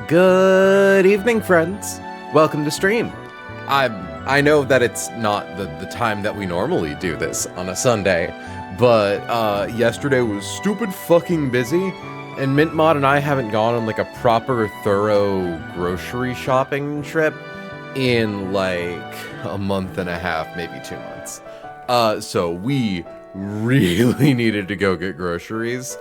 Good evening, friends. Welcome to stream. I know that it's not the time that we normally do this on a Sunday, but yesterday was stupid fucking busy, and Mintmod and I haven't gone on like a proper, thorough grocery shopping trip in like a month and a half, maybe 2 months. So we really needed to go get groceries.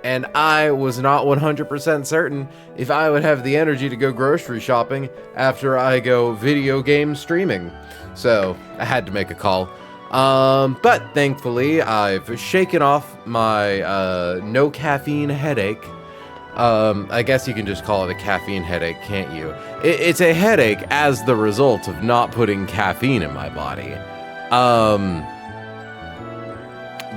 And I was not 100% certain if I would have the energy to go grocery shopping after I go video game streaming. So I had to make a call. But thankfully, I've shaken off my no caffeine headache. I guess you can just call it a caffeine headache, can't you? It's a headache as the result of not putting caffeine in my body. But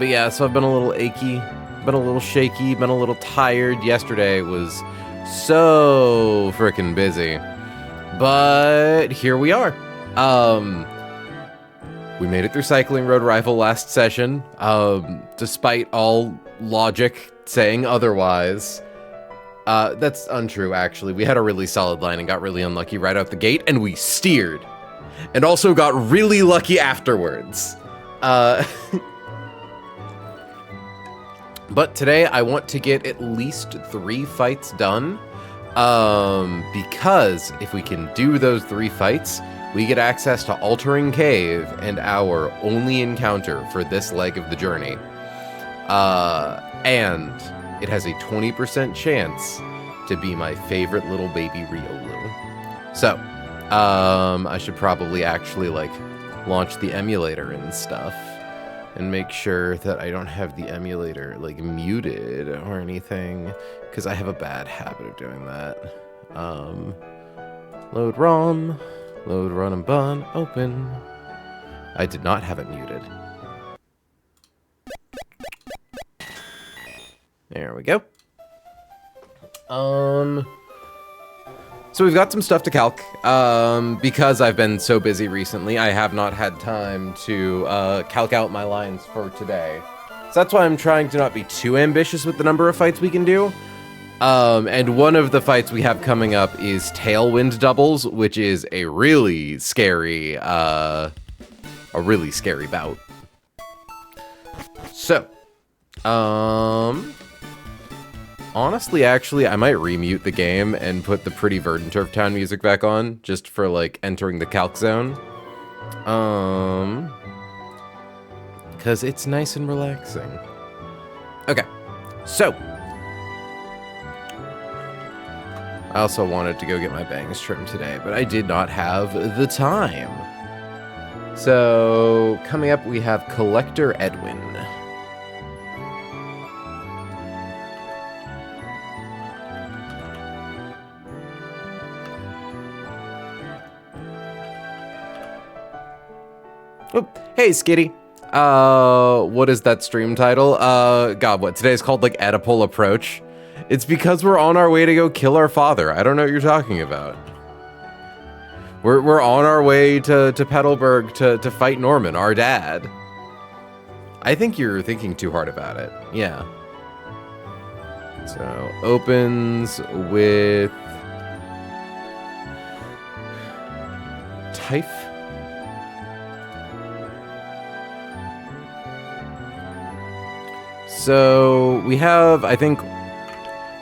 yeah, so I've been a little achy. Been a little shaky, been a little tired. Yesterday was so freaking busy. But here we are. We made it through Cycling Road Rifle last session, despite all logic saying otherwise. That's untrue, actually. We had a really solid line and got really unlucky right out the gate, and we steered. And also got really lucky afterwards. But today I want to get at least 3 fights done, because if we can do those 3 fights, we get access to Altering Cave and our only encounter for this leg of the journey. And it has a 20% chance to be my favorite little baby Riolu. So, I should probably actually, like, launch the emulator and stuff. And make sure that I don't have the emulator, like, muted or anything, because I have a bad habit of doing that. Load ROM, load run and bun, open. I did not have it muted. There we go. So we've got some stuff to calc. Because I've been so busy recently, I have not had time to calc out my lines for today. So that's why I'm trying to not be too ambitious with the number of fights we can do. And one of the fights we have coming up is Tailwind Doubles, which is a really scary bout. So, honestly, actually, I might remute the game and put the Pretty Verdant Turf Town music back on, just for, like, entering the calc zone. Because it's nice and relaxing. Okay, so. I also wanted to go get my bangs trimmed today, but I did not have the time. So, coming up, we have Collector Edwin. Oh, hey, Skitty. What is that stream title? God, what? Today's called, like, Oedipal Approach. It's because we're on our way to go kill our father. I don't know what you're talking about. We're on our way to Petalburg to fight Norman, our dad. I think you're thinking too hard about it. Yeah. So, opens with Typh. So, we have, I think,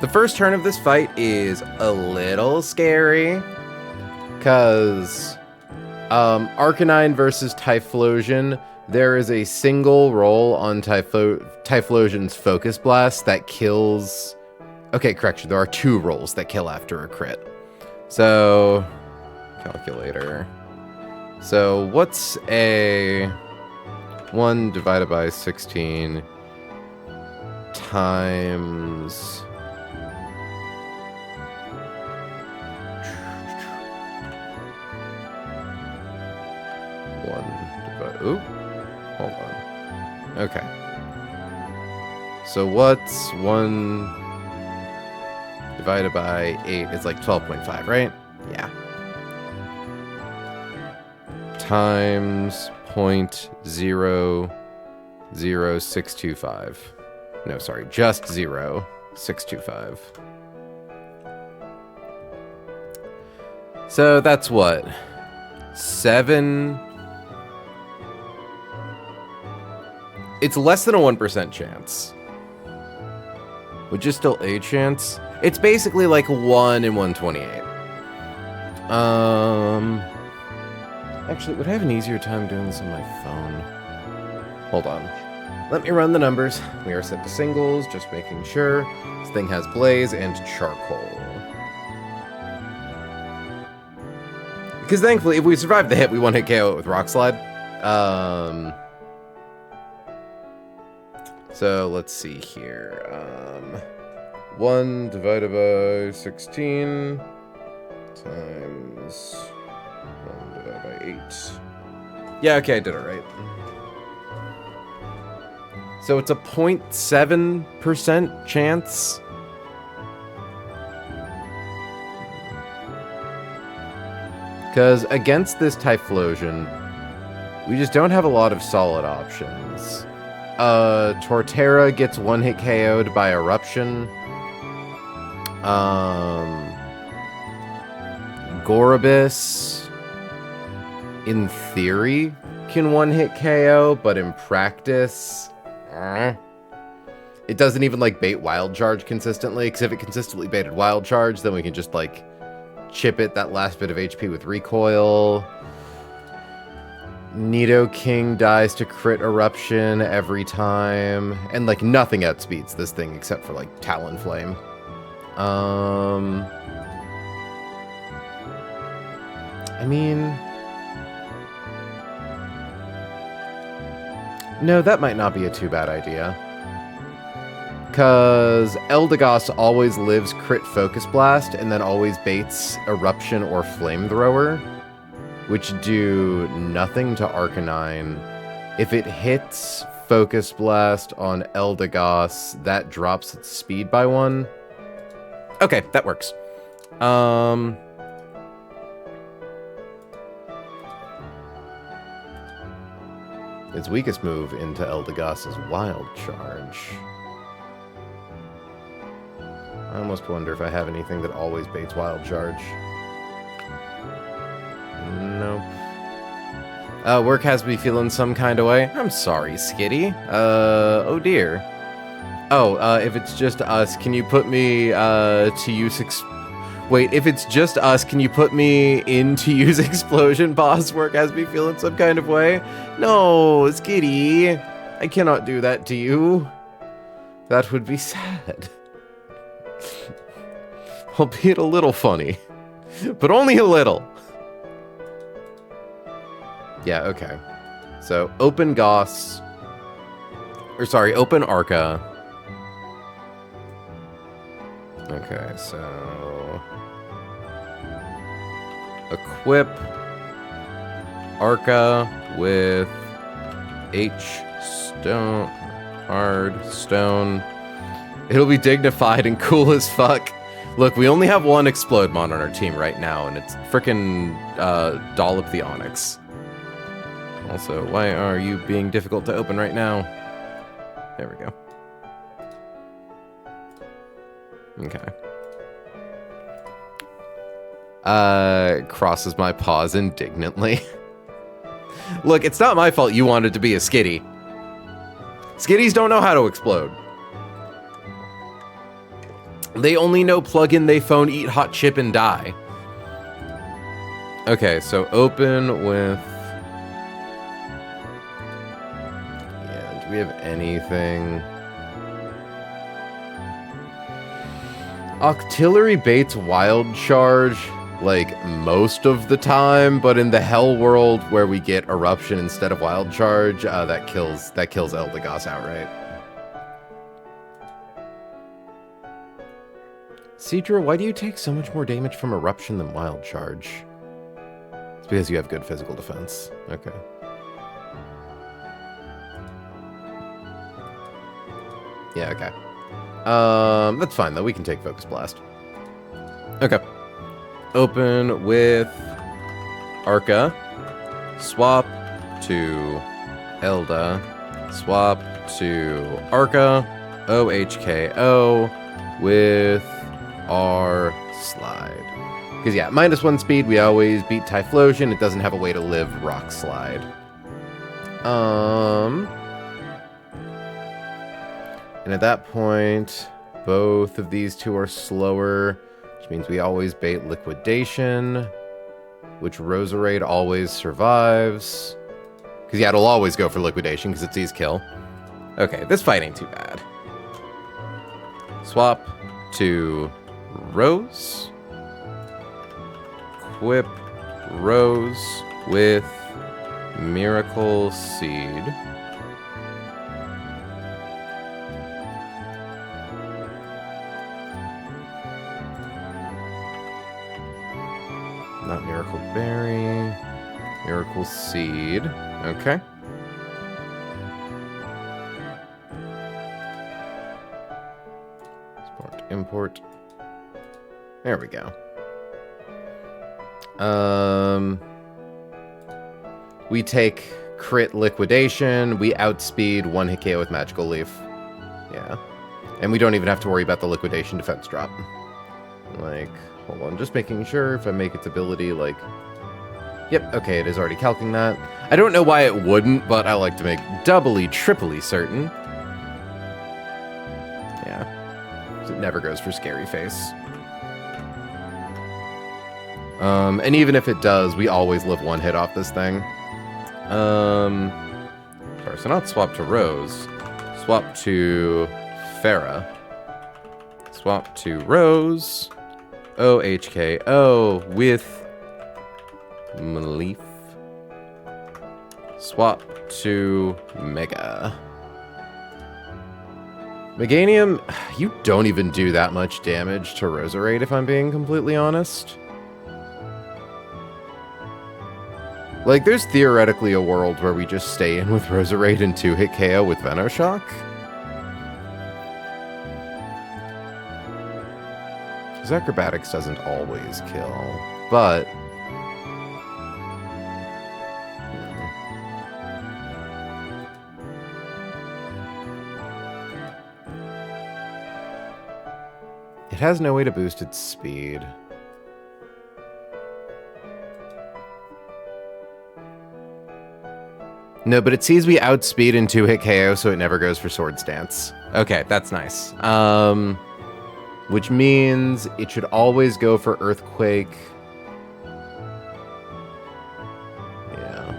the first turn of this fight is a little scary, because Arcanine versus Typhlosion, there is a single roll on Typhlosion's Focus Blast that kills... Okay, correction, there are 2 rolls that kill after a crit. So, calculator. So, what's a 1 divided by 16... times 1 divided... Ooh, hold on. Okay. So what's 1 divided by 8? It's like 12.5, right? Yeah. Times 0.00625. No, sorry, just 0.625. So that's what? 7... It's less than a 1% chance. Which is still a chance. It's basically like 1 in 128. Actually, would I have an easier time doing this on my phone? Hold on. Let me run the numbers. We are set to singles, just making sure. This thing has blaze and charcoal. Because thankfully, if we survive the hit, we one-hit KO it with Rock Slide. So let's see here. 1 divided by 16 times 1 divided by 8. Yeah, okay, I did it right. So it's a 0.7% chance. Because against this Typhlosion, we just don't have a lot of solid options. Torterra gets one-hit KO'd by Eruption. Gorobus, in theory, can one-hit KO, but in practice... It doesn't even, like, bait Wild Charge consistently, because if it consistently baited Wild Charge, then we can just, like, chip it that last bit of HP with Recoil. Nidoking dies to crit Eruption every time. And, like, nothing outspeeds this thing except for, like, Talonflame. I mean... No, that might not be a too bad idea. Because Eldegoss always lives crit Focus Blast and then always baits Eruption or Flamethrower, which do nothing to Arcanine. If it hits Focus Blast on Eldegoss, that drops its speed by 1. Okay, that works. Its weakest move into Eldegoss is Wild Charge. I almost wonder if I have anything that always baits Wild Charge. Nope. Work has me feeling some kind of way. I'm sorry, Skitty. Oh dear. Oh, if it's just us, can you put me, to use Wait, if it's just us, can you put me in to use Explosion Boss? Work has me feeling some kind of way. No, Skitty. I cannot do that to you. That would be sad. Albeit a little funny. But only a little. Yeah, okay. So, open Goss. Or sorry, open Arca. Okay, so... Equip Arca with H stone, hard stone. It'll be dignified and cool as fuck. Look, we only have one Explodemon on our team right now, and it's frickin' Dollop the Onyx. Also, why are you being difficult to open right now? There we go. Okay. Crosses my paws indignantly. Look, it's not my fault you wanted to be a Skitty. Skitties don't know how to explode. They only know plug in they phone, eat hot chip, and die. Okay, so open with... Yeah, do we have anything? Octillery baits Wild Charge, like, most of the time, but in the Hell World, where we get Eruption instead of Wild Charge, that kills Eldegoss outright. Seadra, why do you take so much more damage from Eruption than Wild Charge? It's because you have good physical defense. Okay. Yeah, okay. That's fine, though. We can take Focus Blast. Okay. Open with Arca. Swap to Elda. Swap to Arca. OHKO with our Slide. Because, yeah, -1 speed, we always beat Typhlosion. It doesn't have a way to live Rock Slide. And at that point, both of these two are slower, which means we always bait Liquidation, which Roserade always survives. Because, yeah, it'll always go for Liquidation because it's Ease Kill. Okay, this fight ain't too bad. Swap to Rose. Equip Rose with Miracle Seed. Not Miracle Berry. Miracle Seed. Okay. Import. There we go. We take crit Liquidation. We outspeed 1-hit KO with Magical Leaf. Yeah. And we don't even have to worry about the Liquidation defense drop. Like, hold on. Just making sure if I make its ability, like... Yep, okay, it is already calcing that. I don't know why it wouldn't, but I like to make doubly, triply certain. It never goes for Scary Face. And even if it does, we always live 1 hit off this thing. Sorry, so not swap to Rose. Swap to Farah. Swap to Rose. OHKO with Maleef. Swap to Mega. Meganium, you don't even do that much damage to Roserade, if I'm being completely honest. Like, there's theoretically a world where we just stay in with Roserade and 2-hit KO with Venoshock. Because Acrobatics doesn't always kill, but... It has no way to boost its speed. No, but it sees we outspeed in 2-hit KO, so it never goes for Swords Dance. Okay, that's nice. Which means it should always go for Earthquake. Yeah.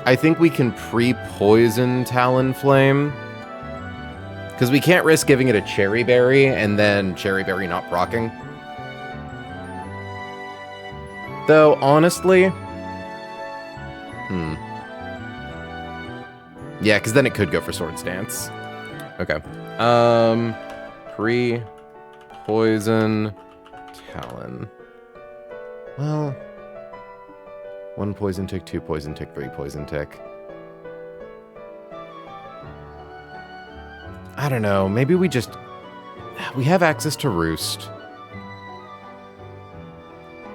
I think we can pre-poison Talonflame. Because we can't risk giving it a Cherry Berry, and then Cherry Berry not proccing. Though, honestly... Yeah, because then it could go for Swords Dance. Okay. Pre-poison Talon. Well... 1 Poison Tick, 2 Poison Tick, 3 Poison Tick. I don't know, maybe we just... We have access to Roost.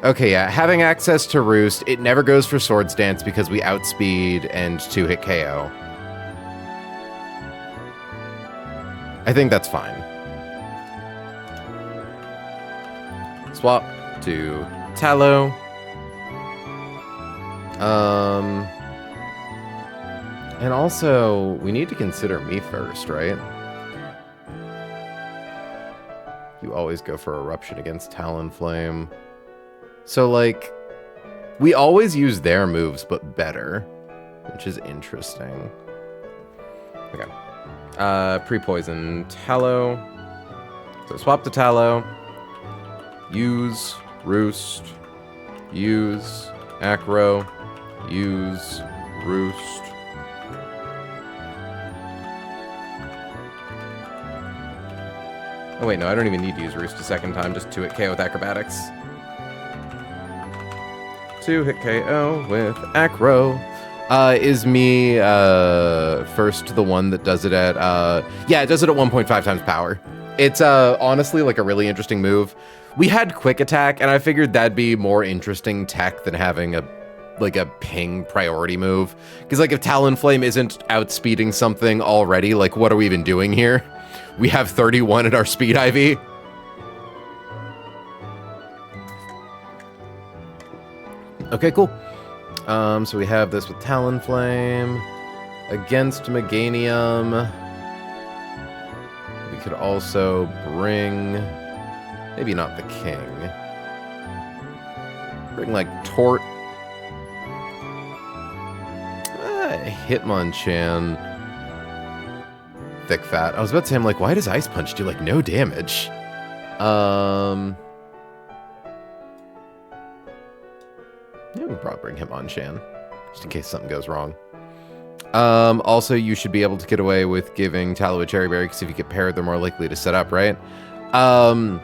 Okay, yeah, having access to Roost, it never goes for Swords Dance because we outspeed and 2-hit KO. I think that's fine. Swap to Tallow. And also, we need to consider me first, right? You always go for Eruption against Talonflame. So, like, we always use their moves, but better, which is interesting. Okay. Pre-poison Tallow. So swap to Tallow. Use Roost. Use Acro. Use Roost. Oh wait, no, I don't even need to use Roost a second time, just 2-hit KO with Acrobatics. 2-hit KO with Acro. Is me first the one that does it at... yeah, it does it at 1.5 times power. It's honestly like a really interesting move. We had Quick Attack, and I figured that'd be more interesting tech than having a ping priority move. Because like if Talonflame isn't outspeeding something already, like what are we even doing here? We have 31 at our speed IV. Okay, cool. So we have this with Talonflame against Meganium. We could also bring, maybe not the king. Bring like Tort. Hitmonchan. Thick fat. I was about to say, I'm like, why does Ice Punch do like no damage? Yeah, we can probably bring Hitmonchan, just in case something goes wrong. Also, you should be able to get away with giving Tallow a Cherry Berry, because if you get paired, they're more likely to set up, right? Well,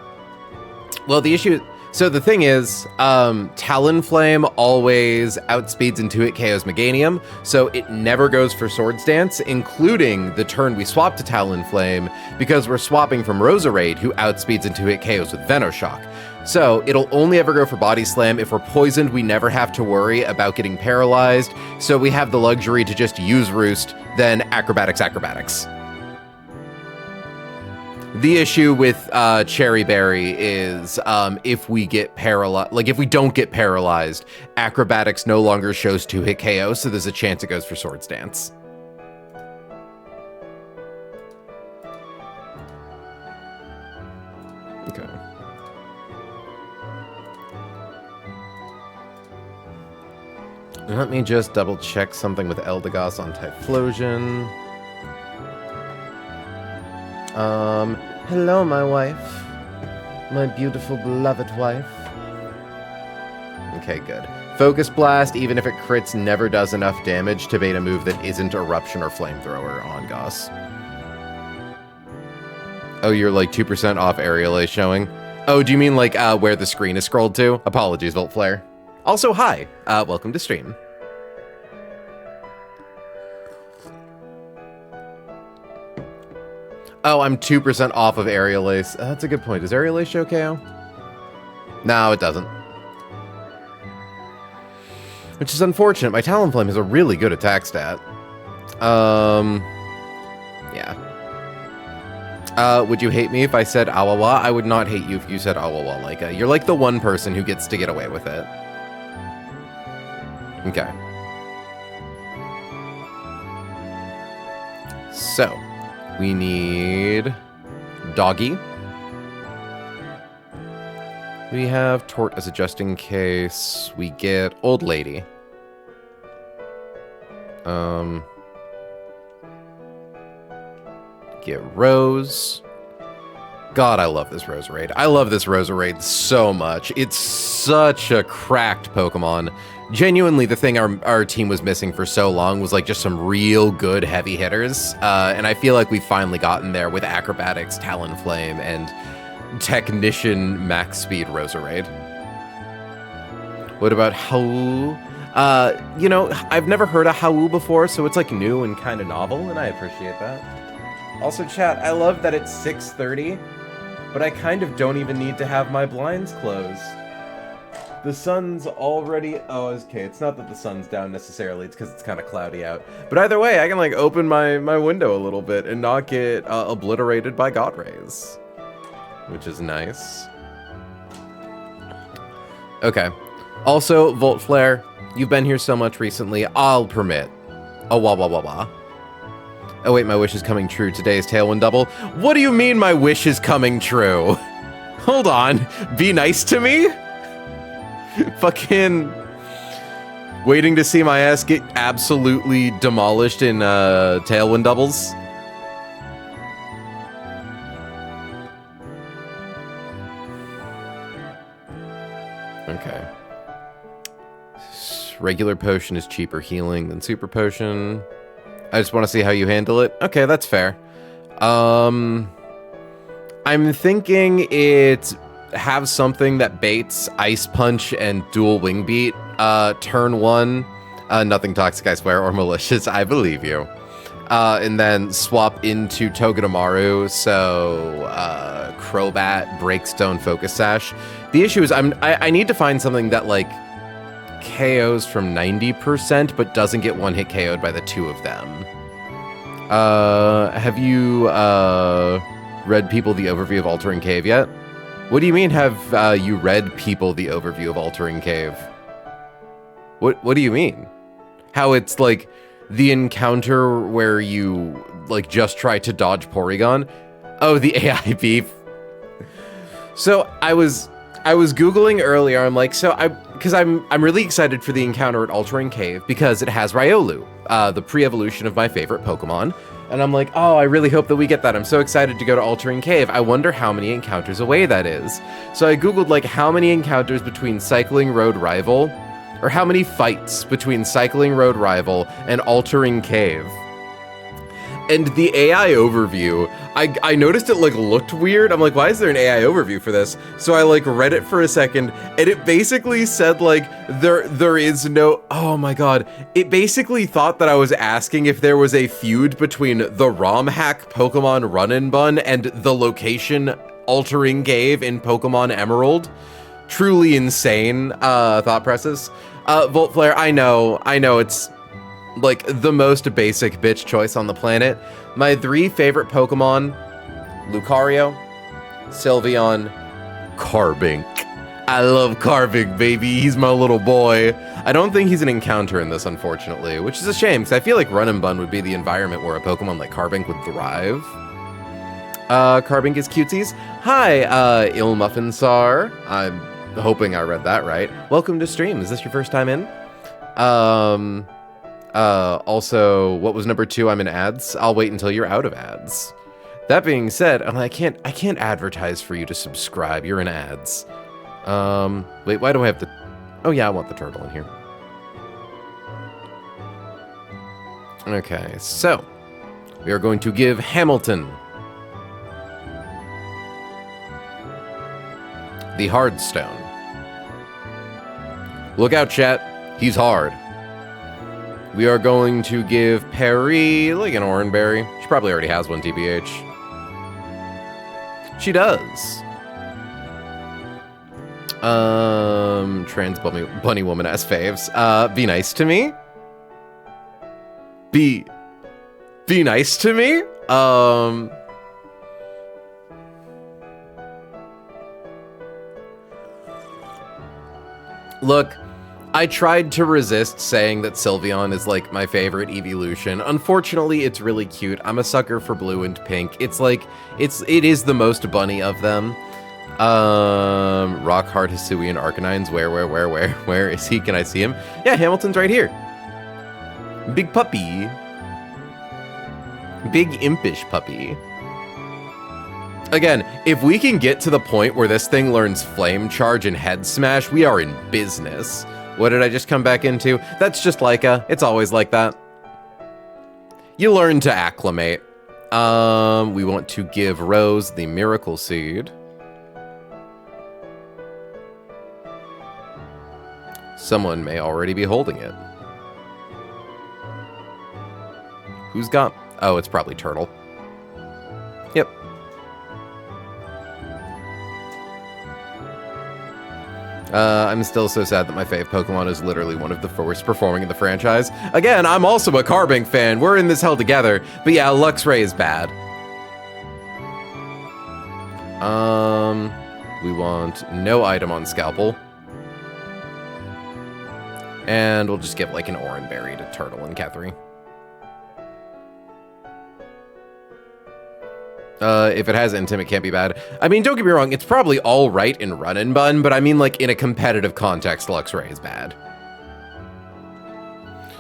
the issue... So the thing is, Talonflame always outspeeds and 2-hit KOs Meganium, so it never goes for Swords Dance, including the turn we swap to Talonflame, because we're swapping from Roserade, who outspeeds and 2-hit KOs with Venoshock. So it'll only ever go for Body Slam. If we're poisoned, we never have to worry about getting paralyzed, so we have the luxury to just use Roost, then Acrobatics. The issue with Cherry Berry is if we get paralyzed, like if we don't get paralyzed, Acrobatics no longer shows 2-hit KO, so there's a chance it goes for Swords Dance. Okay. Let me just double check something with Eldegoss on Typhlosion. Hello, my wife. My beautiful, beloved wife. Okay, good. Focus Blast, even if it crits, never does enough damage to bait a move that isn't Eruption or Flamethrower on Goss. Oh, you're like 2% off Aerial Ace showing? Oh, do you mean like where the screen is scrolled to? Apologies, Volt Flare. Also, hi. Welcome to stream. Oh, I'm 2% off of Aerial Ace. That's a good point. Does Aerial Ace show KO? No, it doesn't. Which is unfortunate. My Talonflame has a really good attack stat. Yeah. Would you hate me if I said Awawa? I would not hate you if you said Awawa, Laika. You're like the one person who gets to get away with it. Okay. So, we need Doggy. We have Tort as a just in case. We get Old Lady. Get Rose. God, I love this Roserade. I love this Roserade so much. It's such a cracked Pokemon. Genuinely, the thing our team was missing for so long was like just some real good heavy hitters. And I feel like we've finally gotten there with Acrobatics, Talonflame, and Technician Max Speed Roserade. What about Hau? You know, I've never heard of Hau before, so it's like new and kind of novel, and I appreciate that. Also, chat, I love that it's 6:30, but I kind of don't even need to have my blinds closed. The sun's already... Oh, okay, it's not that the sun's down necessarily, it's because it's kind of cloudy out. But either way, I can, like, open my window a little bit and not get obliterated by God Rays. Which is nice. Okay. Also, Volt Flare, you've been here so much recently, I'll permit a wah-wah-wah-wah. Oh wait, my wish is coming true. Today is Tailwind Double. What do you mean my wish is coming true? Hold on. Be nice to me? Fucking waiting to see my ass get absolutely demolished in Tailwind Doubles. Okay. Regular potion is cheaper healing than super potion. I just want to see how you handle it. Okay, that's fair. I'm thinking it have something that baits Ice Punch and Dual Wing Beat. Turn 1, nothing toxic, I swear, or malicious, I believe you. And then swap into Togedemaru, so Crobat, Breakstone, Focus Sash. The issue is I need to find something that, like, KOs from 90%, but doesn't get one-hit KO'd by the two of them. Have you read People the Overview of Altering Cave yet? What do you mean have you read People the Overview of Altering Cave? What do you mean? How it's like the encounter where you like just try to dodge Porygon? Oh, the AI beef. So I was Googling earlier. I'm like, because I'm really excited for the encounter at Altering Cave because it has Riolu, the pre-evolution of my favorite Pokemon. And I'm like, oh, I really hope that we get that. I'm so excited to go to Altering Cave. I wonder how many encounters away that is. So I Googled like how many encounters between Cycling Road Rival, or how many fights between Cycling Road Rival and Altering Cave. And the AI overview, I noticed it like looked weird. I'm like, why is there an AI overview for this? So I like read it for a second, and it basically said like there is no, oh my god. It basically thought that I was asking if there was a feud between the ROM hack Pokemon Run and Bun and the location Altering Cave in Pokemon Emerald. Truly insane thought process. Volt Flare, I know it's like the most basic bitch choice on the planet. My 3 favorite Pokemon: Lucario, Sylveon, Carbink. I love Carbink, baby. He's my little boy. I don't think he's an encounter in this, unfortunately, which is a shame because I feel like Run and Bun would be the environment where a Pokemon like Carbink would thrive. Carbink is cutesies. Hi, Ilmuffinsar. I'm hoping I read that right. Welcome to stream. Is this your first time in? Also, what was number 2? I'm in ads. I'll wait until you're out of ads. That being said, I can't advertise for you to subscribe. You're in ads. Wait, why do I have the... Oh yeah, I want the turtle in here. Okay, so we are going to give Hamilton the hard stone. Look out, chat. He's hard. We are going to give Perry like an Oranberry. She probably already has one, TBH. She does. Trans bunny woman as faves. Be nice to me. Be nice to me. Look, I tried to resist saying that Sylveon is like my favorite evolution. Unfortunately, it's really cute. I'm a sucker for blue and pink. It's like, it is the most bunny of them. Rockhard, Hisuian, Arcanines. Where is he? Can I see him? Yeah, Hamilton's right here. Big puppy. Big impish puppy. Again, if we can get to the point where this thing learns Flame Charge and Head Smash, we are in business. What did I just come back into? That's just Laika. It's always like that. You learn to acclimate. We want to give Rose the Miracle Seed. Someone may already be holding it. Who's got... Oh, it's probably Turtle. Yep. I'm still so sad that my fave Pokemon is literally one of the worst performing in the franchise. Again, I'm also a Carbink fan. We're in this hell together. But yeah, Luxray is bad. We want no item on Scalpel. And we'll just give like an Oranberry to Turtle and Kethri. If it has Intim, it can't be bad. I mean, don't get me wrong, it's probably all right in Run and Bun, but I mean, like, in a competitive context, Luxray is bad.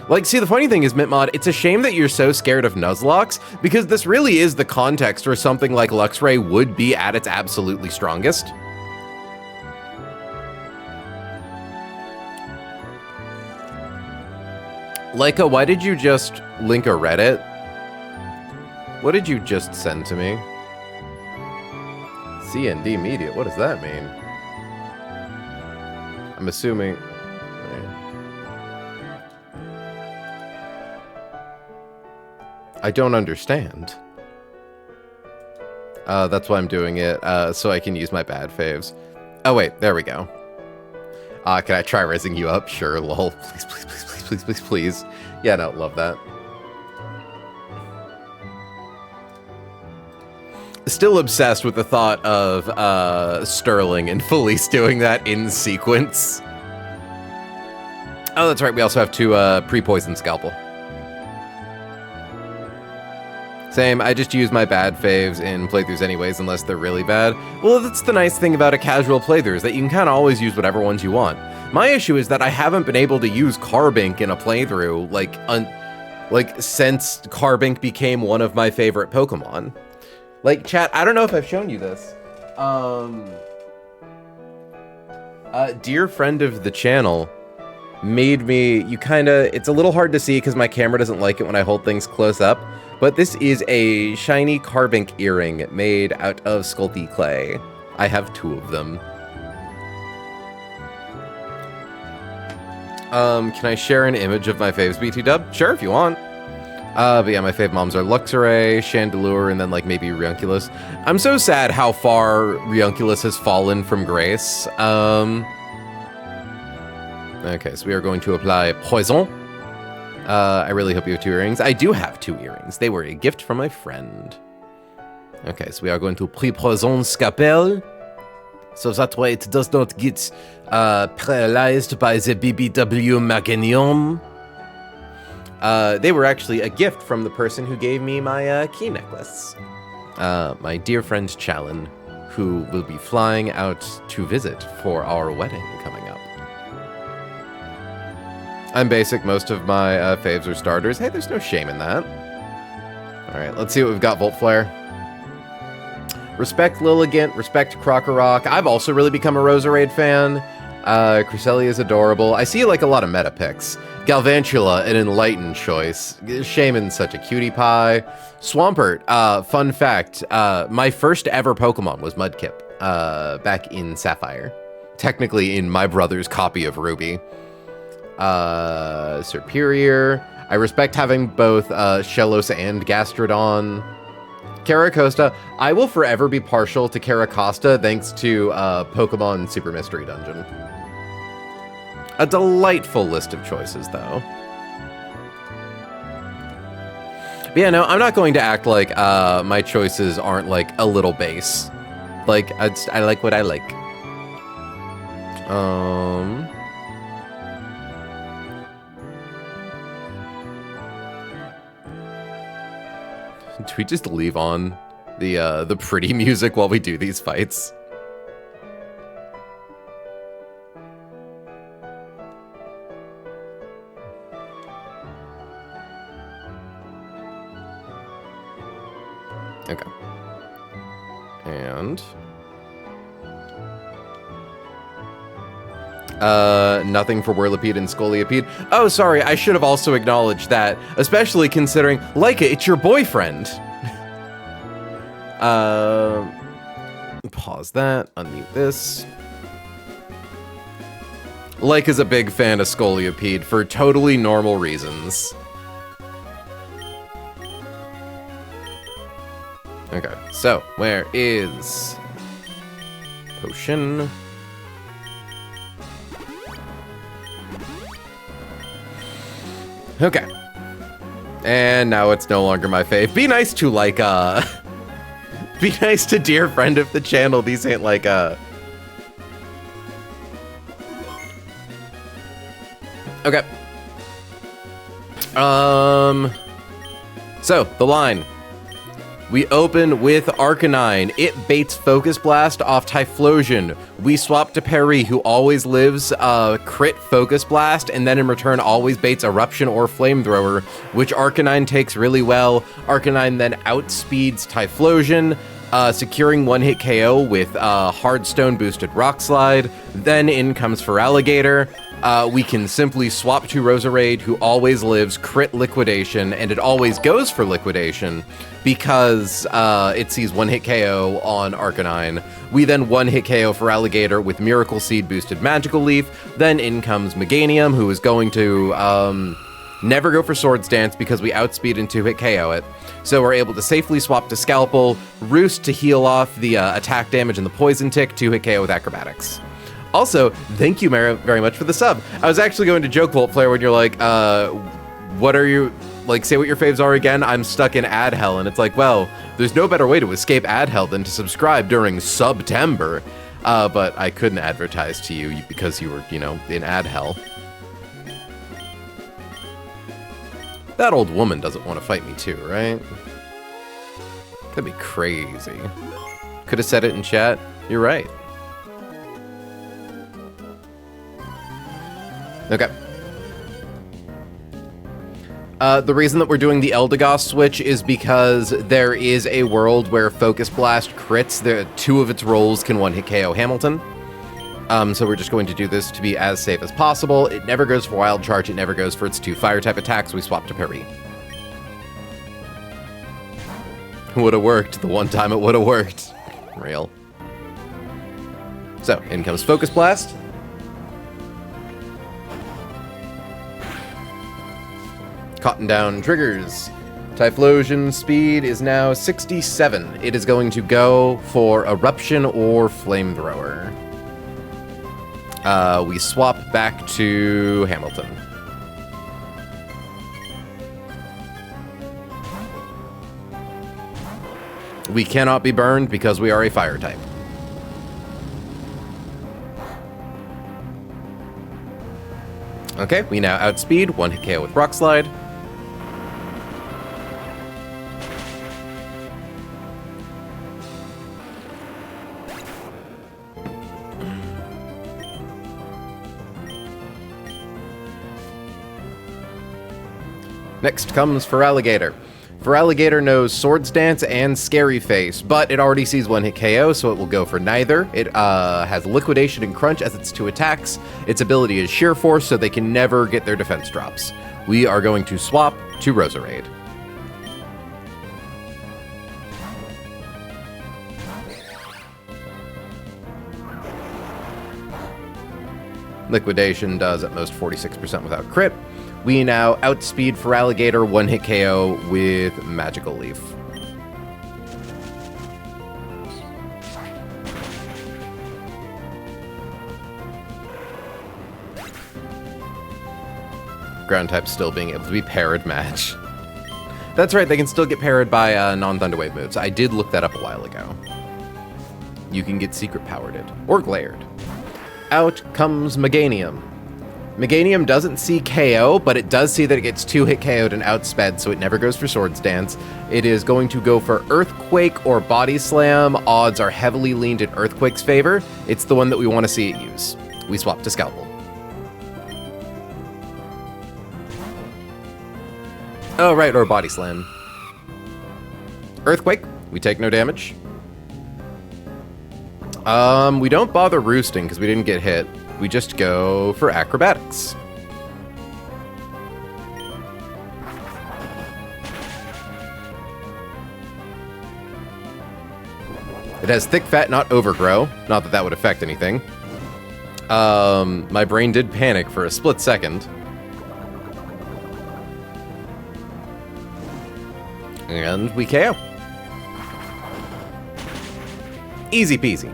Like, see, the funny thing is, Mintmod, it's a shame that you're so scared of Nuzlocke, because this really is the context where something like Luxray would be at its absolutely strongest. Laika, why did you just link a Reddit? What did you just send to me? CND Media, what does that mean? I'm assuming... I don't understand. That's why I'm doing it, so I can use my bad faves. Oh wait, there we go. Can I try raising you up? Sure, lol. Please, please, please, please, please, please, please. Yeah, no, love that. Still obsessed with the thought of Sterling and Felice doing that in sequence. Oh, that's right. We also have two pre-poison scalpel. Same, I just use my bad faves in playthroughs anyways, unless they're really bad. Well, that's the nice thing about a casual playthrough, is that you can kind of always use whatever ones you want. My issue is that I haven't been able to use Carbink in a playthrough, since Carbink became one of my favorite Pokemon. Like, chat, I don't know if I've shown you this. Dear friend of the channel made me, it's a little hard to see because my camera doesn't like it when I hold things close up, but this is a shiny Carbink earring made out of Sculpey clay. I have 2 of them. Can I share an image of my faves, BT-dub? Sure, if you want. But yeah, my fave moms are Luxray, Chandelure, and then like maybe Riunculus. I'm so sad how far Riunculus has fallen from grace. Okay, so we are going to apply Poison. I really hope you have 2 earrings. I do have 2 earrings. They were a gift from my friend. Okay, so we are going to pre-poison Scapel, so that way it does not get paralyzed by the BBW Magnium. They were actually a gift from the person who gave me my key necklace. My dear friend Challen, who will be flying out to visit for our wedding coming up. I'm basic, most of my faves are starters. Hey, there's no shame in that. Alright, let's see what we've got, Volt Flare. Respect Lilligant, respect Krokorok. I've also really become a Roserade fan. Cresselia is adorable. I see like a lot of meta picks. Galvantula, an enlightened choice. Shaman's such a cutie pie. Swampert, fun fact, my first ever Pokemon was Mudkip, back in Sapphire. Technically in my brother's copy of Ruby. Serperior. I respect having both Shellos and Gastrodon. Caracosta. I will forever be partial to Caracosta thanks to Pokemon Super Mystery Dungeon. A delightful list of choices, though. But yeah, no, I'm not going to act like my choices aren't like a little base. Like, I like what I like. Do we just leave on the pretty music while we do these fights? Okay. And nothing for Whirlipede and Scolipede. Oh, sorry, I should have also acknowledged that, especially considering, Leica, it's your boyfriend. Pause that, unmute this. Leica's a big fan of Scolipede for totally normal reasons. Okay, so, where is Potion? Okay. And now it's no longer my fave. Be nice to, like, be nice to dear friend of the channel. These ain't, like, Okay. So, the line. We open with Arcanine. It baits Focus Blast off Typhlosion. We swap to Perry, who always lives crit Focus Blast, and then in return always baits Eruption or Flamethrower, which Arcanine takes really well. Arcanine then outspeeds Typhlosion, securing one-hit KO with Hardstone boosted Rock Slide. Then in comes Feraligatr. We can simply swap to Roserade, who always lives crit Liquidation, and it always goes for Liquidation because it sees one-hit KO on Arcanine. We then one-hit KO Feraligatr with Miracle Seed boosted Magical Leaf. Then in comes Meganium, who is going to never go for Swords Dance because we outspeed and two-hit KO it. So we're able to safely swap to Scalpel, Roost to heal off the attack damage and the Poison Tick, two-hit KO with Acrobatics. Also, thank you very much for the sub. I was actually going to joke, Volt Flare, when you're like, what are you, like, say what your faves are again? I'm stuck in ad hell. And it's like, well, there's no better way to escape ad hell than to subscribe during Subtember. But I couldn't advertise to you because you were, you know, in ad hell. That old woman doesn't want to fight me too, right? That'd be crazy. Could have said it in chat. You're right. Okay. The reason that we're doing the Eldegoss switch is because there is a world where Focus Blast crits. Two of its rolls can one-hit KO Hamilton. So we're just going to do this to be as safe as possible. It never goes for Wild Charge. It never goes for its 2 Fire-type attacks. We swap to Parry. Would have worked. The one time it would have worked. Real. So, in comes Focus Blast. Cotton down triggers. Typhlosion speed is now 67. It is going to go for Eruption or Flamethrower. We swap back to Hamilton. We cannot be burned because we are a fire type. Okay, we now outspeed, 1-hit KO with Rock Slide. Next comes Feraligatr. Feraligatr knows Swords Dance and Scary Face, but it already sees 1-hit KO, so it will go for neither. It has Liquidation and Crunch as its 2 attacks. Its ability is Sheer Force, so they can never get their defense drops. We are going to swap to Roserade. Liquidation does at most 46% without crit. We now outspeed Feraligatr, 1-hit KO with Magical Leaf. Ground type still being able to be parried match. That's right, they can still get parried by non-Thunderwave moves. I did look that up a while ago. You can get secret powered it, or glared. Out comes Meganium. Meganium doesn't see KO, but it does see that it gets 2-hit KO'd and outsped, so it never goes for Swords Dance. It is going to go for Earthquake or Body Slam. Odds are heavily leaned in Earthquake's favor. It's the one that we want to see it use. We swap to Scalpel. Oh, right, or Body Slam. Earthquake, we take no damage. We don't bother roosting because we didn't get hit. We just go for Acrobatics. It has Thick Fat, not Overgrow. Not that that would affect anything. My brain did panic for a split second. And we KO. Easy peasy.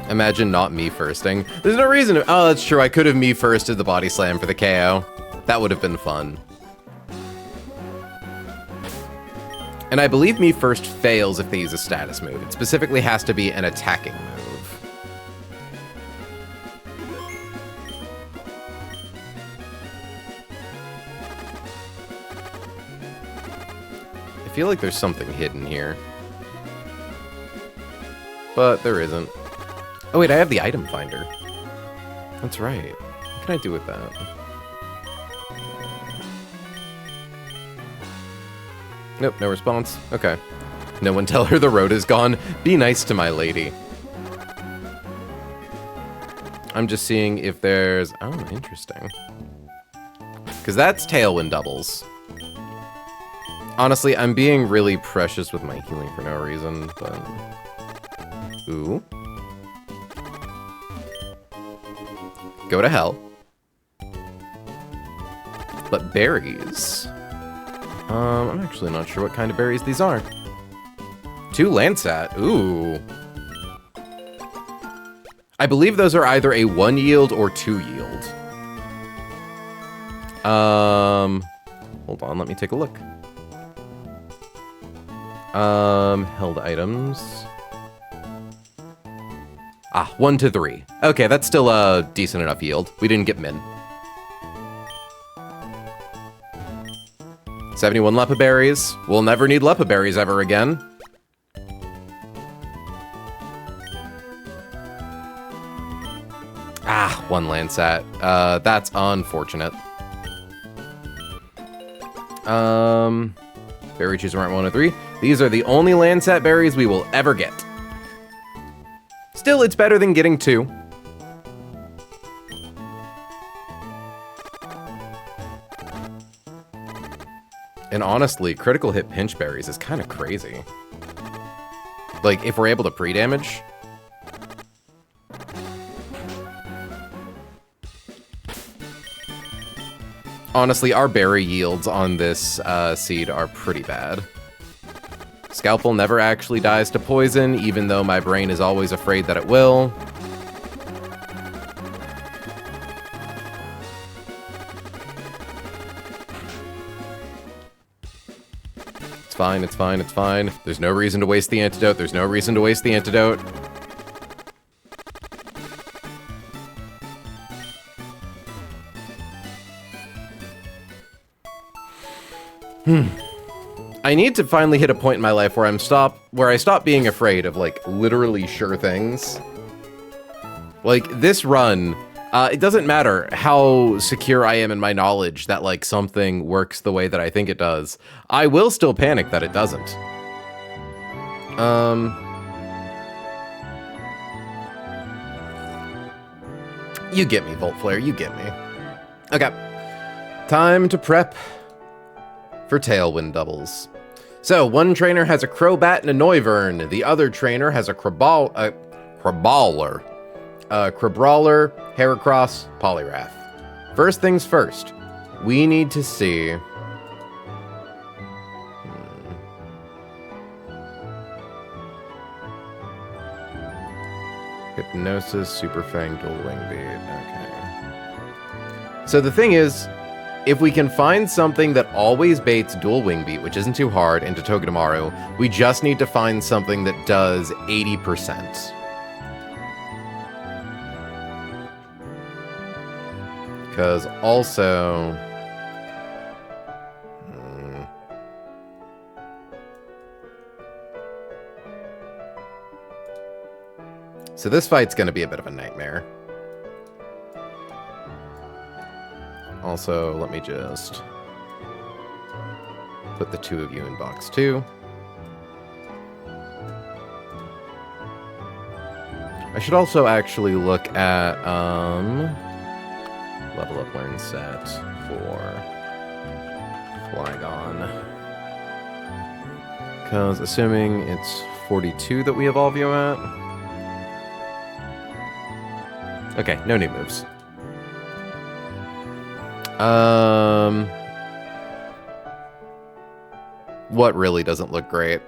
Imagine not me firsting. There's no reason to, oh, that's true. I could have me firsted the Body Slam for the KO. That would have been fun. And I believe me first fails if they use a status move. It specifically has to be an attacking move. I feel like there's something hidden here. But there isn't. Oh wait, I have the item finder. That's right. What can I do with that? Nope, no response. Okay. No one tell her the road is gone. Be nice to my lady. I'm just seeing if there's... Oh, interesting. Because that's Tailwind doubles. Honestly, I'm being really precious with my healing for no reason, but... Ooh. Go to hell. But berries... I'm actually not sure what kind of berries these are. 2 Landsat. Ooh. I believe those are either a 1 yield or 2 yield. Hold on, let me take a look. Held items. Ah, 1 to 3. Okay, that's still a decent enough yield. We didn't get min. 71 Lepa Berries. We'll never need Lepa Berries ever again. Ah, 1 Landsat. That's unfortunate. Berry Chews aren't 1 to 3. These are the only Landsat berries we will ever get. Still, it's better than getting 2. And honestly, critical hit pinch berries is kind of crazy. Like, if we're able to pre-damage. Honestly, our berry yields on this seed are pretty bad. Scalpel never actually dies to poison, even though my brain is always afraid that it will. It's fine, it's fine, it's fine. There's no reason to waste the antidote. There's no reason to waste the antidote. I need to finally hit a point in my life where I stop being afraid of, like, literally sure things. Like, this run, it doesn't matter how secure I am in my knowledge that, like, something works the way that I think it does. I will still panic that it doesn't. You get me, Volt Flare, you get me. Okay. Time to prep for Tailwind doubles. So, one trainer has a Crobat and a Noivern. The other trainer has a Crabrawler, Heracross, Poliwrath. First things first, we need to see... Hypnosis, Super Fang, Dual Wing Beat. Okay. So the thing is, if we can find something that always baits Dual Wing Beat, which isn't too hard, into Togedemaru, we just need to find something that does 80%. Because also... So this fight's going to be a bit of a nightmare. Also, let me just put the 2 of you in box 2. I should also actually look at level up learn set for Flygon. Because assuming it's 42 that we evolve you at. Okay, no new moves. What really doesn't look great?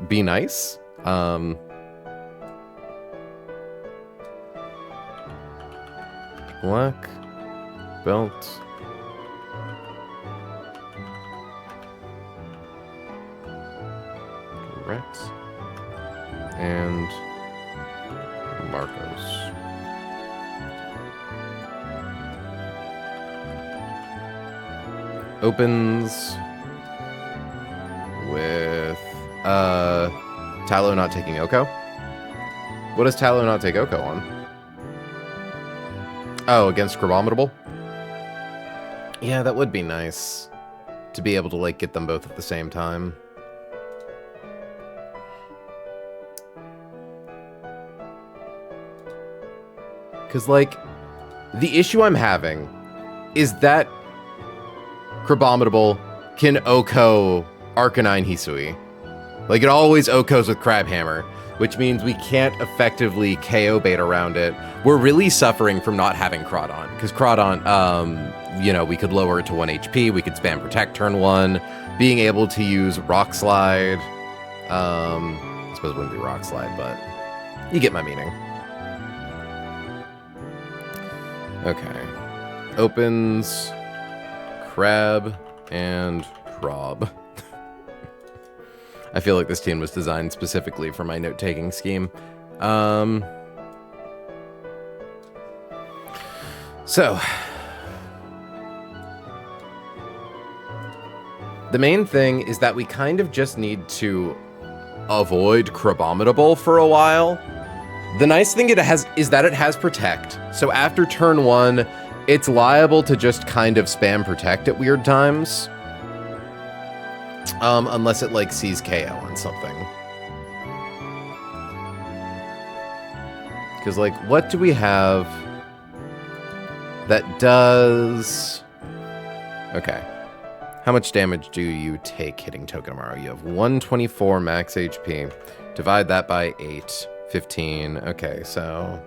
Be nice? Black belt. Rex. And Marcos. Opens with Tallow not taking Oko. What does Tallow not take Oko on? Oh, against Crabominable? Yeah, that would be nice to be able to, like, get them both at the same time. Because, like, the issue I'm having is that Crabominable can Oko Arcanine Hisui. Like, it always Okos with Crabhammer, which means we can't effectively KO bait around it. We're really suffering from not having Crawdon, because Crawdon, you know, we could lower it to 1 HP, we could spam Protect turn 1, being able to use Rock Slide. I suppose it wouldn't be Rock Slide, but you get my meaning. Okay. Opens Crab and Prob. I feel like this team was designed specifically for my note-taking scheme. So, the main thing is that we kind of just need to avoid Crabominable for a while. The nice thing it has is that it has Protect. So after turn 1, it's liable to just kind of spam Protect at weird times. Unless it, like, sees KO on something. Because, like, what do we have that does... Okay. How much damage do you take hitting Togedemaru? You have 124 max HP. Divide that by 8. 15. Okay, so...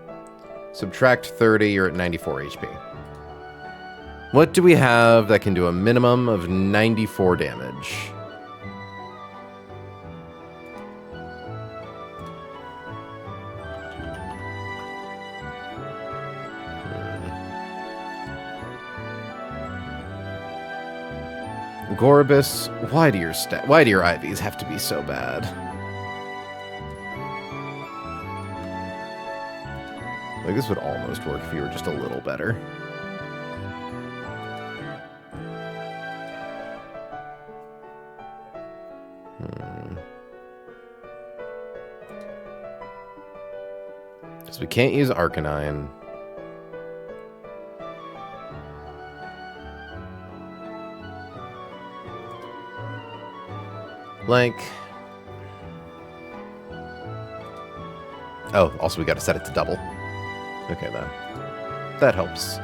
subtract 30, you're at 94 HP. What do we have that can do a minimum of 94 damage? Gorbis, why do your IVs have to be so bad? Like, this would almost work if you were just a little better. So we can't use Arcanine. Like... oh, also we gotta set it to double. Okay, that helps.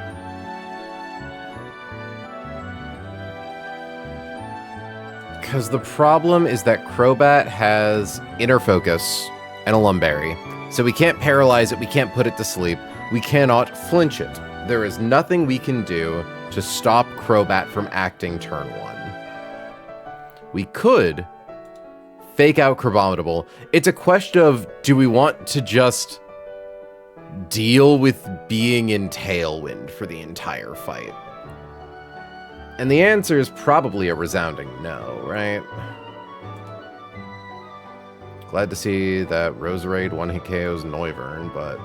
Because the problem is that Crobat has Inner Focus and a Lumberry. So we can't paralyze it, we can't put it to sleep, we cannot flinch it. There is nothing we can do to stop Crobat from acting turn 1. We could fake out Crabominable. It's a question of, do we want to just deal with being in Tailwind for the entire fight? And the answer is probably a resounding no, right? Glad to see that Roserade one-hit KOs Noivern, but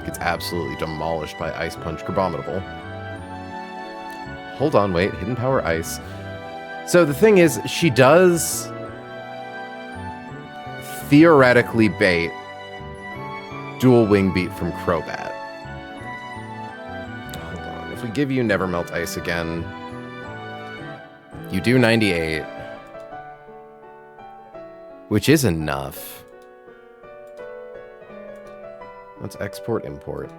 gets absolutely demolished by Ice Punch Crabominable. Hold on, wait. Hidden Power Ice. So the thing is, she does theoretically bait Dual Wing Beat from Crobat. Hold on. If we give you Never Melt Ice again, you do 98. Which is enough. Let's export, import.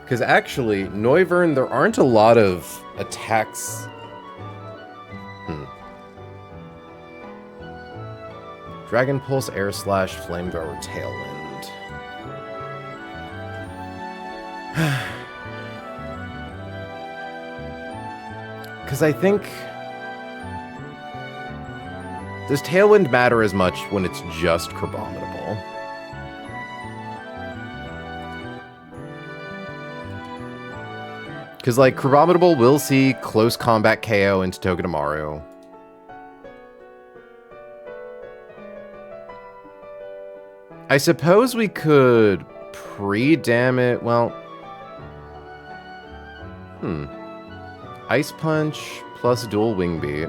Because actually, Noivern, there aren't a lot of attacks. Dragon Pulse, Air Slash, Flamethrower, Tailwind. Because I think... does Tailwind matter as much when it's just Crabominable? Because, like, Crabominable will see close combat KO into Togedemaru. I suppose we could pre-dam it. Well... Ice Punch plus Dual Wing Beat.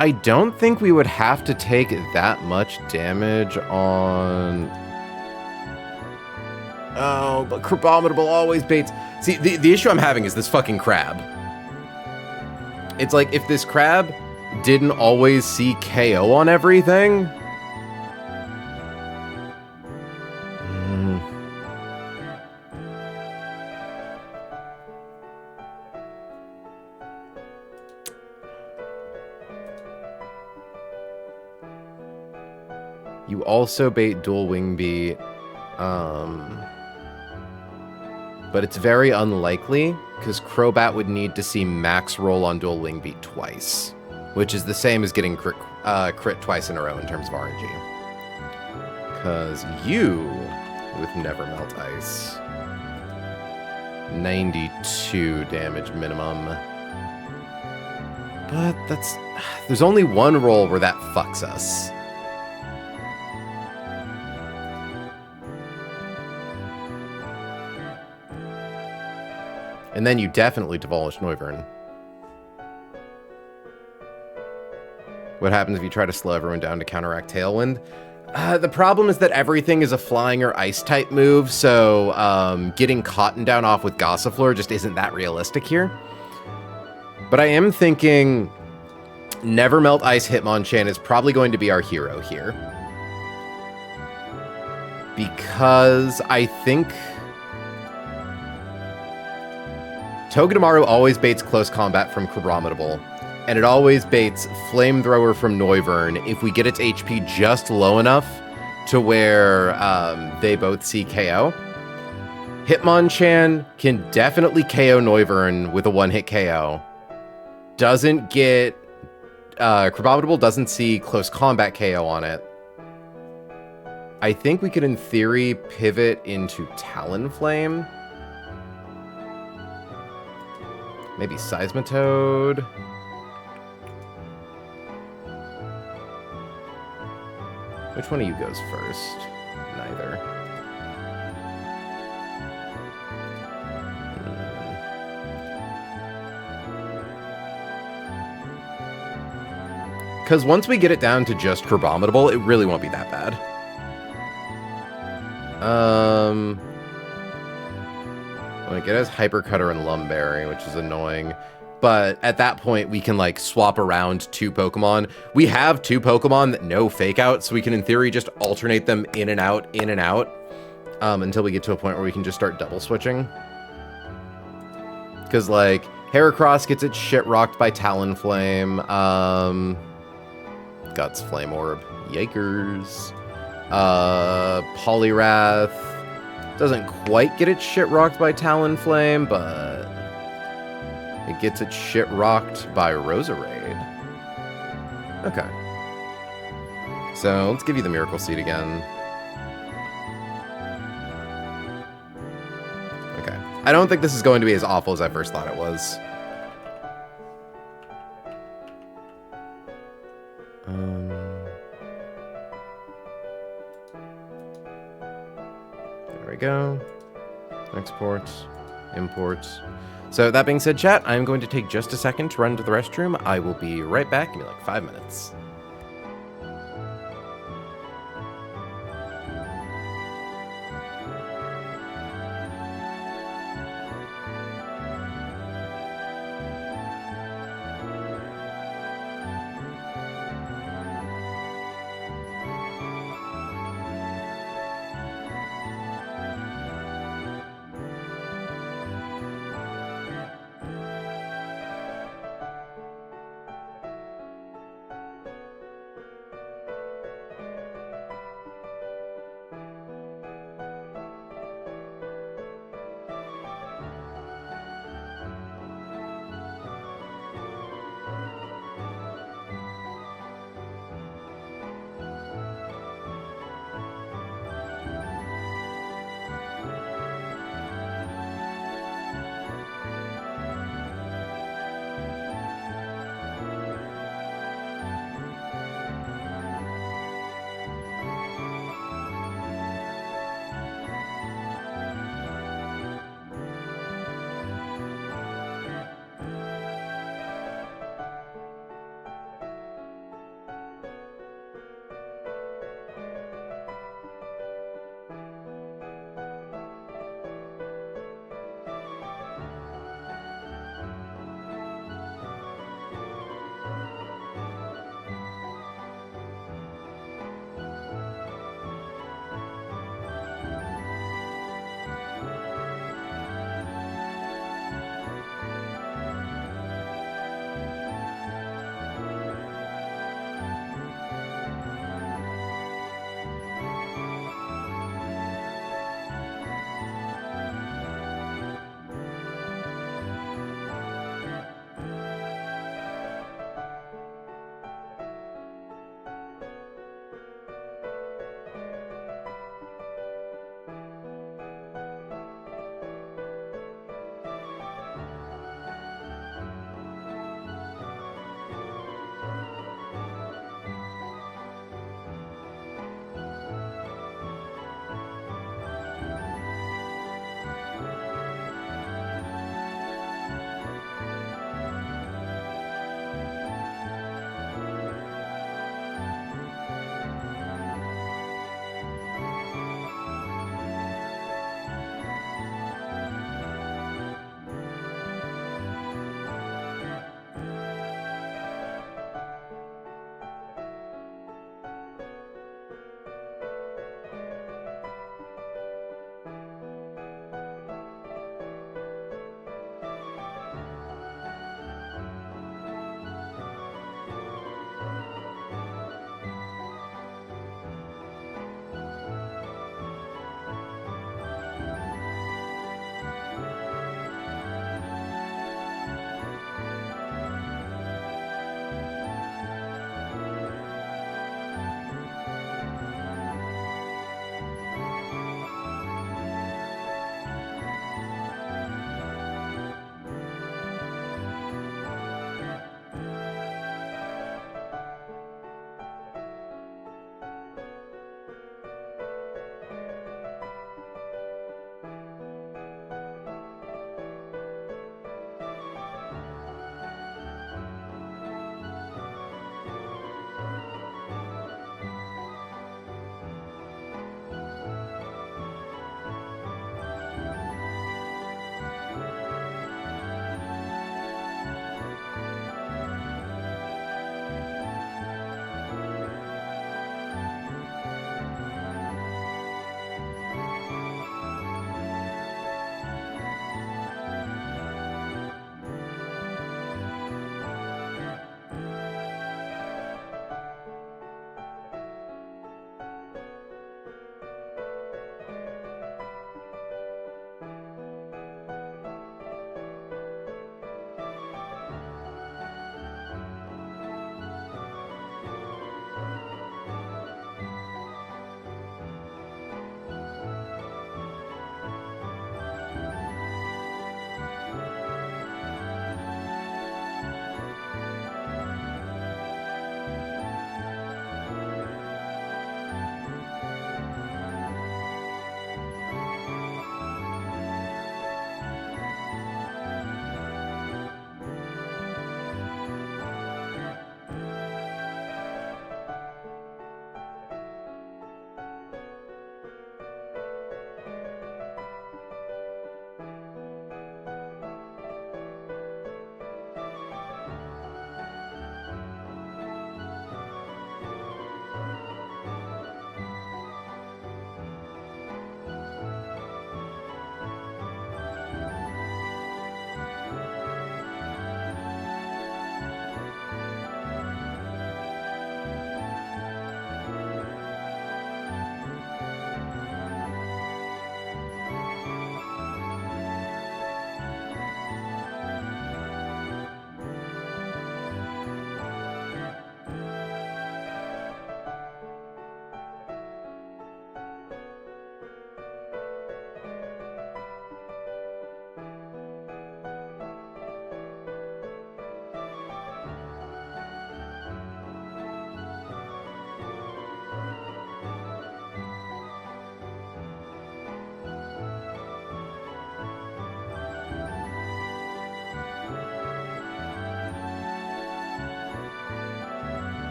I don't think we would have to take that much damage on... oh, but Crabominable always baits. See, the issue I'm having is this fucking crab. It's like, if this crab didn't always see KO on everything... You also bait Dual Wing Beat, but it's very unlikely, because Crobat would need to see max roll on Dual Wing Beat twice, which is the same as getting crit twice in a row in terms of RNG. Because you, with Never Melt Ice, 92 damage minimum. But there's only one roll where that fucks us. And then you definitely demolish Noivern. What happens if you try to slow everyone down to counteract Tailwind? The problem is that everything is a flying or ice type move, so getting Cotton Down off with Gossifleur just isn't that realistic here. But I am thinking Nevermelt Ice Hitmonchan is probably going to be our hero here. Because I think Togedemaru always baits close combat from Chronometrable, and it always baits Flamethrower from Noivern if we get its HP just low enough to where they both see KO. Hitmonchan can definitely KO Noivern with a one-hit KO. Doesn't get... Chronometrable doesn't see close combat KO on it. I think we could, in theory, pivot into Talonflame. Maybe Seismitoad. Which one of you goes first? Neither. Because once we get it down to just Chronometrable, it really won't be that bad. Like, it has Hypercutter and Lumberry, which is annoying. But at that point, we can, like, swap around two Pokemon. We have two Pokemon that know Fake Out, so we can, in theory, just alternate them in and out, until we get to a point where we can just start double switching. Because, like, Heracross gets its shit rocked by Talonflame. Guts Flame Orb. Yikers. Poliwrath doesn't quite get its shit rocked by Talonflame, but it gets its shit rocked by Roserade. Okay. So let's give you the Miracle Seed again. Okay. I don't think this is going to be as awful as I first thought it was. There we go. Export, import. So that being said, chat, I'm going to take just a second to run to the restroom. I will be right back in like 5 minutes.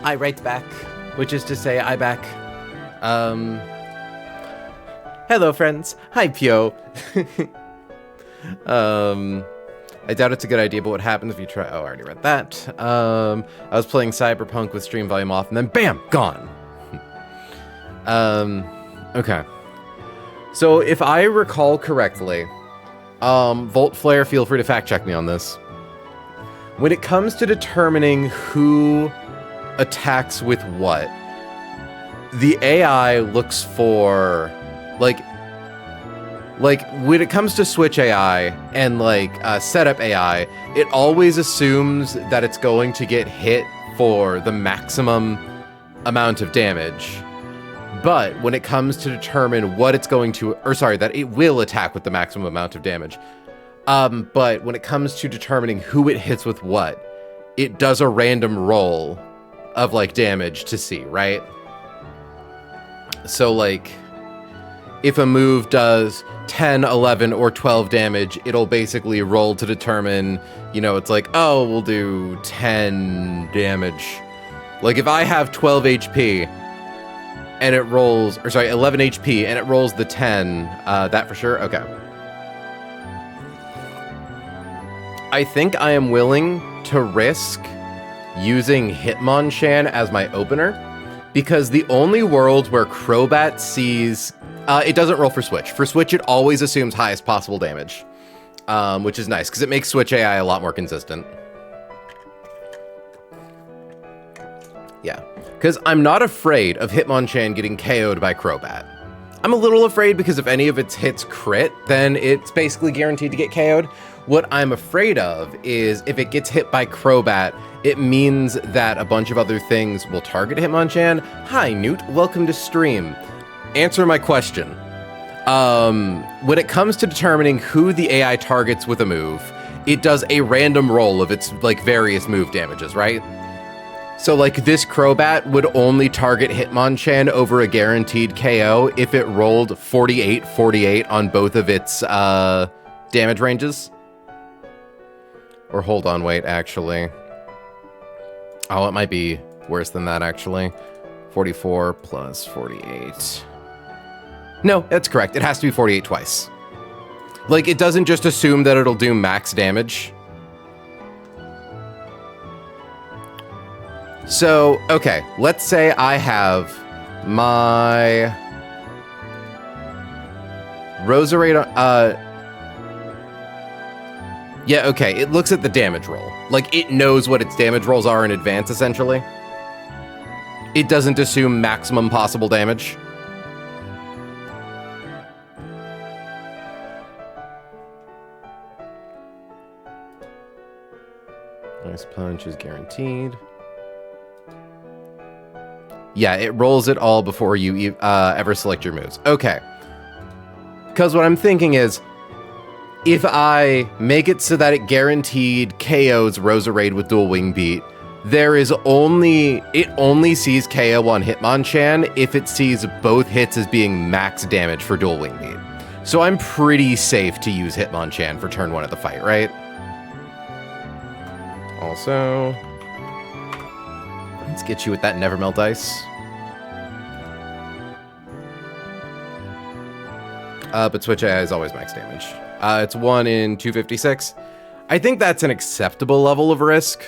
I write back, which is to say I back. Hello, friends. Hi, Pio. I doubt it's a good idea, but what happens if you try... Oh, I already read that. I was playing Cyberpunk with stream volume off, and then BAM! Gone! Okay. So, if I recall correctly, Volt Flare, feel free to fact check me on this. When it comes to determining who attacks with what, the AI looks for, like when it comes to Switch AI and setup AI, it always assumes that it's going to get hit for the maximum amount of damage. But when it comes to determine what it's going to, that it will attack with the maximum amount of damage. But when it comes to determining who it hits with what, it does a random roll of damage to see, right? So if a move does 10, 11, or 12 damage, it'll basically roll to determine, it's oh, we'll do 10 damage. If I have 12 HP and it rolls, 11 HP and it rolls the 10, that for sure? Okay. I think I am willing to risk using Hitmonchan as my opener, because the only world where Crobat sees... it doesn't roll for Switch. For Switch, it always assumes highest possible damage, which is nice, because it makes Switch AI a lot more consistent. Yeah, because I'm not afraid of Hitmonchan getting KO'd by Crobat. I'm a little afraid because if any of its hits crit, then it's basically guaranteed to get KO'd. What I'm afraid of is if it gets hit by Crobat, it means that a bunch of other things will target Hitmonchan. Hi, Newt. Welcome to stream. Answer my question. When it comes to determining who the AI targets with a move, it does a random roll of its various move damages, right? So this Crobat would only target Hitmonchan over a guaranteed KO if it rolled 48-48 on both of its damage ranges. Or hold on, wait, actually. Oh, it might be worse than that, actually. 44 plus 48. No, that's correct. It has to be 48 twice. It doesn't just assume that it'll do max damage. So, okay, let's say I have my Roserade, yeah, okay, it looks at the damage roll. It knows what its damage rolls are in advance, essentially. It doesn't assume maximum possible damage. Ice Punch is guaranteed. Yeah, it rolls it all before you ever select your moves. Okay. Because what I'm thinking is, if I make it so that it guaranteed KOs Roserade with Dual Wing Beat, it only sees KO on Hitmonchan if it sees both hits as being max damage for Dual Wing Beat. So I'm pretty safe to use Hitmonchan for turn 1 of the fight, right? Also, let's get you with that Nevermelt Ice. But Switch AI is always max damage. It's 1 in 256. I think that's an acceptable level of risk.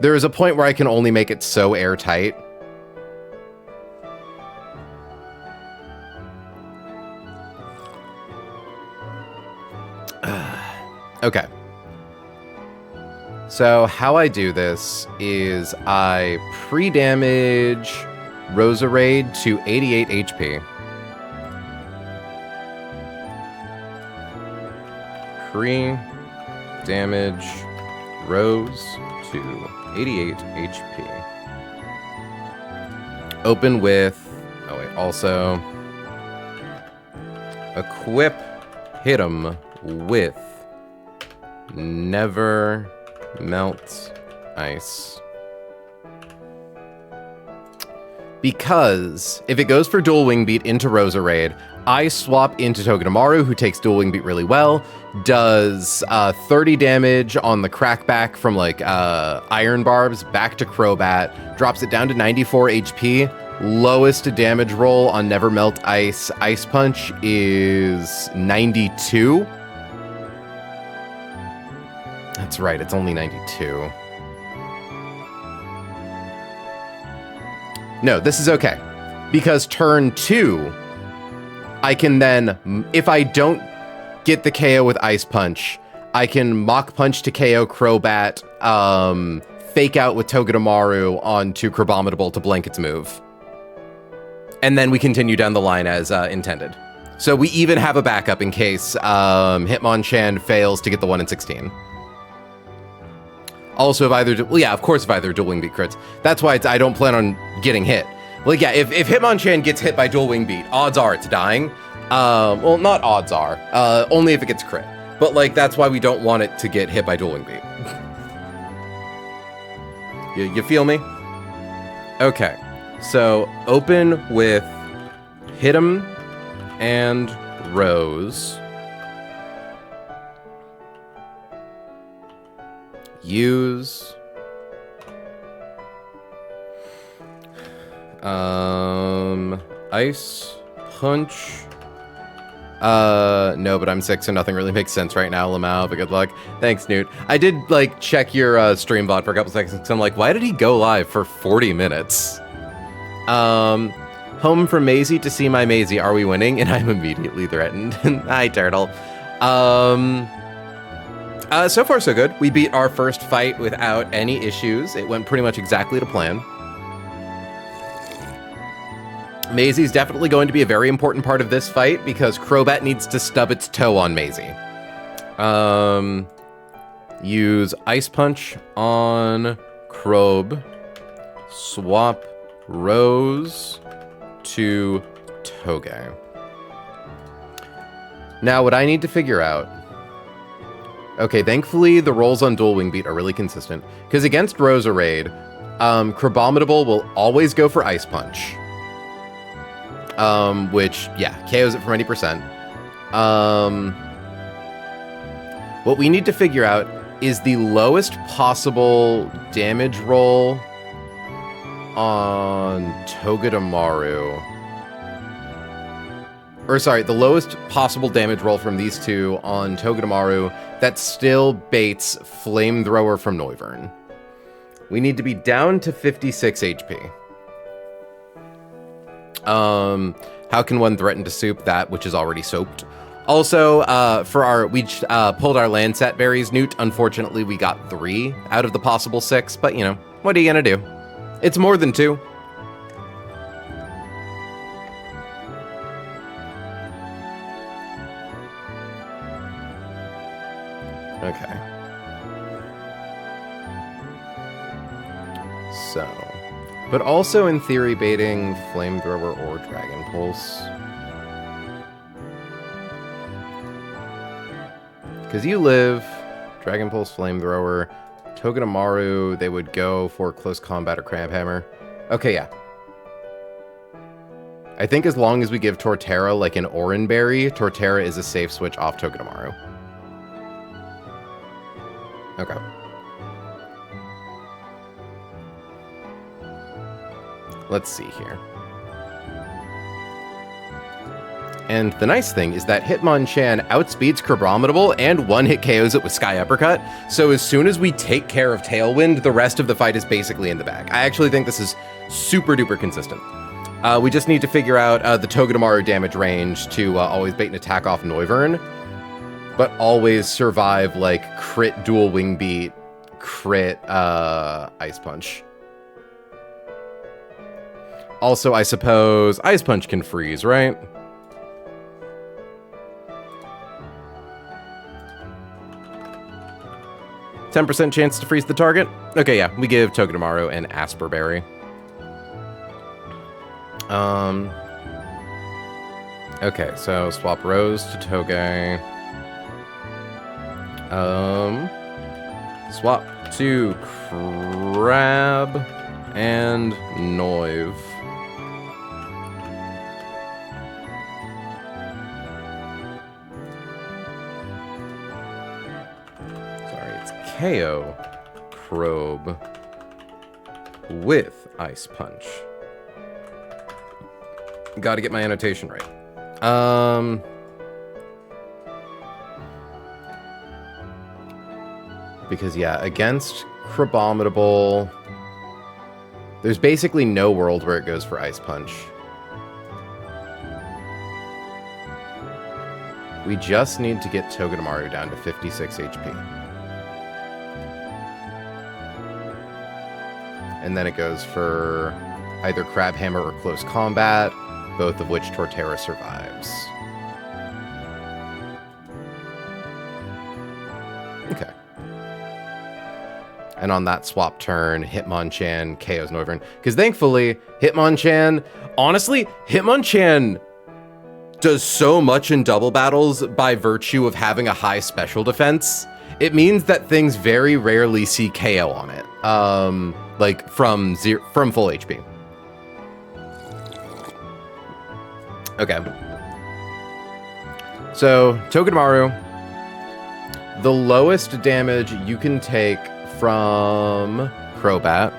There is a point where I can only make it so airtight. Okay. So how I do this is I pre-damage Roserade to 88 HP. Pre-damage Rose to 88 HP. Open with... Oh wait, also... Equip Hit'em with Never Melt Ice. Because if it goes for Dual Wing Beat into Roserade, Ice swap into Togedemaru, who takes Dual Wing Beat really well, does 30 damage on the crackback from like Iron Barbs back to Crobat, drops it down to 94 HP. Lowest damage roll on Never Melt Ice Ice Punch is 92. That's right, it's only 92. No, this is okay. Because turn 2, I can then, if I don't get the KO with Ice Punch, I can Mach Punch to KO Crobat, fake out with Togedemaru onto Crabominable to blank its move. And then we continue down the line as intended. So we even have a backup in case Hitmonchan fails to get the 1 in 16. Also, if either, well, yeah, of course, if either Dual Wing Beat crits. That's why I don't plan on getting hit. Like, yeah, if Hitmonchan gets hit by Dual Wing Beat, odds are it's dying. Well, not odds are, only if it gets crit. But, like, that's why we don't want it to get hit by Dual Wing Beat. You feel me? Okay. So, open with Hit'em and Rose. Use Ice Punch. No, but I'm sick, so nothing really makes sense right now, Lamau, but good luck. Thanks, Newt. I did, like, check your stream bot for a couple seconds, so I'm like, why did he go live for 40 minutes? Home from Maisie to see my Maisie. Are we winning? And I'm immediately threatened. Hi, Turtle. So far, so good. We beat our first fight without any issues. It went pretty much exactly to plan. Maisie's definitely going to be a very important part of this fight because Crobat needs to stub its toe on Maisie. Use Ice Punch on Crob. Swap Rose to Toge. Now, what I need to figure out... Okay, thankfully, the rolls on Dual Wing Beat are really consistent. Because against Roserade, Crabominable will always go for Ice Punch. Which, yeah, KOs it from 80%. What we need to figure out is the lowest possible damage roll on Togedemaru. Or sorry, the lowest possible damage roll from these two on Togedemaru that still baits Flamethrower from Noivern. We need to be down to 56 HP. How can one threaten to soup that which is already soaped? Also, we pulled our Landsat berries, Newt. Unfortunately, we got 3 out of the possible 6, but you know, what are you gonna do? It's more than 2. Okay. So, but also in theory baiting Flamethrower or Dragon Pulse. Because you live, Dragon Pulse, Flamethrower, Togedemaru, they would go for Close Combat or Crab Hammer. Okay, yeah. I think as long as we give Torterra like an Oran Berry, Torterra is a safe switch off Togedemaru. Okay. Let's see here. And the nice thing is that Hitmonchan outspeeds Crabominable and one-hit KOs it with Sky Uppercut, so as soon as we take care of Tailwind, the rest of the fight is basically in the bag. I actually think this is super-duper consistent. We just need to figure out the Togedemaru damage range to always bait and attack off Noivern, but always survive, like, crit Dual Wing Beat, crit Ice Punch. Also, I suppose Ice Punch can freeze, right? %10 chance to freeze the target? Okay, yeah, we give Togedemaru an Asper Berry. Okay, so swap Rose to Toge. Swap to Crab and KO Probe with Ice Punch. Gotta get my annotation right. Because, yeah, against Crabominable, there's basically no world where it goes for Ice Punch. We just need to get Togedemaru down to 56 HP. And then it goes for either Crab Hammer or Close Combat, both of which Torterra survives. Okay. And on that swap turn, Hitmonchan KOs Noivern. Because thankfully, Hitmonchan... Honestly, Hitmonchan does so much in double battles by virtue of having a high special defense. It means that things very rarely see KO on it. Like, from full HP. Okay. So, Togedemaru, the lowest damage you can take from Crobat,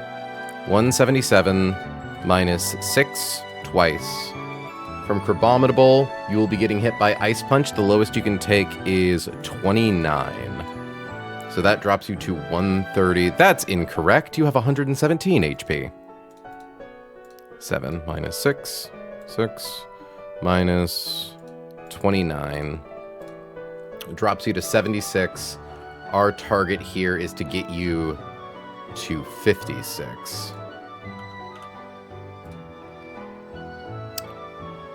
177 minus 6 twice. From Crabominable, you will be getting hit by Ice Punch. The lowest you can take is 29. So that drops you to 130. That's incorrect. You have 117 HP. 7 minus 6. 6 minus 29. Drops you to 76. Our target here is to get you to 56.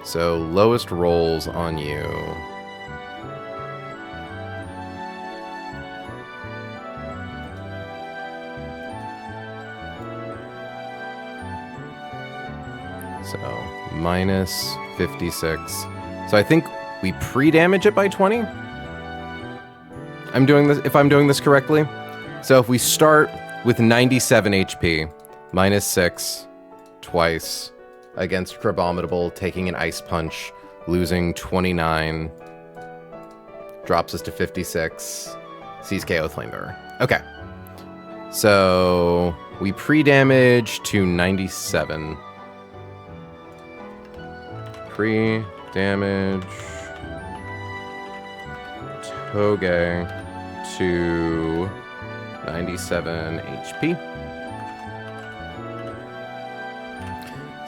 So, lowest rolls on you. So, minus 56. So I think we pre-damage it by 20? If I'm doing this correctly. So if we start with 97 HP, minus 6, twice, against Crabominable, taking an Ice Punch, losing 29, drops us to 56, sees KO Flamethrower. Okay. So we pre-damage to 97. Pre-damage Toge to 97 HP.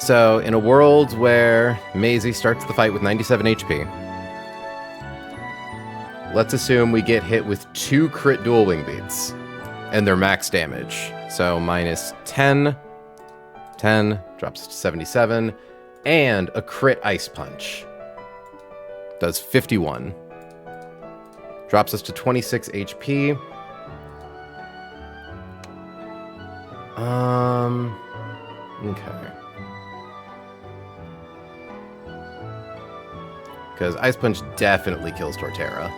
So, in a world where Maisie starts the fight with 97 HP, let's assume we get hit with 2 crit dual wing beats and their max damage. So, minus 10, 10, drops to 77, and a crit Ice Punch. Does 51. Drops us to 26 HP. Okay. Because Ice Punch definitely kills Torterra.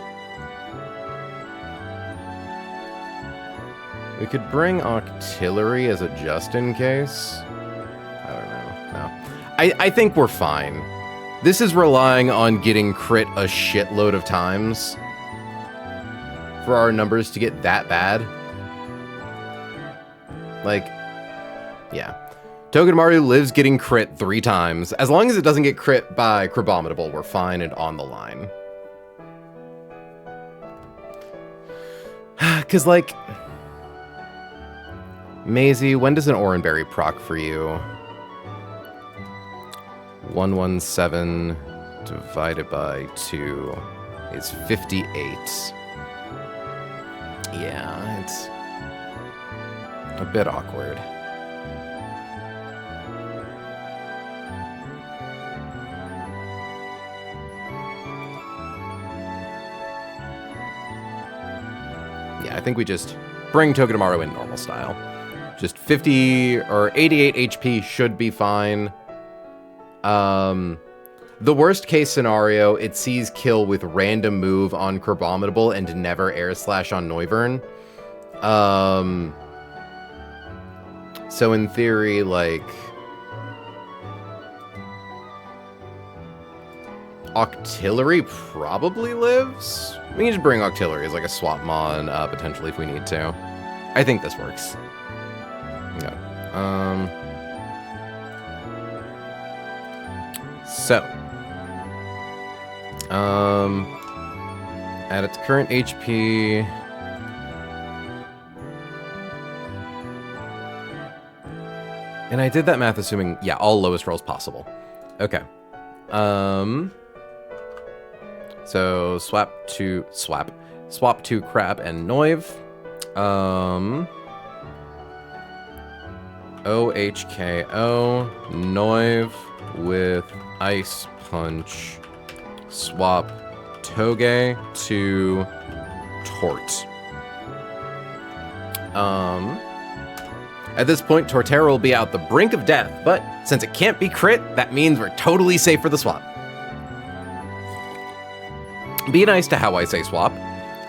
We could bring Octillery as a just in case. I don't know. No. I think we're fine. This is relying on getting crit a shitload of times for our numbers to get that bad. Like, yeah. Togedemaru lives getting crit 3 times. As long as it doesn't get crit by Crabominable, we're fine and on the line. Because, like, Maisie, when does an Oranberry proc for you? 117 divided by 2 is 58. Yeah, it's a bit awkward. Yeah, I think we just bring Togedemaru in normal style. Just 50 or 88 HP should be fine. The worst case scenario, it sees kill with random move on Crabominable and never air slash on Noivern. So in theory, like, Octillery probably lives. We can just bring Octillery as like a swap mon, potentially if we need to. I think this works. Yeah. So. At its current HP... And I did that math assuming, yeah, all lowest rolls possible. Okay. So swap to Crab and Noive. OHKO, Noive with Ice Punch. Swap Toge to Tort. At this point, Torterra will be out the brink of death, but since it can't be crit, that means we're totally safe for the swap. Be nice to how I say swap.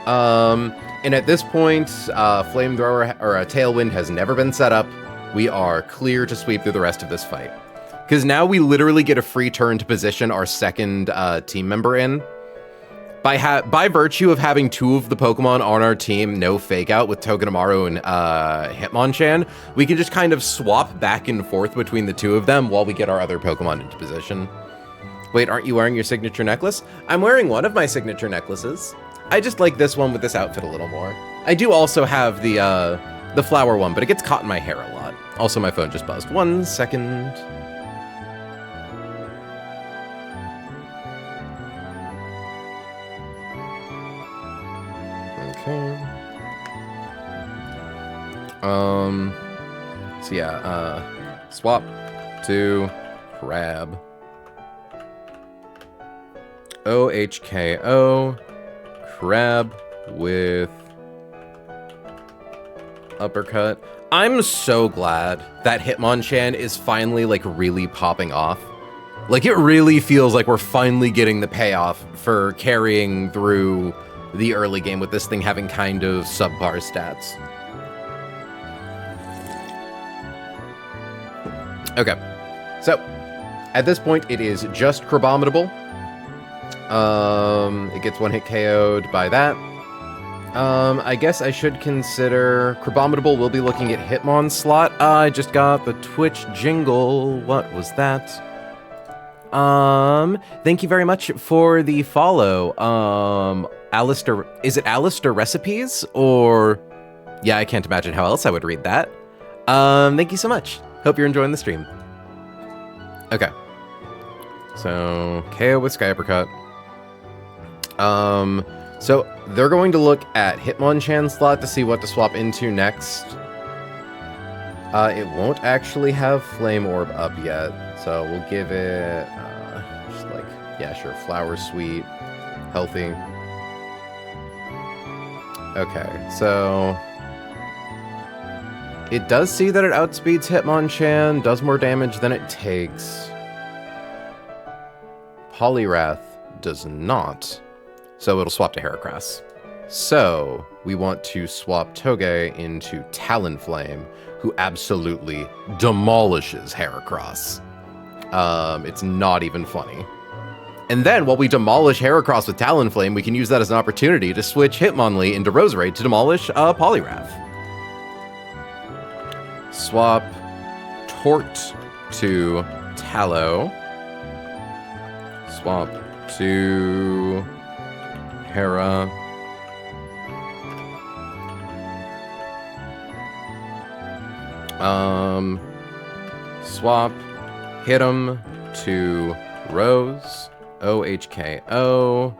And at this point, Flamethrower or a Tailwind has never been set up. We are clear to sweep through the rest of this fight. Because now we literally get a free turn to position our second team member in. By virtue of having two of the Pokemon on our team, no fake out with Togedemaru and Hitmonchan, we can just kind of swap back and forth between the two of them while we get our other Pokemon into position. Wait, aren't you wearing your signature necklace? I'm wearing one of my signature necklaces. I just like this one with this outfit a little more. I do also have the flower one, but it gets caught in my hair a lot. Also, my phone just buzzed. 1 second. Okay. So yeah, swap to Crab. OHKO, Crab with Uppercut. I'm so glad that Hitmonchan is finally, like, really popping off. Like, it really feels like we're finally getting the payoff for carrying through the early game with this thing having kind of subpar stats. Okay, so at this point it is just Crabominable. It gets one hit KO'd by that. I guess I should consider Crabominable will be looking at Hitmon slot. I just got the Twitch jingle. What was that? Thank you very much for the follow. Alistair, is it Alistair Recipes? Or, yeah, I can't imagine how else I would read that. Thank you so much. Hope you're enjoying the stream. Okay. So, KO with Sky Uppercut. So they're going to look at Hitmonchan slot to see what to swap into next. It won't actually have Flame Orb up yet, so we'll give it, just like, yeah, sure, Flower Sweet, Healthy. Okay, so it does see that it outspeeds Hitmonchan, does more damage than it takes. Poliwrath does not. So it'll swap to Heracross. So we want to swap Toge into Talonflame, who absolutely demolishes Heracross. It's not even funny. And then while we demolish Heracross with Talonflame, we can use that as an opportunity to switch Hitmonlee into Roserade to demolish Poliwrath. Swap Tort to Tallow. Swap to Hera. Swap Hit'em to Rose. OHKO.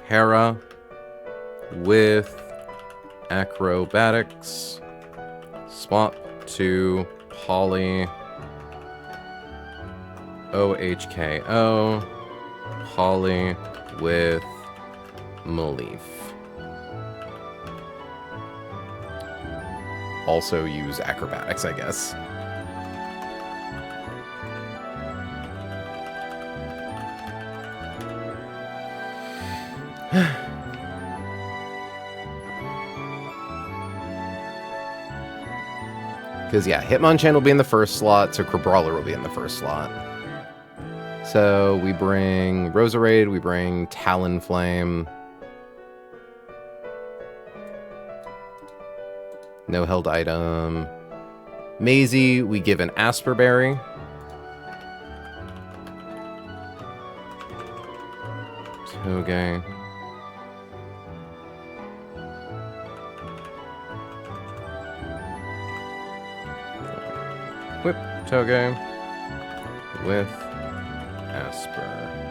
Hera with Acrobatics. Swap to Poly. OHKO. Poly with Maleef. Also use Acrobatics, I guess. Because, yeah, Hitmonchan will be in the first slot, so Crabrawler will be in the first slot. So we bring Roserade, we bring Talonflame. No held item. Maisie, we give an Asperberry. Toge. Whip Toge with Asperberry.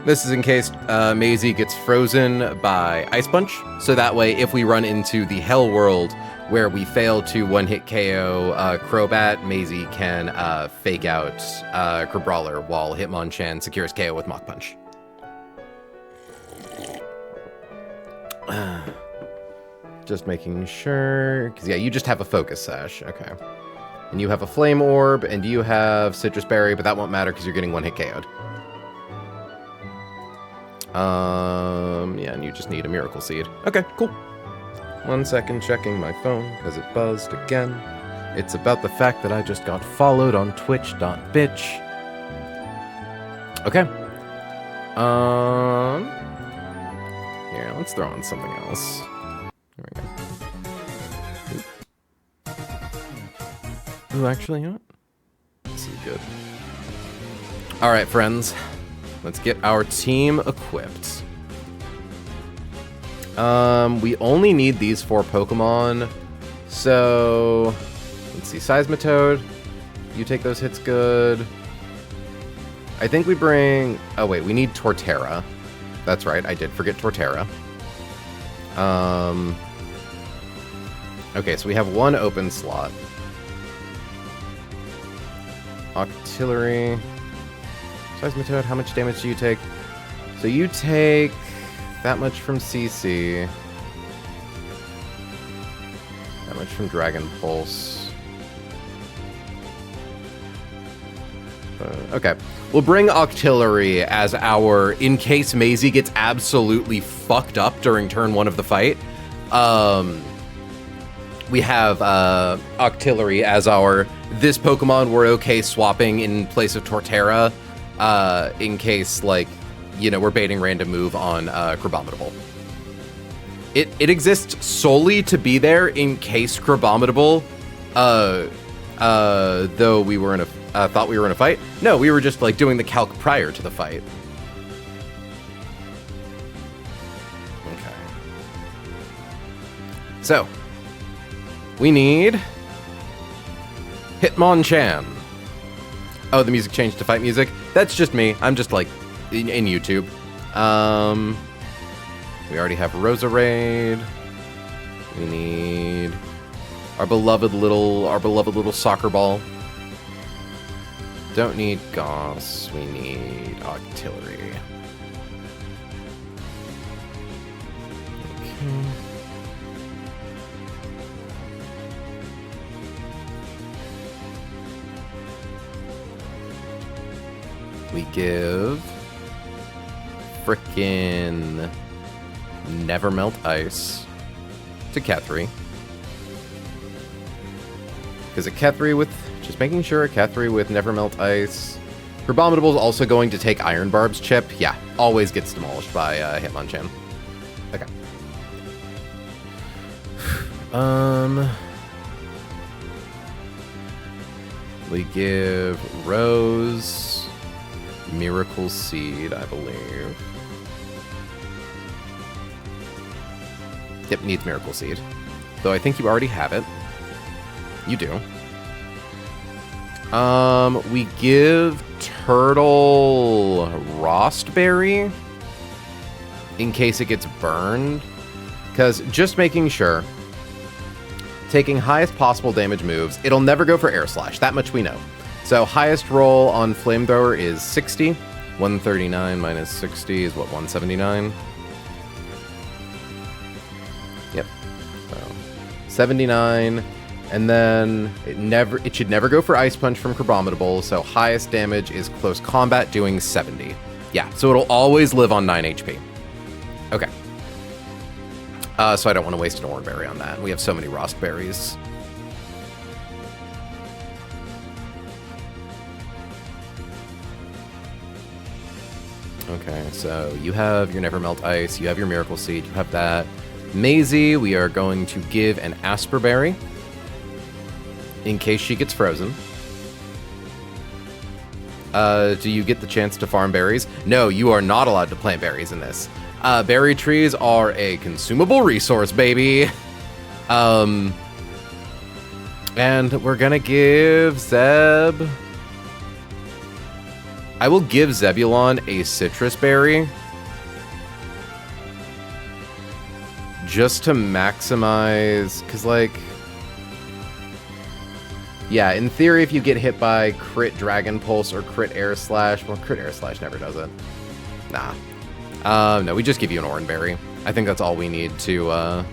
This is in case Maisie gets frozen by Ice Punch, so that way if we run into the Hell World where we fail to one-hit KO Crobat, Maisie can fake out Crabrawler while Hitmonchan secures KO with Mach Punch. Just making sure, because yeah, you just have a Focus Sash, okay. And you have a Flame Orb, and you have Citrus Berry, but that won't matter because you're getting one-hit KO'd. Yeah, and you just need a Miracle Seed. Okay, cool. 1 second, checking my phone, because it buzzed again. It's about the fact that I just got followed on twitch.bitch. Okay. Here, let's throw on something else. There we go. Ooh, actually, you know what? This is good. Alright, friends. Let's get our team equipped. We only need these 4 Pokemon. So, let's see. Seismitoad. You take those hits good. I think we bring... Oh, wait. We need Torterra. That's right. I did forget Torterra. Okay, so we have 1 open slot. Octillery. Seismitoad, how much damage do you take? So you take that much from CC. That much from Dragon Pulse. Okay. We'll bring Octillery as our, in case Maisie gets absolutely fucked up during turn 1 of the fight. We have Octillery as our, this Pokemon we're okay swapping in place of Torterra, in case, like, you know, we're baiting random move on Crabominable. It exists solely to be there in case Crabominable, though we were in a, thought we were in a fight. No, we were just, like, doing the calc prior to the fight. Okay. So, we need Hitmonchan. Oh, the music changed to fight music? That's just me. I'm just, like, in YouTube. We already have Roserade. We need our beloved little soccer ball. Don't need Goss. We need Octillery. Okay. We give frickin' Nevermelt Ice to Kethri. Because a Kethri with, just making sure, a Kethri with Nevermelt Ice. Crabominable is also going to take Iron Barb's chip. Yeah, always gets demolished by Hitmonchan. Okay. We give Rose Miracle Seed, I believe. Yep, needs Miracle Seed. Though I think you already have it. You do. We give Turtle Rostberry in case it gets burned. Because just making sure, taking highest possible damage moves, it'll never go for Air Slash. That much we know. So highest roll on Flamethrower is 60. 139 minus 60 is what, 179? Yep. So 79. And then it should never go for Ice Punch from Crabominable, so highest damage is Close Combat, doing 70. Yeah, so it'll always live on 9 HP. Okay. So I don't want to waste an Oran Berry on that. We have so many Rost Berries. Okay, so you have your Nevermelt Ice, you have your Miracle Seed, you have that. Maisie, we are going to give an Asper Berry in case she gets frozen. Do you get the chance to farm berries? No, you are not allowed to plant berries in this. Berry trees are a consumable resource, baby. And we're gonna give Zeb... I will give Zebulon a citrus berry. Just to maximize... Because, like... Yeah, in theory, if you get hit by crit Dragon Pulse or crit Air Slash... Well, crit Air Slash never does it. Nah. No, we just give you an Oran Berry. I think that's all we need to,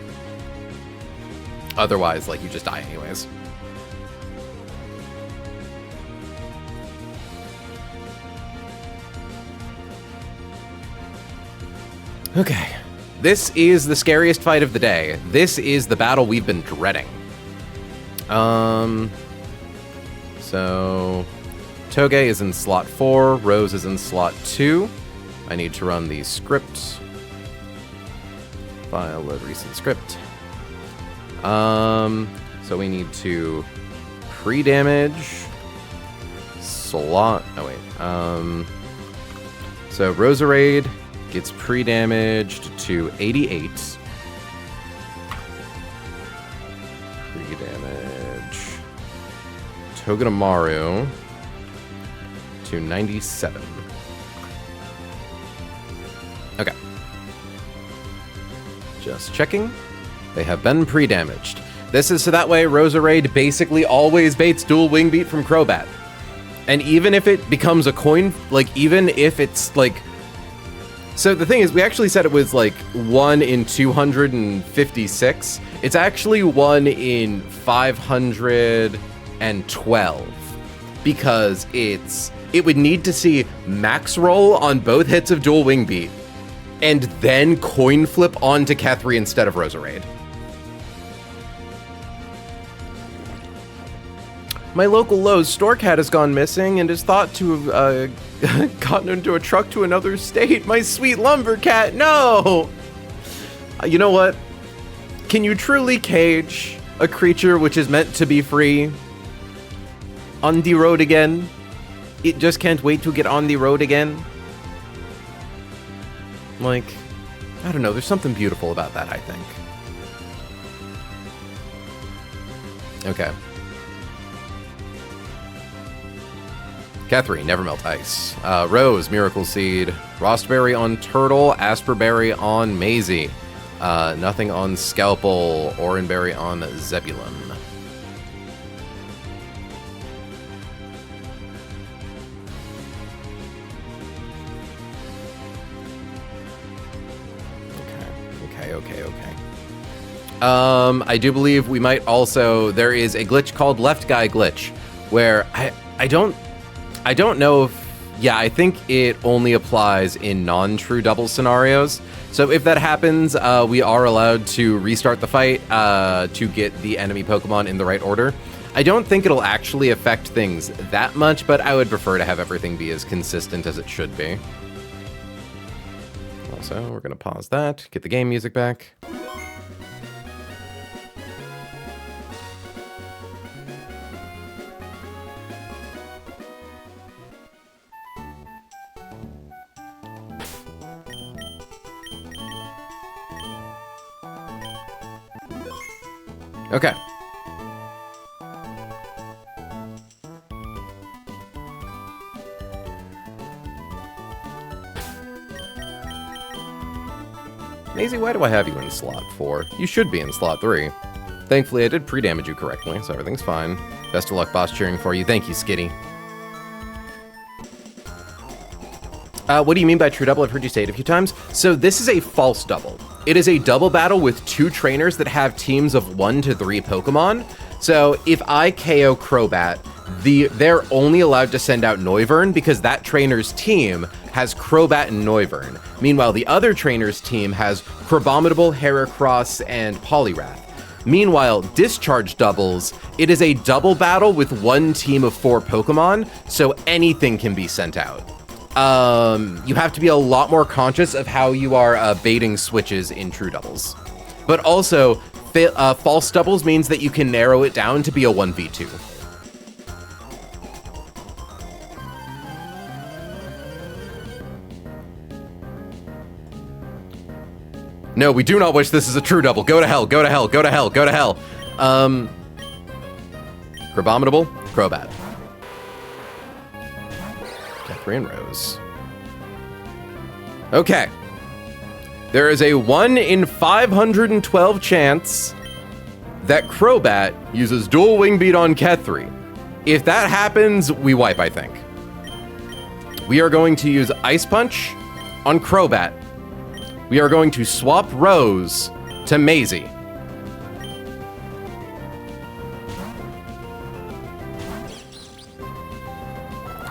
Otherwise, like, you just die anyways. Okay. This is the scariest fight of the day. This is the battle we've been dreading. So... Toge is in slot 4, Rose is in slot 2. I need to run the script. File, load recent script. So we need to pre-damage slot... Oh, wait. So Roserade gets pre-damaged to 88. Pre-damage. Togedemaru to 97. Okay. Just checking. They have been pre-damaged. This is so that way Roserade basically always baits dual wing beat from Crobat. And even if it becomes a coin, like even if it's like... So the thing is, we actually said it was like 1 in 256. It's actually 1 in 512. Because it would need to see max roll on both hits of dual wing beat. And then coin flip onto Kethri instead of Roserade. My local Lowe's store cat has gone missing and is thought to have gotten into a truck to another state. My sweet lumber cat, no! You know what? Can you truly cage a creature which is meant to be free on the road again? It just can't wait to get on the road again. Like, I don't know, there's something beautiful about that, I think. Okay. Kethri, Never Melt Ice. Rose, Miracle Seed. Frostberry on Turtle. Asperberry on Maisie. Nothing on Scalpel. Oranberry on Zebulon. Okay. I do believe we might also... There is a glitch called Left Guy Glitch, where I don't know if... Yeah, I think it only applies in non-true double scenarios. So if that happens, we are allowed to restart the fight to get the enemy Pokemon in the right order. I don't think it'll actually affect things that much, but I would prefer to have everything be as consistent as it should be. Also, we're going to pause that, get the game music back. Okay. Maisie, why do I have you in slot 4? You should be in slot 3. Thankfully, I did pre-damage you correctly, so everything's fine. Best of luck, boss, cheering for you. Thank you, Skitty. What do you mean by true double? I've heard you say it a few times. So this is a false double. It is a double battle with 2 trainers that have teams of 1 to 3 Pokemon. So if I KO Crobat, they're only allowed to send out Noivern because that trainer's team has Crobat and Noivern. Meanwhile, the other trainer's team has Crabominable, Heracross, and Poliwrath. Meanwhile, Discharge doubles, it is a double battle with 1 team of 4 Pokemon, so anything can be sent out. You have to be a lot more conscious of how you are baiting switches in true doubles. but also false doubles means that you can narrow it down to be a 1v2. No, we do not wish this is a true double. Go to hell, go to hell, go to hell, go to hell. Crabominable, Crobat. Catherine Rose. Okay. There is a 1 in 512 chance that Crobat uses dual wing beat on Kethri. If that happens, we wipe, I think. We are going to use Ice Punch on Crobat. We are going to swap Rose to Maisie.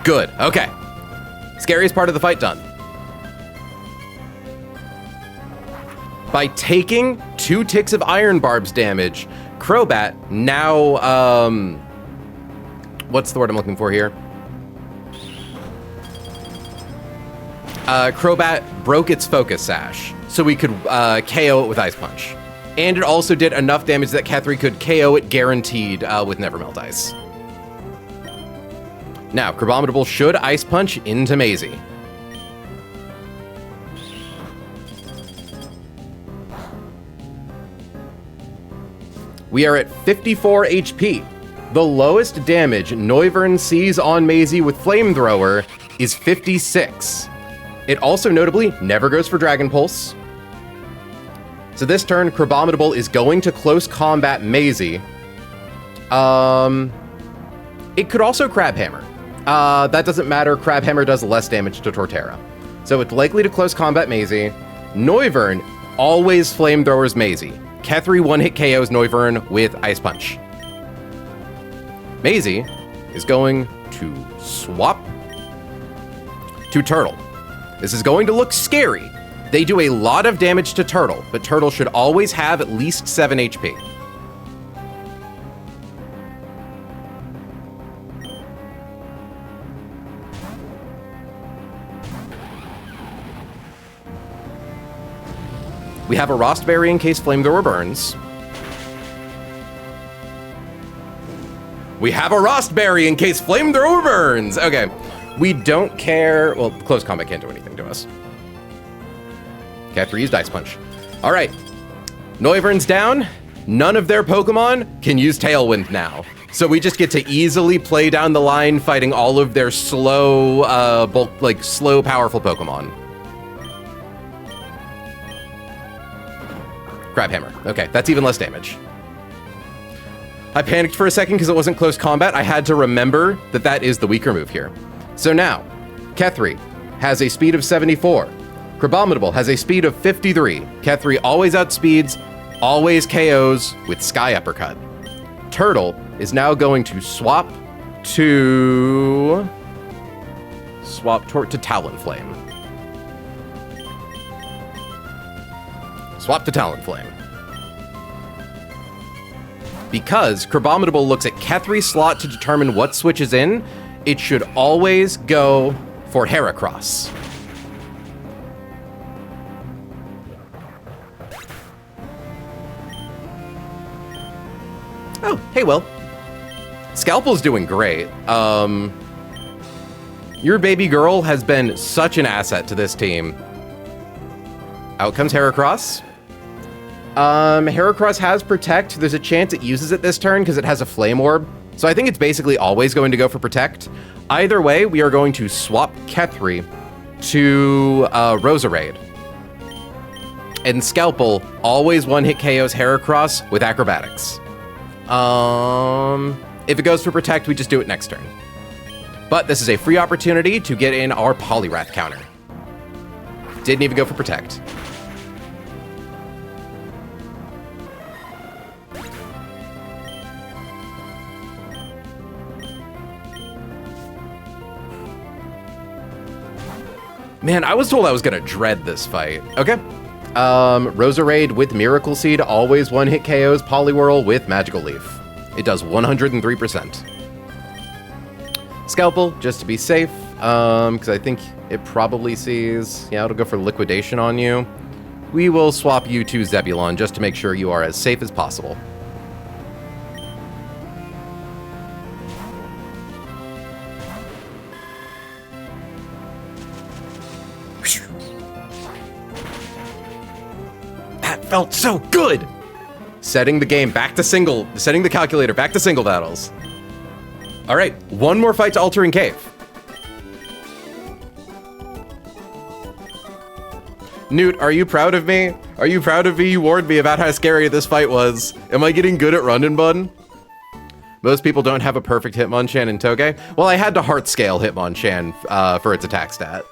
Good, okay. Scariest part of the fight done. By taking 2 ticks of Iron Barb's damage, Crobat now, what's the word I'm looking for here? Crobat broke its Focus Sash, so we could KO it with Ice Punch. And it also did enough damage that Kethri could KO it guaranteed with Nevermelt Ice. Now, Crabominable should Ice Punch into Maisie. We are at 54 HP. The lowest damage Noivern sees on Maisie with Flamethrower is 56. It also notably never goes for Dragon Pulse. So this turn, Crabominable is going to close combat Maisie. It could also Crab Hammer. That doesn't matter. Crab Hammer does less damage to Torterra. So it's likely to close combat Maisie. Noivern always Flamethrowers Maisie. Kethri one-hit KOs Noivern with Ice Punch. Maisie is going to swap to Turtle. This is going to look scary. They do a lot of damage to Turtle, but Turtle should always have at least 7 HP. We have a Rostberry in case Flamethrower burns. We have a Rostberry in case Flamethrower burns! Okay. We don't care. Well, close combat can't do anything to us. Kethri used Ice Punch. All right. Noivern's down. None of their Pokemon can use Tailwind now. So we just get to easily play down the line fighting all of their slow, slow, powerful Pokemon. Crab Hammer. Okay, that's even less damage. I panicked for a second because it wasn't close combat. I had to remember that that is the weaker move here. So now, Kethri has a speed of 74. Crabominable has a speed of 53. Kethri always outspeeds, always KOs with Sky Uppercut. Turtle is now going to swap to Talonflame. Swap to Talonflame. Because Crabominable looks at Ketri's slot to determine what switches in, it should always go for Heracross. Oh, hey, Will. Scalpel's doing great. Your baby girl has been such an asset to this team. Out comes Heracross. Heracross has Protect. There's a chance it uses it this turn because it has a Flame Orb. So I think it's basically always going to go for Protect. Either way, we are going to swap Kethri to Roserade. And Scalpel always one-hit KOs Heracross with Acrobatics. If it goes for Protect, we just do it next turn. But this is a free opportunity to get in our Poliwrath counter. Didn't even go for Protect. Man, I was told I was gonna dread this fight. Okay. Roserade with Miracle Seed, always one-hit KOs Poliwhirl with Magical Leaf. It does 103%. Scalpel, just to be safe, because I think it probably sees... Yeah, it'll go for Liquidation on you. we will swap you to Zebulon just to make sure you are as safe as possible. That felt so good! Setting the calculator back to single battles. All right, one more fight to Altering Cave. Newt, are you proud of me? Are you proud of me? You warned me about how scary this fight was. Am I getting good at Run Bun? Most people don't have a perfect Hitmonchan in Toge. Well, I had to heart scale Hitmonchan for its attack stat.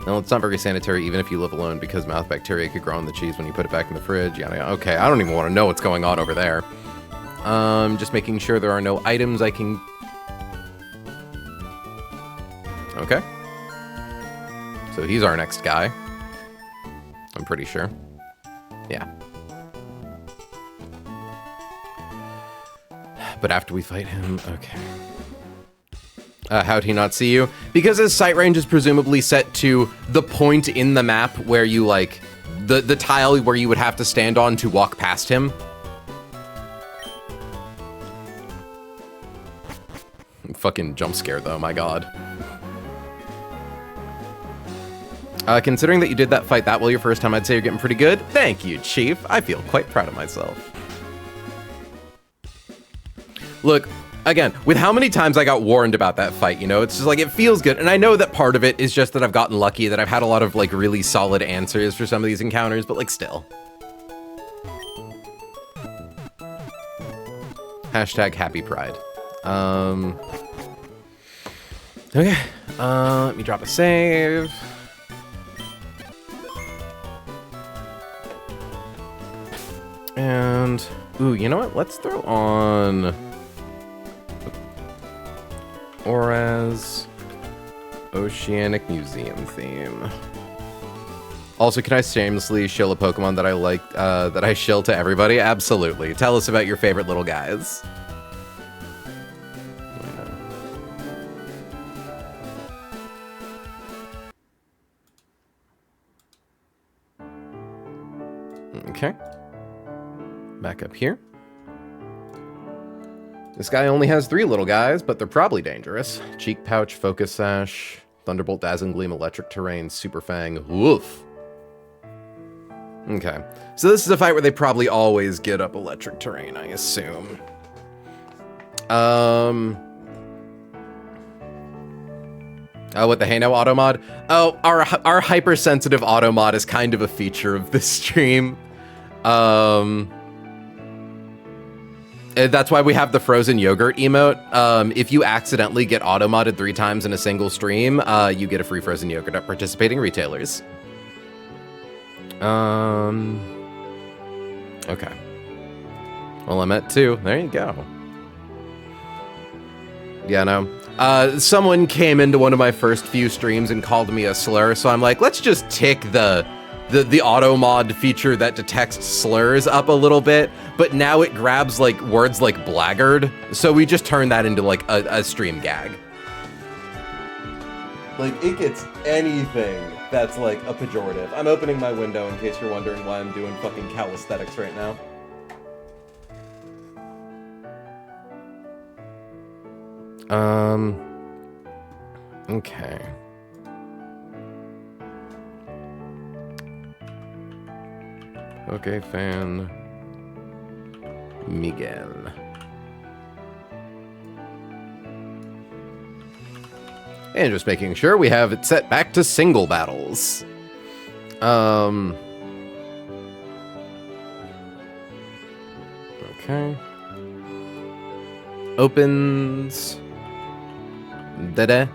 No, it's not very sanitary even if you live alone because mouth bacteria could grow on the cheese when you put it back in the fridge. Yeah, okay, I don't even want to know what's going on over there. Just making sure there are no items I can... Okay. So he's our next guy. I'm pretty sure. Yeah. But after we fight him, okay. How'd he not see you? Because his sight range is presumably set to the point in the map where you, like, the tile where you would have to stand on to walk past him. Fucking jump scare, though, my god. Considering that you did that fight that well your first time, I'd say you're getting pretty good. Thank you, Chief. I feel quite proud of myself. Look, again, with how many times I got warned about that fight, you know, it's just like, it feels good. And I know that part of it is just that I've gotten lucky, that I've had a lot of, like, really solid answers for some of these encounters, but, like, still. Hashtag happy pride. Okay, let me drop a save. And, ooh, you know what? Let's throw on Aura's Oceanic Museum theme. Also, can I shamelessly shill a Pokemon that I like, that I shill to everybody? Absolutely. Tell us about your favorite little guys. Okay. Back up here. This guy only has 3 little guys, but they're probably dangerous. Cheek Pouch, Focus Sash, Thunderbolt, Dazzling Gleam, Electric Terrain, Super Fang, Woof. Okay, so this is a fight where they probably always get up Electric Terrain, I assume. With the Hey Now auto mod? Oh, our hypersensitive auto mod is kind of a feature of this stream. That's why we have the frozen yogurt emote. If you accidentally get auto-modded 3 times in a single stream, you get a free frozen yogurt at participating retailers. Okay. Well, I'm at 2. There you go. Yeah, no. Someone came into one of my first few streams and called me a slur, so I'm like, let's just tick the auto mod feature that detects slurs up a little bit, but now it grabs like words like blackguard, so we just turn that into like a stream gag. Like, it gets anything that's like a pejorative. I'm opening my window in case you're wondering why I'm doing fucking calisthenics right now. Okay. Okay, fan. Miguel. And just making sure we have it set back to single battles. Okay. Opens. Da-da.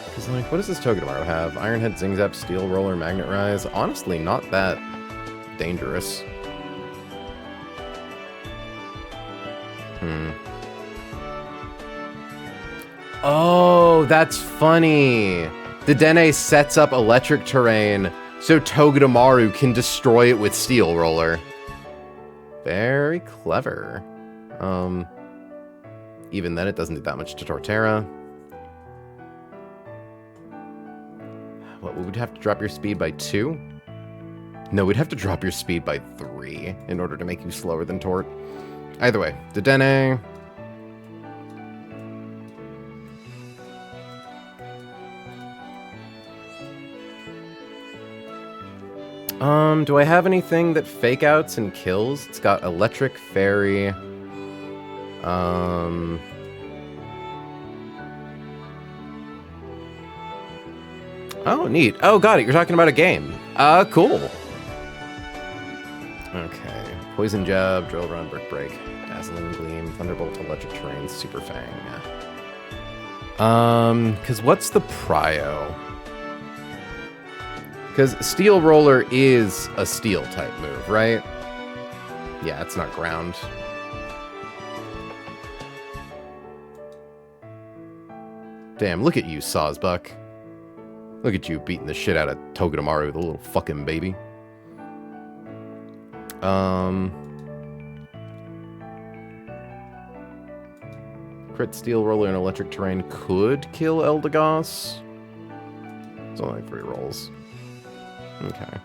Because, like, what does this Togedemaru have? Ironhead, Zingzap, Steel Roller, Magnet Rise. Honestly, not that dangerous. Oh, that's funny. Dedenne sets up Electric Terrain so Togedemaru can destroy it with Steel Roller. Very clever. Even then, it doesn't do that much to Torterra. What, would have to drop your speed by 2? No, we'd have to drop your speed by 3 in order to make you slower than Tort. Either way, Dedenne. Do I have anything that fake outs and kills? It's got Electric Fairy. Oh, neat. Oh, got it. You're talking about a game. Cool. Okay. Poison Jab, Drill Run, Brick Break, Dazzling Gleam, Thunderbolt, Electric Terrain, Super Fang. Because what's the prio? Because Steel Roller is a Steel type move, right? Yeah, it's not ground. Damn, look at you, Sawsbuck. Look at you beating the shit out of Togedemaru, the little fucking baby. Crit Steel Roller and Electric Terrain could kill Eldegoss. It's only like 3 rolls. Okay.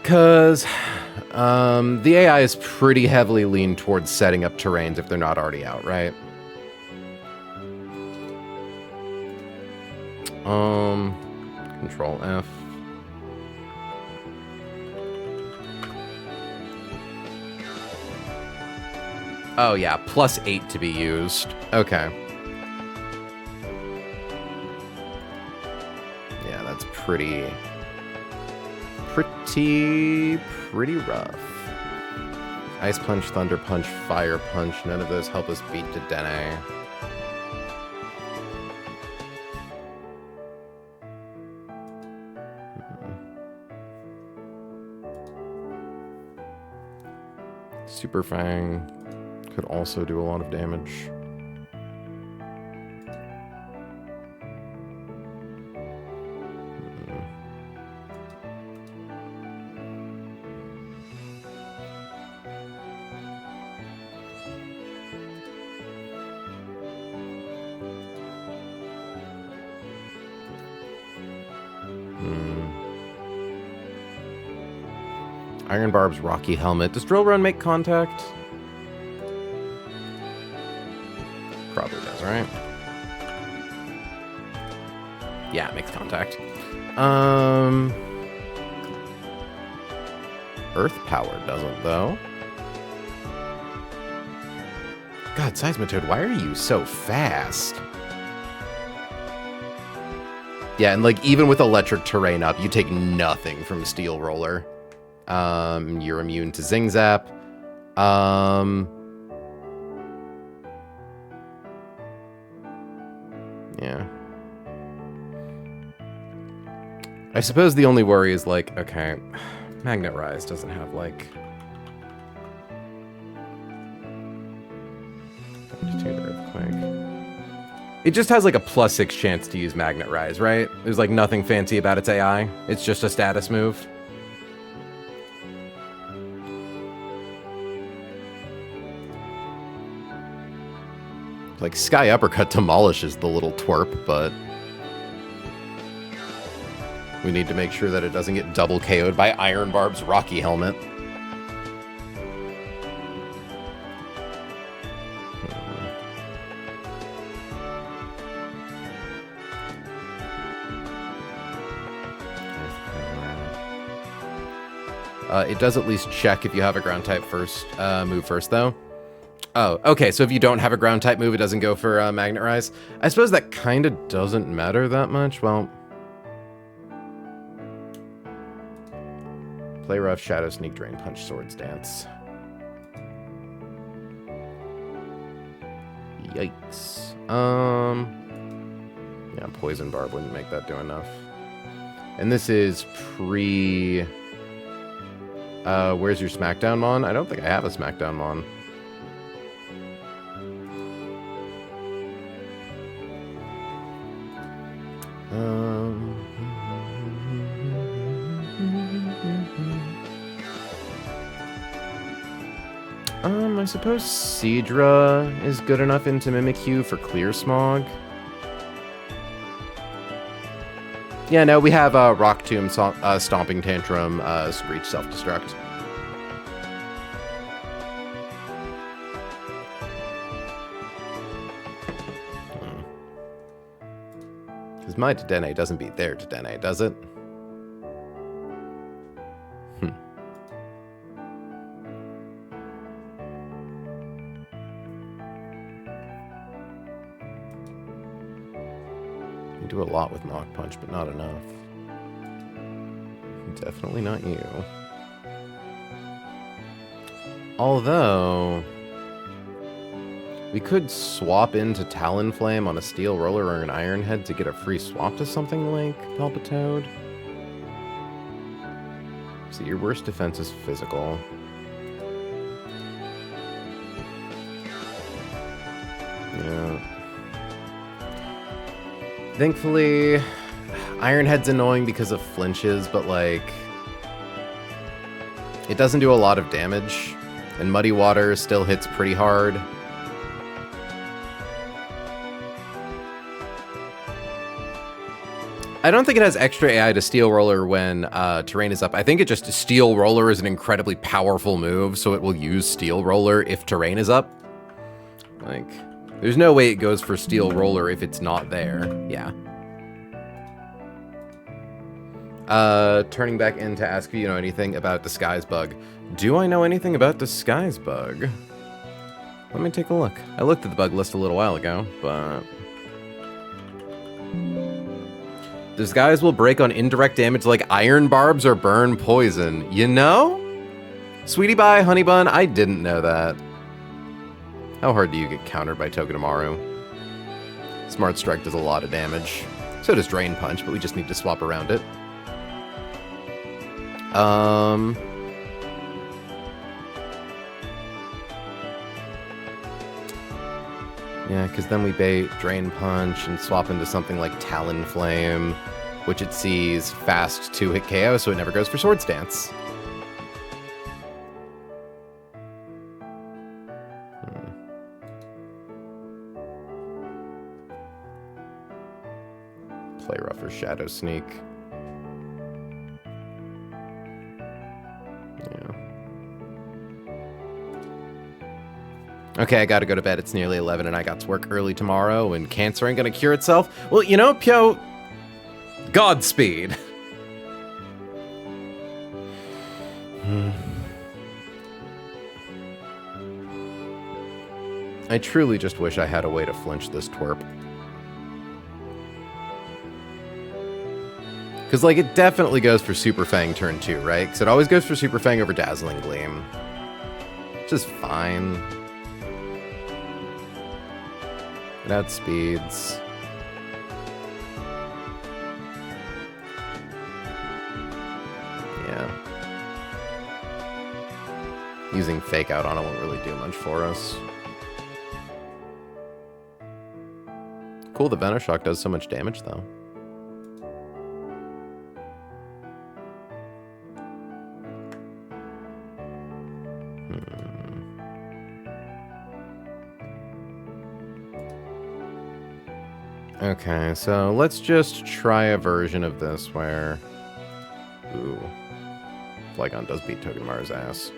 Because the AI is pretty heavily leaned towards setting up terrains if they're not already out, right? Control F. Oh yeah, +8 to be used. Okay. Yeah, that's pretty rough. Ice Punch, Thunder Punch, Fire Punch, none of those help us beat Dedenne. Super Fang could also do a lot of damage. Iron Barb's Rocky Helmet. Does Drill Run make contact? Probably does, right? Yeah, it makes contact. Earth Power doesn't, though. God, Seismitoad, why are you so fast? Yeah, and like, even with Electric Terrain up, you take nothing from Steel Roller. You're immune to Zing Zap. Yeah. I suppose the only worry is, like, okay, Magnet Rise doesn't have, like... Earthquake. It just has, like, a +6 chance to use Magnet Rise, right? There's, like, nothing fancy about its AI. It's just a status move. Like, Sky Uppercut demolishes the little twerp, but... we need to make sure that it doesn't get double KO'd by Iron Barb's Rocky Helmet. It does at least check if you have a ground type first, move first, though. Oh, okay, so if you don't have a ground type move, it doesn't go for Magnet Rise. I suppose that kind of doesn't matter that much. Well, play rough, Shadow Sneak, Drain Punch, Swords Dance. Yikes. Yeah, Poison Barb wouldn't make that do enough. And this is pre... where's your Smackdown Mon? I don't think I have a Smackdown Mon. I suppose Seadra is good enough into Mimikyu for Clear Smog. Yeah, no, we have Rock Tomb, Stomping Tantrum, Screech Self-Destruct. Because my Dedenne doesn't beat their Dedenne, does it? You do a lot with Knock Punch, but not enough. Definitely not you. Although, we could swap into Talonflame on a Steel Roller or an Iron Head to get a free swap to something like Palpitoad. So your worst defense is physical. Yeah. Thankfully, Iron Head's annoying because of flinches, but like, it doesn't do a lot of damage, and Muddy Water still hits pretty hard. I don't think it has extra AI to Steel Roller when terrain is up. I think it just Steel Roller is an incredibly powerful move, so it will use Steel Roller if terrain is up. Like, there's no way it goes for Steel Roller if it's not there. Yeah. Turning back in to ask if you know anything about Disguise Bug. Do I know anything about Disguise Bug? Let me take a look. I looked at the bug list a little while ago, but... Disguise will break on indirect damage like Iron Barbs or Burn Poison. You know? Sweetie Pie, Honey Bun, I didn't know that. How hard do you get countered by Togedemaru? Smart Strike does a lot of damage. So does Drain Punch, but we just need to swap around it. Yeah, because then we bait Drain Punch and swap into something like Talonflame, which it sees fast 2-hit KO, so it never goes for Sword Stance. Play rough or Shadow Sneak. Okay, I gotta go to bed. It's nearly 11 and I got to work early tomorrow and cancer ain't gonna cure itself. Well, you know, Pyo, Godspeed. I truly just wish I had a way to flinch this twerp. Because, like, it definitely goes for Super Fang turn 2, right? Because it always goes for Super Fang over Dazzling Gleam. Which is fine. It outspeeds. Yeah. Using Fake Out on it won't really do much for us. Cool, the Venoshock does so much damage, though. Okay, so let's just try a version of this where... Ooh. Flygon does beat Togedemaru's ass.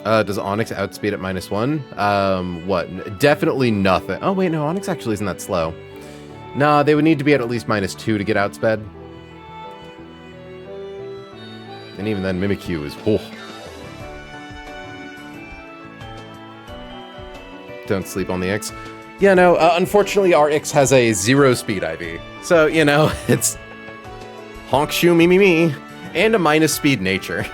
Does Onyx outspeed at -1? What? Definitely nothing. Oh, wait, no, Onyx actually isn't that slow. Nah, they would need to be at least -2 to get outsped. And even then, Mimikyu is... Oh. Don't sleep on the X. Yeah, no, unfortunately our X has a 0 speed IV. So, you know, it's honk shoe me me me and a minus speed nature.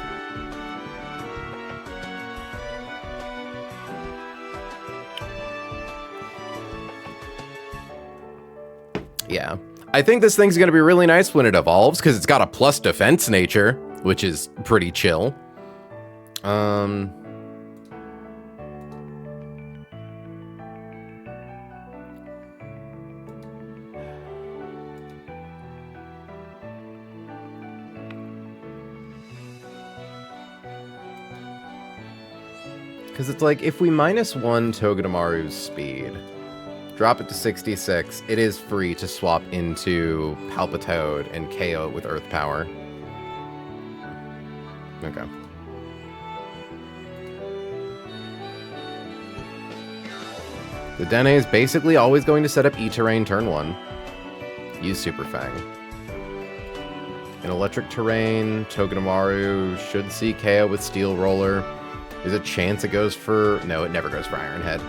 Yeah. I think this thing's gonna be really nice when it evolves because it's got a plus defense nature, which is pretty chill. Because it's like, if we -1 Togedemaru's speed, drop it to 66, it is free to swap into Palpitoad and KO it with Earth Power. Okay. The Dene is basically always going to set up E-Terrain turn 1. Use Super Fang. In Electric Terrain, Togedemaru should see KO with Steel Roller. There's a chance it goes for... No, it never goes for Iron Head.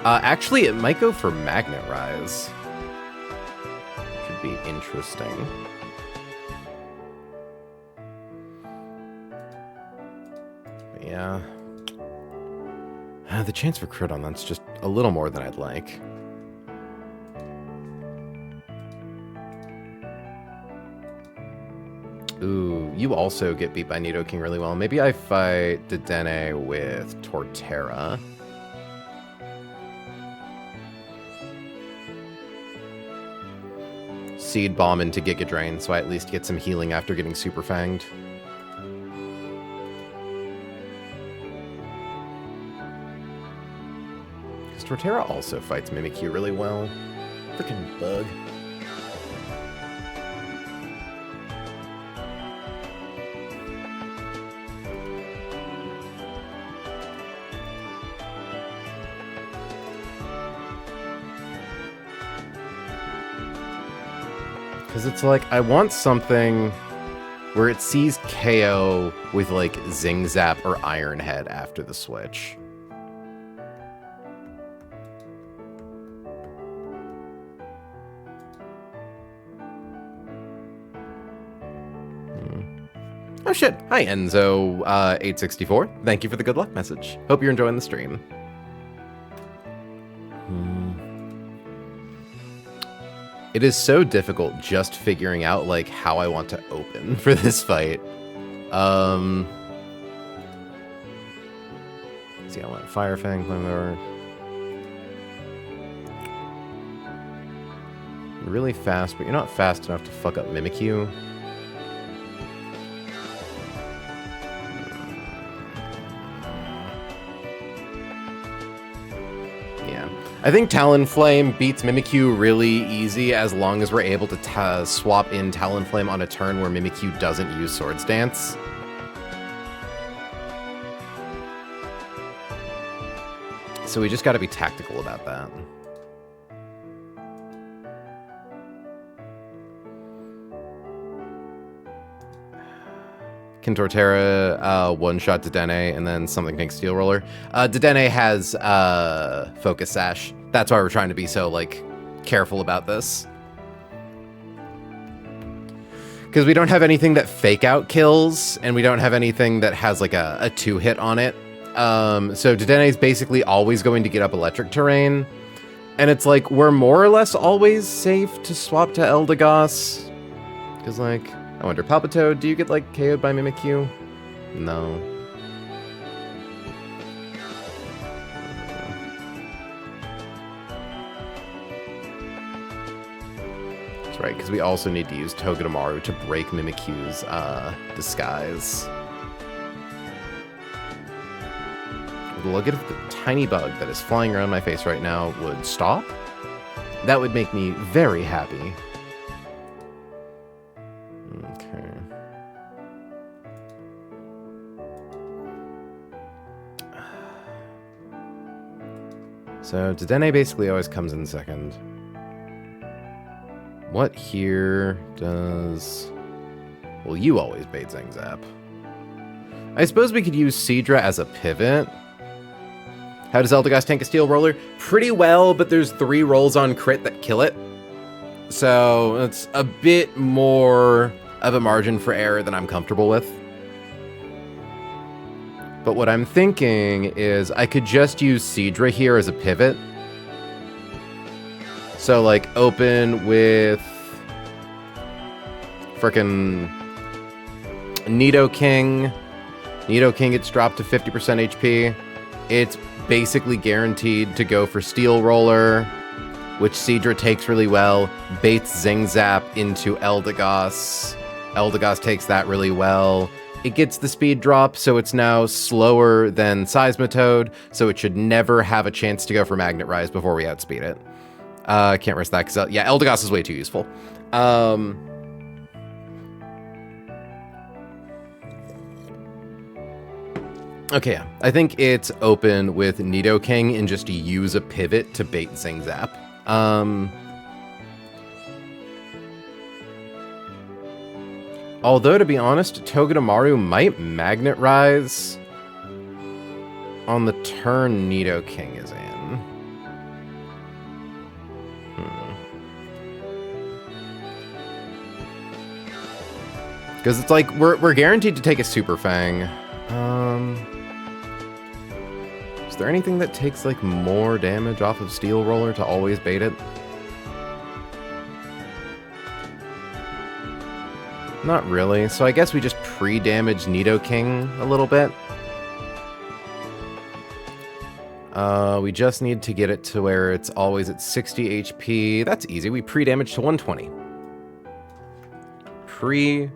Actually, it might go for Magnet Rise. Should be interesting. But yeah. The chance for crit on that's just a little more than I'd like. Ooh, you also get beat by Nidoking really well. Maybe I fight Dedenne with Torterra. Seed Bomb into Giga Drain, so I at least get some healing after getting Super Fanged. Because Torterra also fights Mimikyu really well. Freaking bug. Because it's like, I want something where it sees KO with, like, Zing Zap or Iron Head after the switch. Oh shit, hi Enzo864. Thank you for the good luck message. Hope you're enjoying the stream. It is so difficult just figuring out, like, how I want to open for this fight. See, I want Fire Fang, Flamethrower. You're really fast, but you're not fast enough to fuck up Mimikyu. I think Talonflame beats Mimikyu really easy as long as we're able to swap in Talonflame on a turn where Mimikyu doesn't use Swords Dance. So we just gotta be tactical about that. Can Torterra one-shot Dedenne and then something takes Steel Roller? Dedenne has Focus Sash. That's why we're trying to be so, like, careful about this. Because we don't have anything that Fake Out kills, and we don't have anything that has, like, a 2-hit on it. So Dedenne is basically always going to get up Electric Terrain. And it's like, we're more or less always safe to swap to Eldegoss. Because, like... I wonder, Palpitoad, do you get, like, KO'd by Mimikyu? No. That's right, because we also need to use Togedemaru to break Mimikyu's disguise. Look at if the tiny bug that is flying around my face right now would stop. That would make me very happy. Okay. So Dedenne basically always comes in second. What here does... Well, you always bait Zing Zap. I suppose we could use Seadra as a pivot. How does Eldegoss tank a Steel Roller? Pretty well, but there's 3 rolls on crit that kill it. So it's a bit more of a margin for error than I'm comfortable with. But what I'm thinking is I could just use Seadra here as a pivot. So, like, open with frickin' Nidoking. Nidoking gets dropped to 50% HP. It's basically guaranteed to go for Steel Roller, which Seadra takes really well, baits Zing Zap into Eldegoss. Eldegoss takes that really well, It gets the speed drop, so it's now slower than Seismitoad, so it should never have a chance to go for Magnet Rise before we outspeed it. Can't risk that, because, yeah, Eldegoss is way too useful. Okay, yeah. I think it's open with Nidoking and just use a pivot to bait Zing Zap. Although, to be honest, Togedemaru might Magnet Rise on the turn Nidoking is in. Because it's like, we're guaranteed to take a Super Fang. Is there anything that takes, like, more damage off of Steel Roller to always bait it? Not really, so I guess we just pre-damage Nidoking a little bit. We just need to get it to where it's always at 60 HP. That's easy, we pre-damage to 120. Pre-damage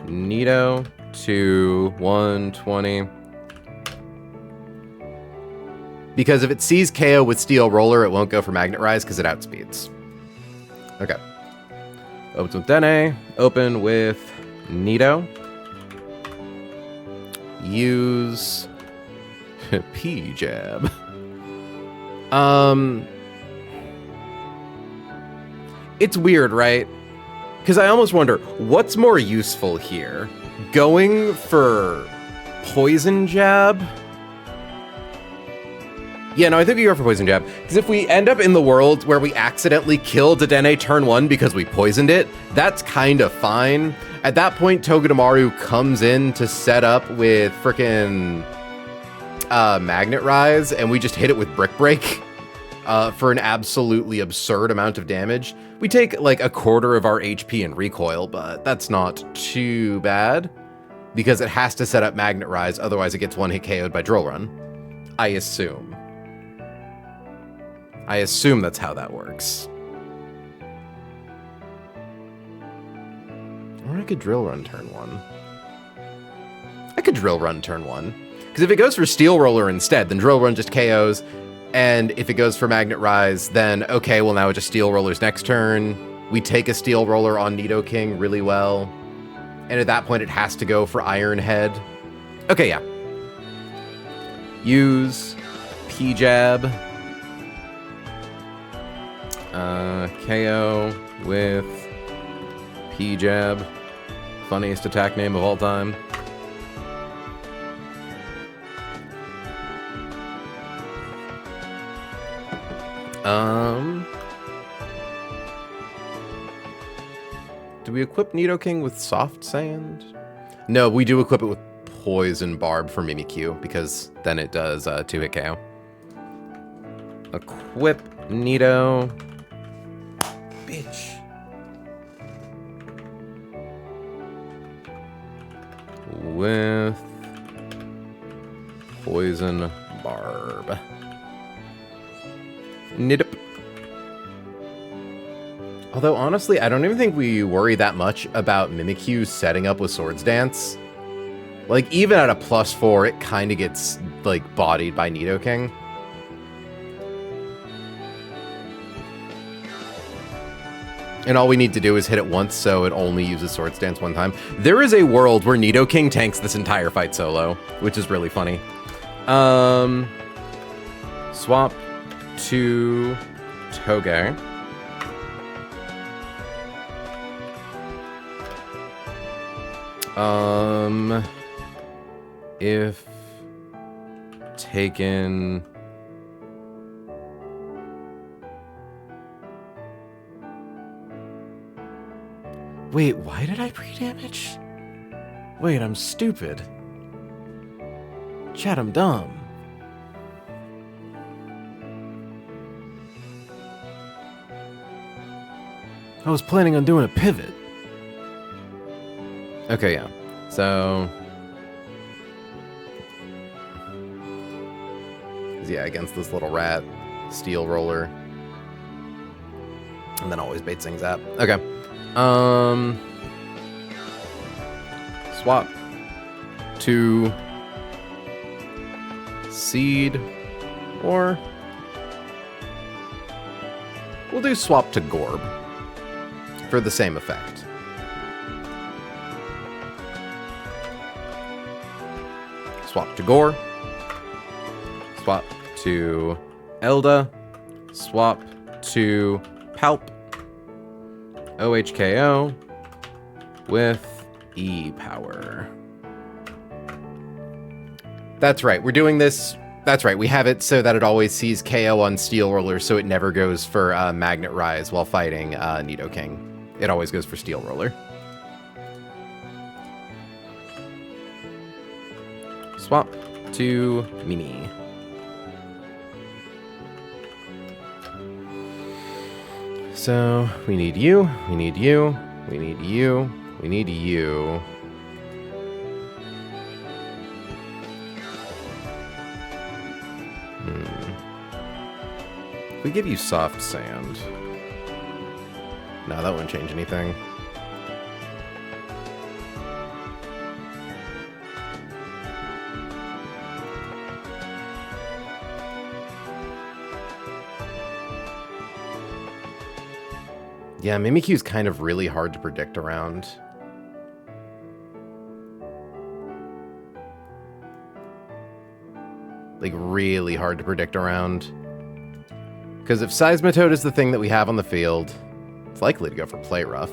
Nido to 120. Because if it sees KO with Steel Roller, it won't go for Magnet Rise because it outspeeds. Okay. Opens with Dene. Open with Nido. Use P-Jab. It's weird, right? Because I almost wonder, what's more useful here? Going for Poison Jab? Yeah, no, I think we go for Poison Jab. Because if we end up in the world where we accidentally kill Dedenne turn 1 because we poisoned it, that's kind of fine. At that point, Togedemaru comes in to set up with frickin' Magnet Rise, and we just hit it with Brick Break for an absolutely absurd amount of damage. We take like a quarter of our HP in recoil, but that's not too bad because it has to set up Magnet Rise, otherwise it gets one-hit KO'd by Drill Run. I assume. I assume that's how that works. Or I could Drill Run turn 1. I could Drill Run turn 1. Because if it goes for Steel Roller instead, then Drill Run just KOs. And if it goes for Magnet Rise, then okay, well now it just Steel Roller's next turn. We take a Steel Roller on Nidoking really well. And at that point it has to go for Iron Head. Okay, yeah. Use P-Jab. KO with P-Jab. Funniest attack name of all time. Do we equip Nidoking with Soft Sand? No, we do equip it with Poison Barb for Mimikyu, because then it does 2-hit KO. Equip Nido. Bitch. With Poison Barb. Nidip. Although, honestly, I don't even think we worry that much about Mimikyu setting up with Swords Dance. Like, even at a +4, it kind of gets, like, bodied by Nidoking. And all we need to do is hit it once, so it only uses Swords Dance one time. There is a world where Nidoking tanks this entire fight solo, which is really funny. Swap to Toge. If taken... Wait, why did I pre-damage? Wait, I'm stupid. Chat, I'm dumb. I was planning on doing a pivot. Okay, yeah. So... yeah, against this little rat. Steel Roller. And then always bait Zing Zap. Okay. swap to Seed, or we'll do swap to Gorb for the same effect. Swap to Gore, swap to Elda, swap to Palp, OHKO with E-Power. That's right, we're doing this. That's right, we have it so that it always sees KO on Steel Roller, so it never goes for Magnet Rise while fighting Nidoking. It always goes for Steel Roller. Swap to Mimi. So, we need you, we need you, we need you, we need you. If we give you Soft Sand. No, that wouldn't change anything. Yeah, Mimikyu's kind of really hard to predict around. Like, really hard to predict around. Because if Seismitoad is the thing that we have on the field, it's likely to go for Play Rough.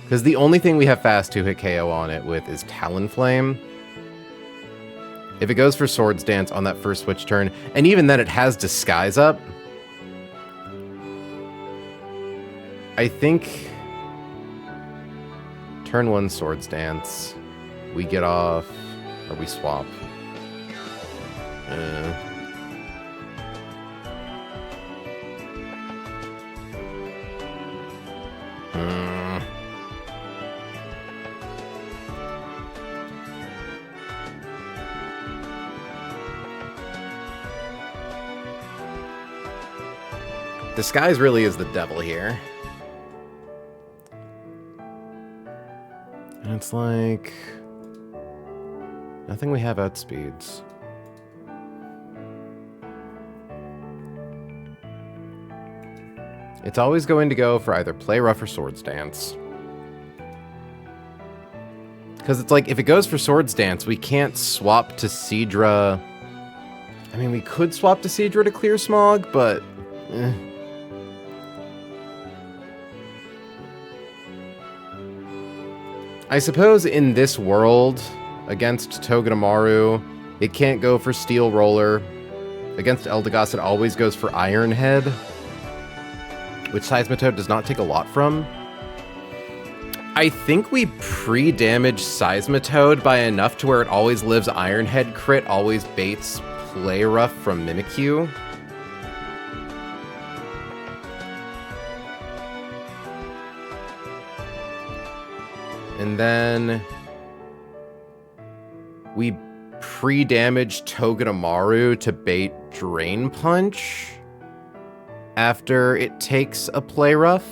Because the only thing we have fast 2-hit KO on it with is Talonflame. If it goes for Swords Dance on that first switch turn, and even then it has Disguise up, I think turn 1 Swords Dance, we get off, or we swap. Disguise really is the devil here. And it's like nothing we have outspeeds. It's always going to go for either Play Rough or Swords Dance. Because it's like, if it goes for Swords Dance, we can't swap to Seadra. I mean, we could swap to Seadra to clear Smog, but I suppose in this world, against Togedemaru, it can't go for Steel Roller. Against Eldegoss, it always goes for Iron Head, which Seismitoad does not take a lot from. I think we pre-damage Seismitoad by enough to where it always lives Iron Head crit, always baits Play Rough from Mimikyu. And then we pre-damage Togedemaru to bait Drain Punch after it takes a Play Rough.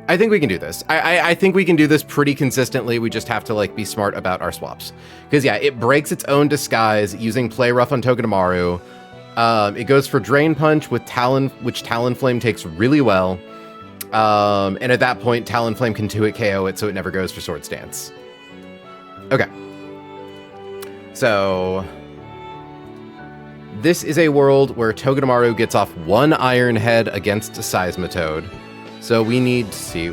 I think we can do this. I think we can do this pretty consistently. We just have to like be smart about our swaps. Because yeah, it breaks its own disguise using Play Rough on Togedemaru. It goes for Drain Punch with Talon, which Talonflame takes really well. And at that point, Talonflame can 2-hit KO it, so it never goes for Swords Dance. Okay. So this is a world where Togedemaru gets off 1 Iron Head against a Seismitoad. So we need to see,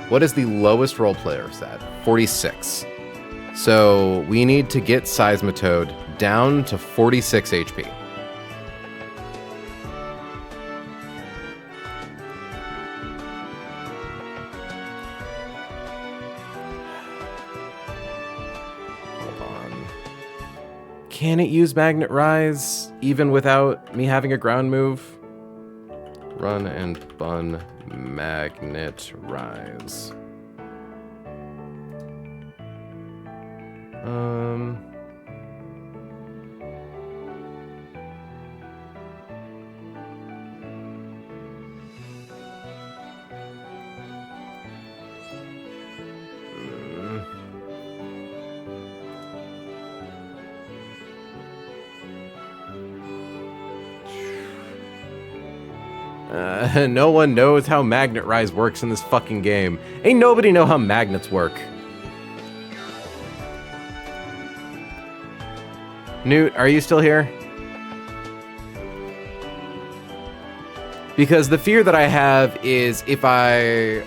what is the lowest role player set? 46. So we need to get Seismitoad down to 46 HP. Can it use Magnet Rise, even without me having a ground move? Run and bun Magnet Rise. No one knows how Magnet Rise works in this fucking game. Ain't nobody know how magnets work. Newt, are you still here? Because the fear that I have is if I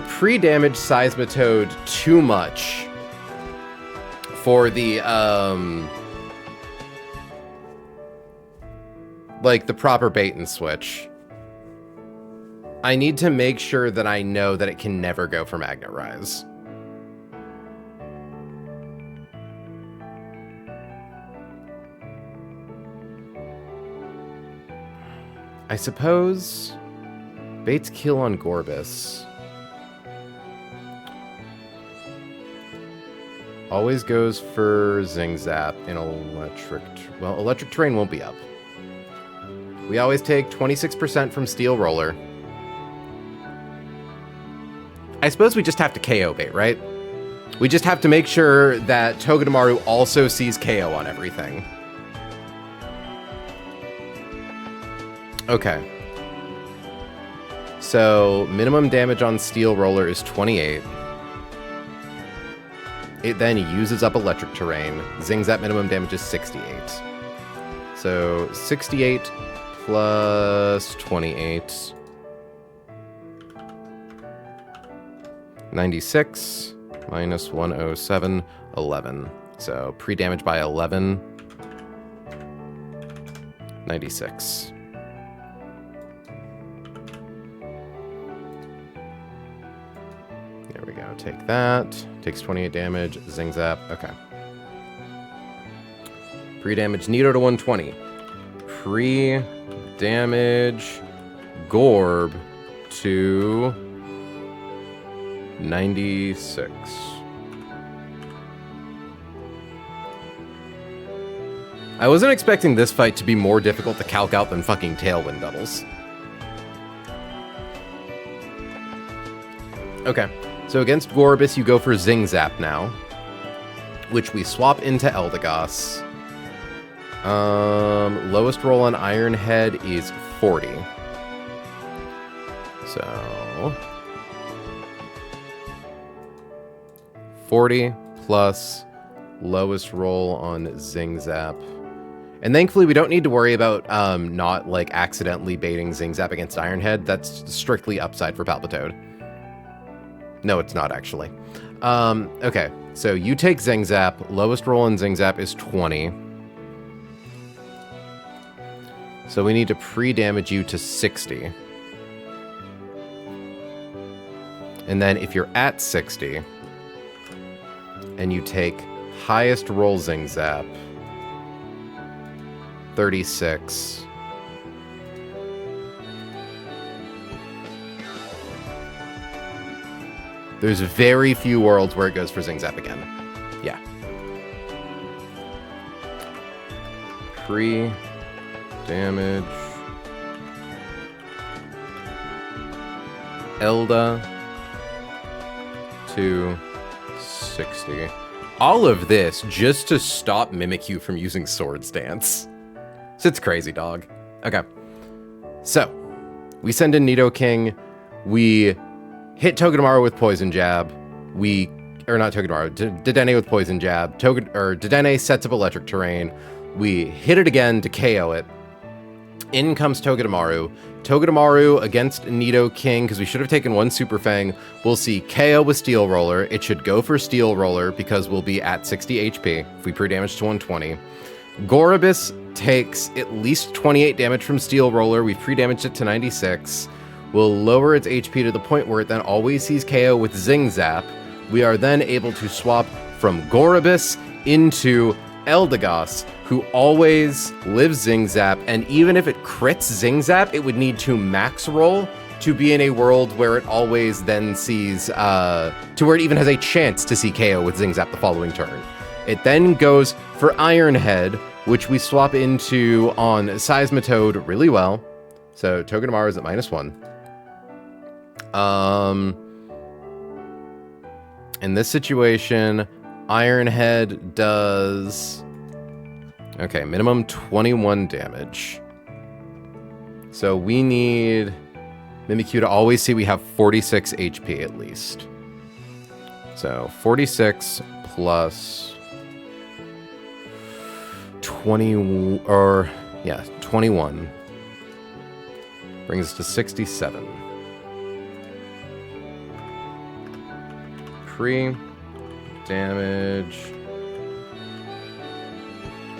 pre-damage Seismitoad too much for the like the proper bait and switch, I need to make sure that I know that it can never go for Magnet Rise. I suppose Bait's kill on Gorbis always goes for Zing Zap in electric. Well, electric terrain won't be up. We always take 26% from Steel Roller. I suppose we just have to KO Bait, right? We just have to make sure that Togedemaru also sees KO on everything. Okay. So, minimum damage on Steel Roller is 28. It then uses up Electric Terrain. Zing Zap minimum damage is 68. So, 68 plus 28. 96 minus 107, 11. So, pre-damage by 11. 96. There we go. Take that. Takes 28 damage. Zing Zap. Okay. Pre-damage Nido to 120. Pre-damage Gorb to 96. I wasn't expecting this fight to be more difficult to calc out than fucking Tailwind doubles. Okay. So against Gorbis, you go for Zing Zap now, which we swap into Eldegoss. Lowest roll on Iron Head is 40. So 40 plus lowest roll on Zing Zap. And thankfully, we don't need to worry about not like accidentally baiting Zing Zap against Iron Head. That's strictly upside for Palpitoad. No, it's not actually. Okay, so you take Zing Zap. Lowest roll in Zing Zap is 20. So we need to pre-damage you to 60. And then if you're at 60, and you take highest roll Zing Zap, 36. There's very few worlds where it goes for Zing Zap again. Yeah. Pre-damage. Elda to 60. All of this just to stop Mimikyu from using Swords Dance. So it's crazy, dog. Okay. So, we send in Nidoking. We hit Togedemaru with Poison Jab. Or not Togedemaru, Dedenne with Poison Jab. Dedenne sets up Electric Terrain. We hit it again to KO it. In comes Togedemaru. Togedemaru against Nidoking, because we should have taken one Super Fang. We'll see KO with Steel Roller. It should go for Steel Roller because we'll be at 60 HP if we pre-damage to 120. Gorbis takes at least 28 damage from Steel Roller. We've pre-damaged it to 96. We'll lower its HP to the point where it then always sees KO with Zing Zap. We are then able to swap from Gorbis into Eldegoss, who always lives Zing Zap, and even if it crits Zing Zap, it would need to max roll to be in a world where it always then sees, to where it even has a chance to see KO with Zing Zap the following turn. It then goes for Iron Head, which we swap into on Seismitoad really well. So Togedemaru is at -1. In this situation, Iron Head does Okay, minimum 21 damage. So we need Mimikyu to always see we have 46 HP at least. So 46 plus 20, or yeah, 21 brings us to 67. Damage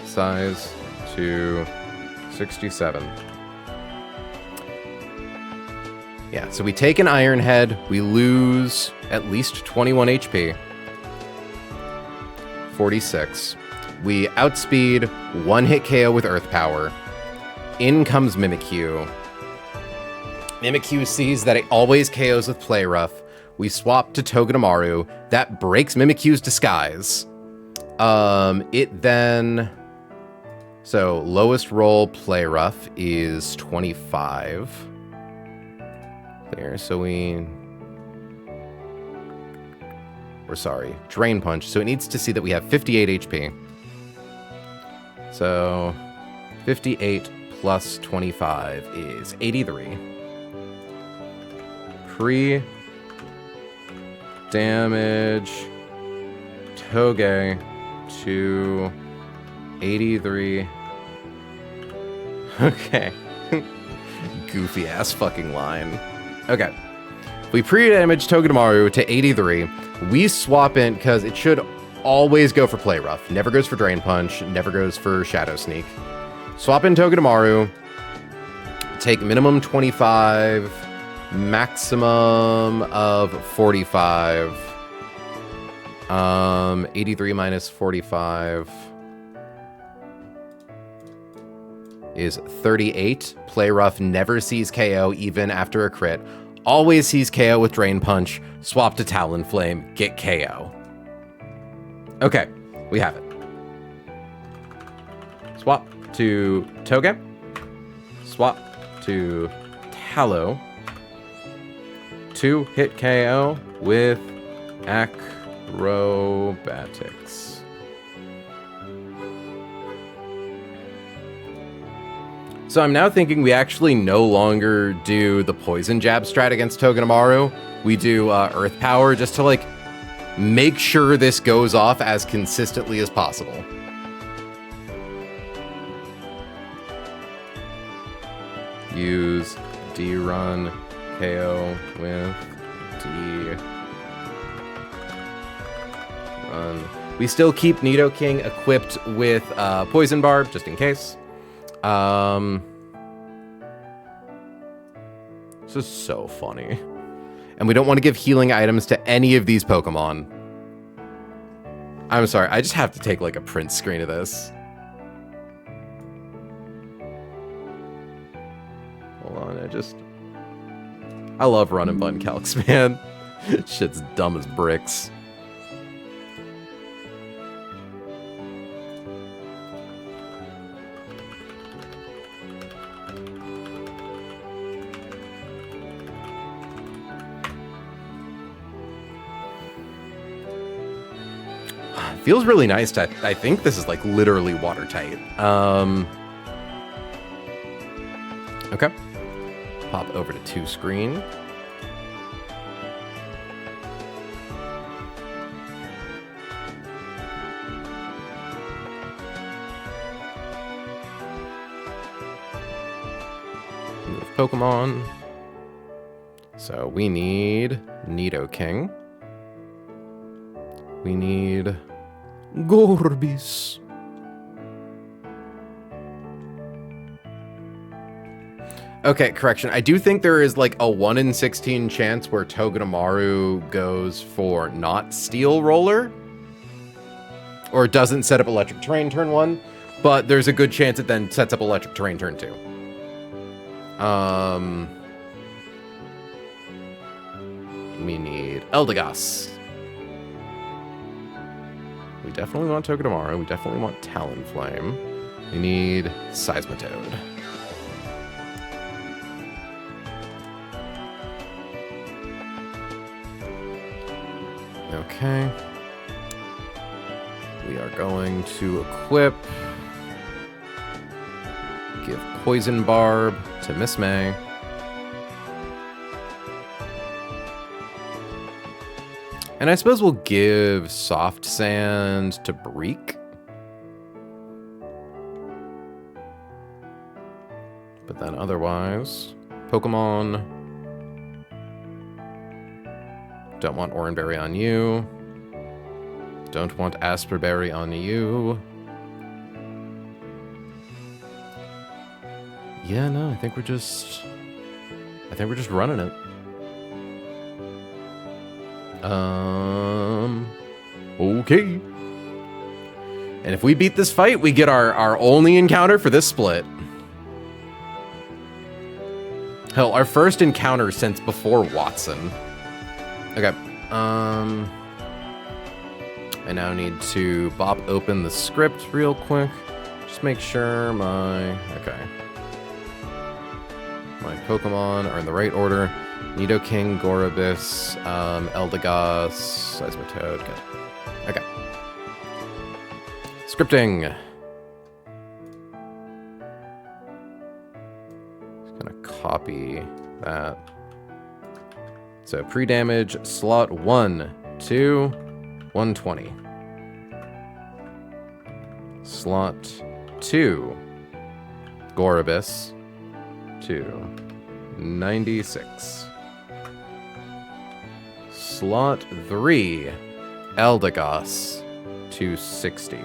size to 67. Yeah, so we take an Iron Head, we lose at least 21 HP. 46. We outspeed, one hit KO with Earth Power. In comes Mimikyu. Mimikyu sees that it always KOs with Play Rough. We swap to Togedemaru. That breaks Mimikyu's disguise. It then... So, lowest roll Play Rough is 25. There, so we're sorry, Drain Punch. So it needs to see that we have 58 HP. So, 58 plus 25 is 83. Damage Toge to 83. Okay. Goofy ass fucking line. Okay. We pre-damage Togedemaru to 83. We swap in because it should always go for Play Rough. Never goes for Drain Punch. Never goes for Shadow Sneak. Swap in Togedemaru. Take minimum 25. Maximum of 45. 83 minus 45 is 38. Play Rough never sees KO even after a crit. Always sees KO with Drain Punch. Swap to Talonflame. Get KO. Okay, we have it. Swap to Toge. Swap to Tallow. 2 hit KO with Acrobatics. So I'm now thinking we actually no longer do the Poison Jab strat against Togedemaru. We do Earth Power just to, like, make sure this goes off as consistently as possible. Use D-Run KO with D-Run. We still keep Nidoking equipped with Poison Barb, just in case. This is so funny. And we don't want to give healing items to any of these Pokemon. I'm sorry, I just have to take like a print screen of this. Hold on, I love run and button calcs, man. Shit's dumb as bricks. Feels really nice to, I think this is like literally watertight. Okay. Pop over to 2 screen. Move Pokemon. So we need Nidoking. We need Gorbis. Okay, correction. I do think there is like a 1 in 16 chance where Togedemaru goes for not Steel Roller. Or doesn't set up Electric Terrain turn 1. But there's a good chance it then sets up Electric Terrain turn 2. We need Eldegoss. We definitely want Togedemaru. We definitely want Talonflame. We need Seismitoad. Okay. We are going to equip Give Poison Barb to Miss May. And I suppose we'll give Soft Sand to Breek. But then otherwise, Pokemon. Don't want Oranberry on you. Don't want Asperberry on you. Yeah, no, I think we're just running it. Okay. And if we beat this fight, we get our only encounter for this split. Hell, our first encounter since before Watson. Okay. I now need to bop open the script real quick. Just make sure my Pokemon are in the right order. Nidoking, Gorobis, Eldegoss, Seismitoad. Good. Okay. Scripting. Just gonna copy that. So pre-damage, slot 1 to 120. Slot 2, Gorobis to 96. Slot 3, Eldegoss to 60.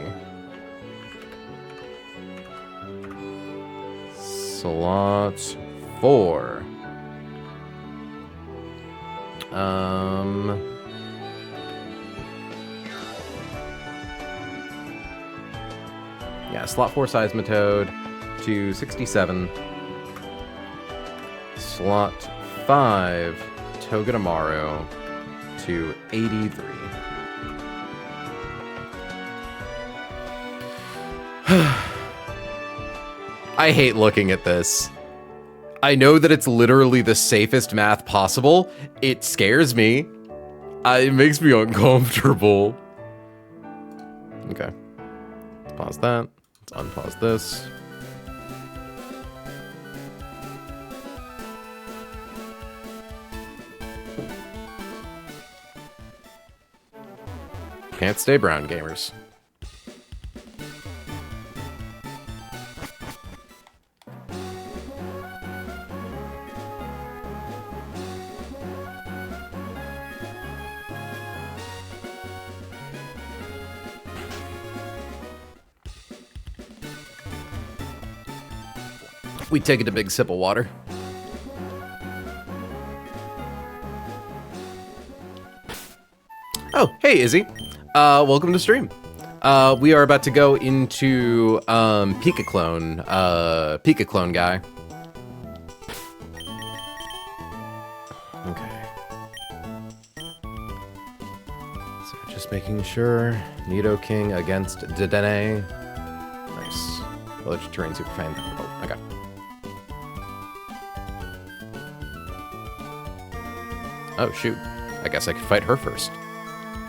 Slot 4. Yeah, slot 4 Seismitoad to 67. Slot 5 Togedemaru to 83. I hate looking at this. I know that it's literally the safest math possible. It scares me. It makes me uncomfortable. Okay. Let's pause that. Let's unpause this. Can't stay brown, gamers. We take a big sip of water. Oh, hey, Izzy. Welcome to stream. We are about to go into Pika-Clone guy. Okay. So just making sure. Nidoking against Dedenne. Nice. Electric Terrain Super Fan. Oh, okay. Oh, shoot. I guess I could fight her first.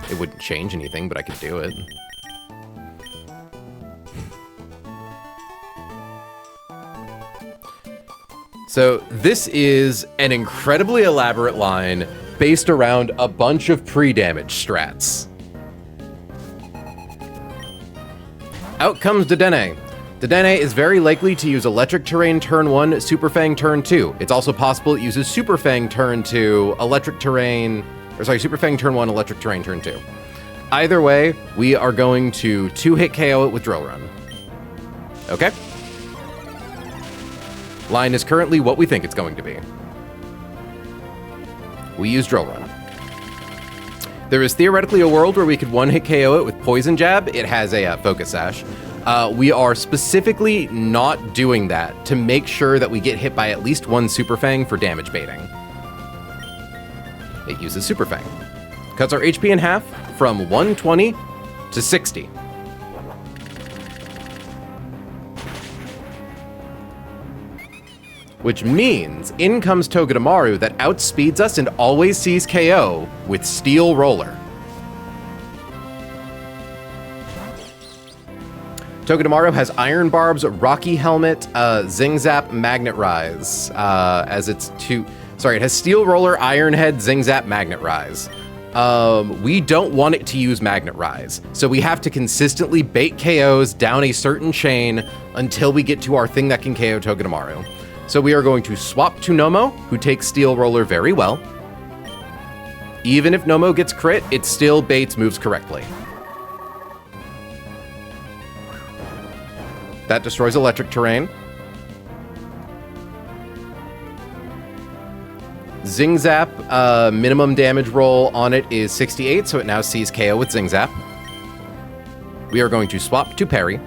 It wouldn't change anything, but I could do it. So this is an incredibly elaborate line based around a bunch of pre-damage strats. Out comes Dedenne. Dedenne is very likely to use Electric Terrain turn 1, Super Fang turn 2. It's also possible it uses Super Fang turn 2, Electric Terrain... Super Fang turn 1, Electric Terrain turn 2. Either way, we are going to 2-hit KO it with Drill Run. Okay? Line is currently what we think it's going to be. We use Drill Run. There is theoretically a world where we could 1-hit KO it with Poison Jab. It has a Focus Sash. We are specifically not doing that to make sure that we get hit by at least one Super Fang for damage baiting. It uses Super Fang. Cuts our HP in half from 120 to 60. Which means in comes Togedemaru that outspeeds us and always sees KO with Steel Roller. Togedemaru has Iron Barbs, Rocky Helmet, Zing Zap, Magnet Rise, as its two... Sorry, it has Steel Roller, Iron Head, Zing Zap, Magnet Rise. We don't want it to use Magnet Rise, so we have to consistently bait KOs down a certain chain until we get to our thing that can KO Togedemaru. So we are going to swap to Nomo, who takes Steel Roller very well. Even if Nomo gets crit, it still baits moves correctly. That destroys electric terrain. Zing Zap, minimum damage roll on it is 68, so it now sees KO with Zing Zap. We are going to swap to Parry.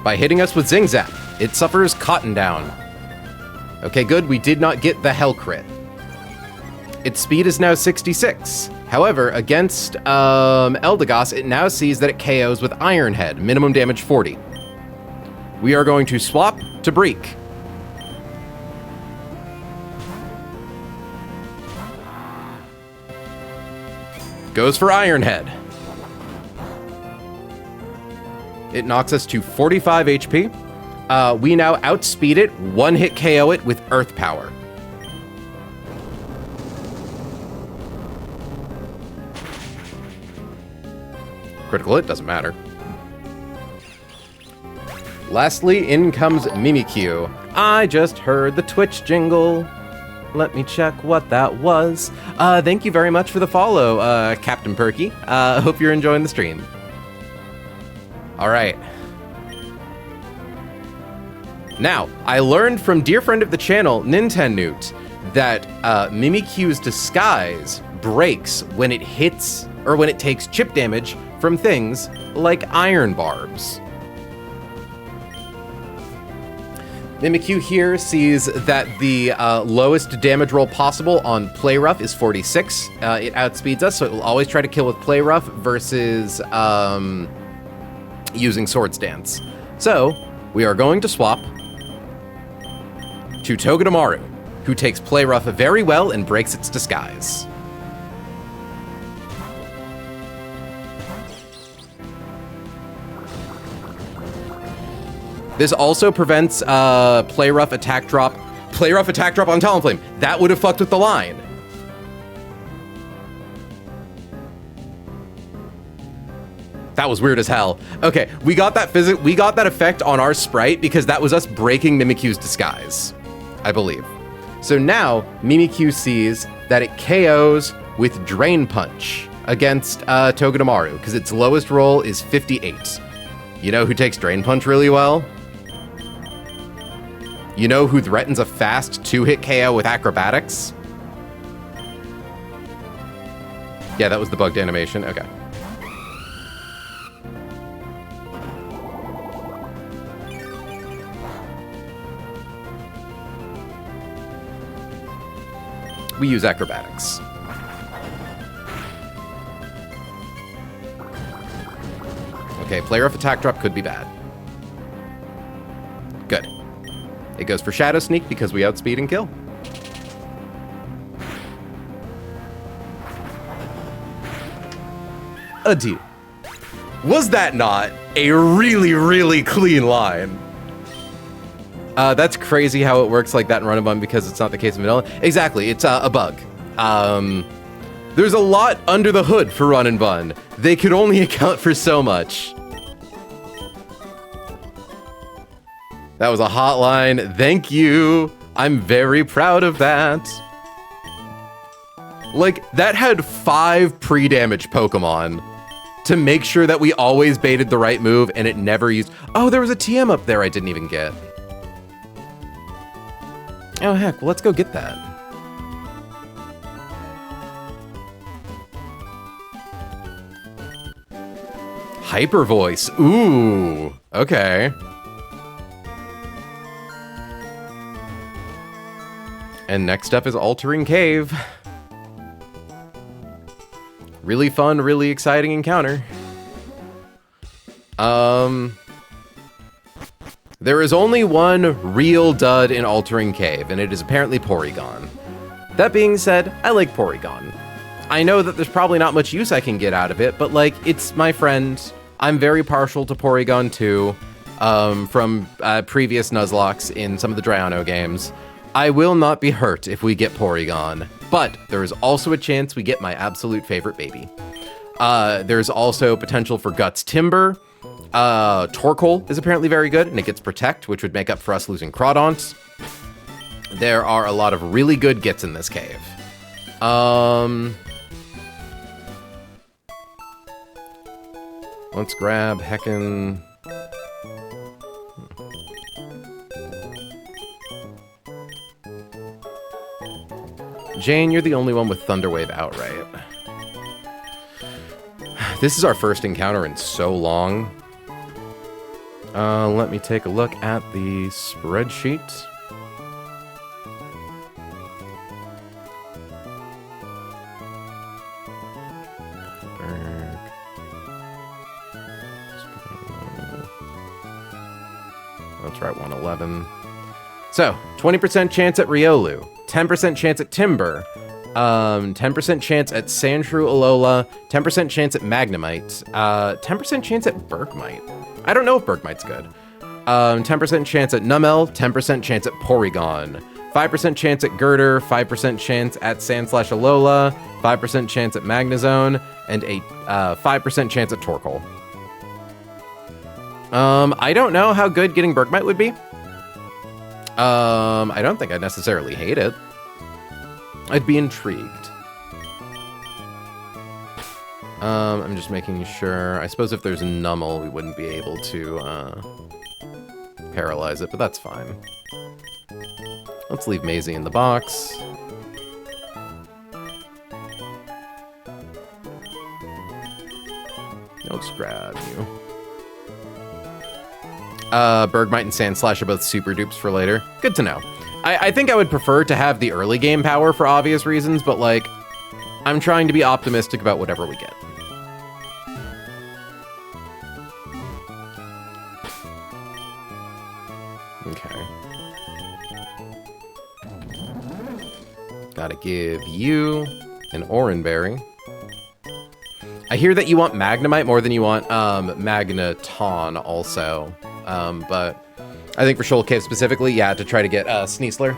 By hitting us with Zing Zap, it suffers Cotton Down. Okay, good, we did not get the Hell Crit. Its speed is now 66. However, against Eldegoss, it now sees that it KOs with Iron Head, minimum damage 40. We are going to swap to Breek. Goes for Iron Head. It knocks us to 45 HP. We now outspeed it, one-hit KO it with Earth Power. Critical hit, doesn't matter. Lastly, in comes Mimikyu. I just heard the Twitch jingle. Let me check what that was. Thank you very much for the follow, Captain Perky. Hope you're enjoying the stream. All right. Now, I learned from dear friend of the channel, Nintendo, that Mimikyu's disguise breaks when it hits, or when it takes chip damage from things like Iron Barbs. Mimikyu here sees that the lowest damage roll possible on Play Rough is 46. It outspeeds us, so it will always try to kill with Play Rough versus using Sword Stance. So, we are going to swap to Togedemaru, who takes Play Rough very well and breaks its disguise. This also prevents Play Rough attack drop on Talonflame. That would have fucked with the line. That was weird as hell. Okay, we got that effect on our sprite because that was us breaking Mimikyu's disguise, I believe. So now Mimikyu sees that it KOs with Drain Punch against Togedemaru because its lowest roll is 58. You know who takes Drain Punch really well? You know who threatens a fast 2-hit KO with Acrobatics? Yeah, that was the bugged animation. Okay. We use Acrobatics. Okay, Play Rough attack drop could be bad. Good. It goes for Shadow Sneak because we outspeed and kill. Adieu. Was that not a really, really clean line? That's crazy how it works like that in Run and Bun because it's not the case in vanilla. Exactly, it's a bug. There's a lot under the hood for Run and Bun. They could only account for so much. That was a hotline. Thank you. I'm very proud of that. Like, that had 5 pre-damage Pokemon to make sure that we always baited the right move and it never used... Oh, there was a TM up there I didn't even get. Oh, heck. Well, let's go get that. Hyper Voice. Ooh. Okay. And next up is Altering Cave. Really fun, really exciting encounter. There is only one real dud in Altering Cave, and it is apparently Porygon. That being said, I like Porygon. I know that there's probably not much use I can get out of it, but like, it's my friend. I'm very partial to Porygon too, from previous Nuzlockes in some of the Drayano games. I will not be hurt if we get Porygon, but there is also a chance we get my absolute favorite baby. There's also potential for Guts Timber. Torkoal is apparently very good, and it gets Protect, which would make up for us losing Crawdaunt. There are a lot of really good gets in this cave. Let's grab heckin'... Jane, you're the only one with Thunderwave outright. This is our first encounter in so long. Let me take a look at the spreadsheet. Let's write 111. So, 20% chance at Riolu, 10% chance at Timber, 10% chance at Sandshrew Alola, 10% chance at Magnemite, 10% chance at Bergmite. I don't know if Bergmite's good. 10% chance at Numel, 10% chance at Porygon, 5% chance at Girder, 5% chance at Sandslash Alola, 5% chance at Magnezone, and a 5% chance at Torkoal. I don't know how good getting Bergmite would be. I don't think I'd necessarily hate it. I'd be intrigued. I'm just making sure. I suppose if there's a Numel, we wouldn't be able to, paralyze it, but that's fine. Let's leave Maisie in the box. Let's grab you. Bergmite and Sandslash are both super dupes for later. Good to know. I think I would prefer to have the early game power for obvious reasons, but like, I'm trying to be optimistic about whatever we get. Okay. Gotta give you an Oranberry. I hear that you want Magnemite more than you want Magneton also. But I think for Shoal Cave specifically, yeah, to try to get Sneasler.